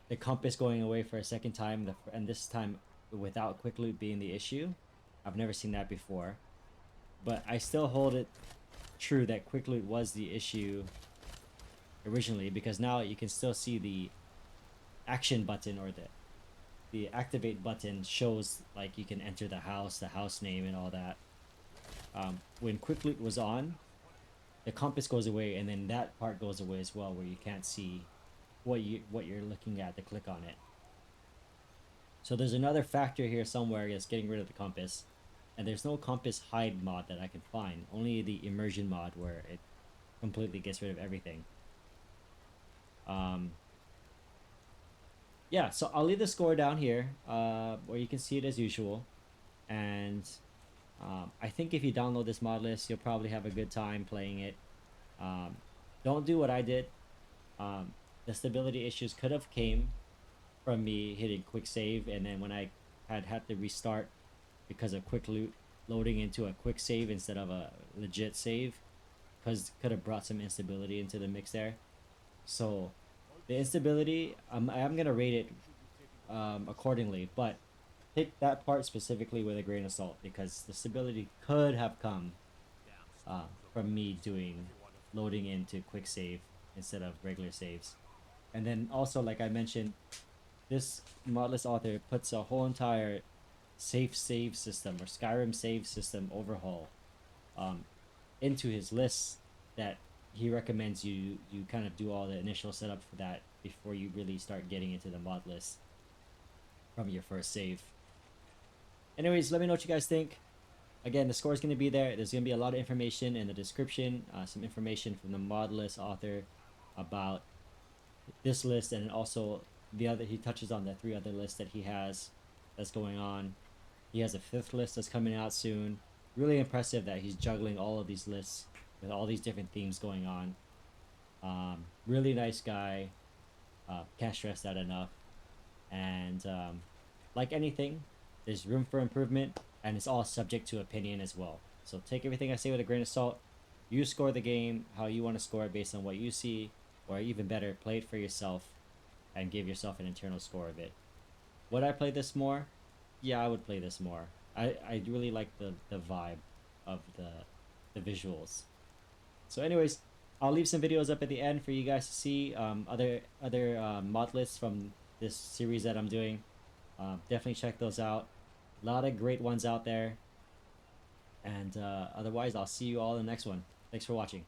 the compass going away for a second time, and this time without quick loot being the issue. I've never seen that before. But I still hold it true that quick loot was the issue originally, because now you can still see the action button, or the activate button shows like you can enter the house name and all that. When quick loot was on, the compass goes away, and then that part goes away as well, where you can't see what you're looking at to click on it. So there's another factor here somewhere that's getting rid of the compass, and there's no compass hide mod that I can find, only the immersion mod where it completely gets rid of everything. Yeah, so I'll leave the score down here where you can see it as usual, and I think if you download this mod list, you'll probably have a good time playing it. Don't do what I did. The stability issues could have came from me hitting quick save, and then when I had to restart because of quick loot loading into a quick save instead of a legit save, because could have brought some instability into the mix there. So the instability, I'm gonna rate it accordingly, but take that part specifically with a grain of salt, because the stability could have come from me loading into quick save instead of regular saves. And then also, like I mentioned, this modlist author puts a whole entire safe save system, or Skyrim save system overhaul into his list that he recommends you kind of do all the initial setup for that before you really start getting into the mod list from your first save. Anyways, let me know what you guys think. Again, the score is going to be there. There's going to be a lot of information in the description, some information from the mod list author about this list, and also he touches on the 3 other lists that he has that's going on. He has a 5th list that's coming out soon. Really impressive that he's juggling all of these lists with all these different themes going on. Really nice guy. Can't stress that enough. And like anything, there's room for improvement, and it's all subject to opinion as well. So take everything I say with a grain of salt. You score the game how you want to score it based on what you see, or even better, play it for yourself and give yourself an internal score of it. Would I play this more? Yeah, I would play this more. I really like the vibe of the visuals. So anyways, I'll leave some videos up at the end for you guys to see other mod lists from this series that I'm doing. Definitely check those out. A lot of great ones out there. And otherwise, I'll see you all in the next one. Thanks for watching.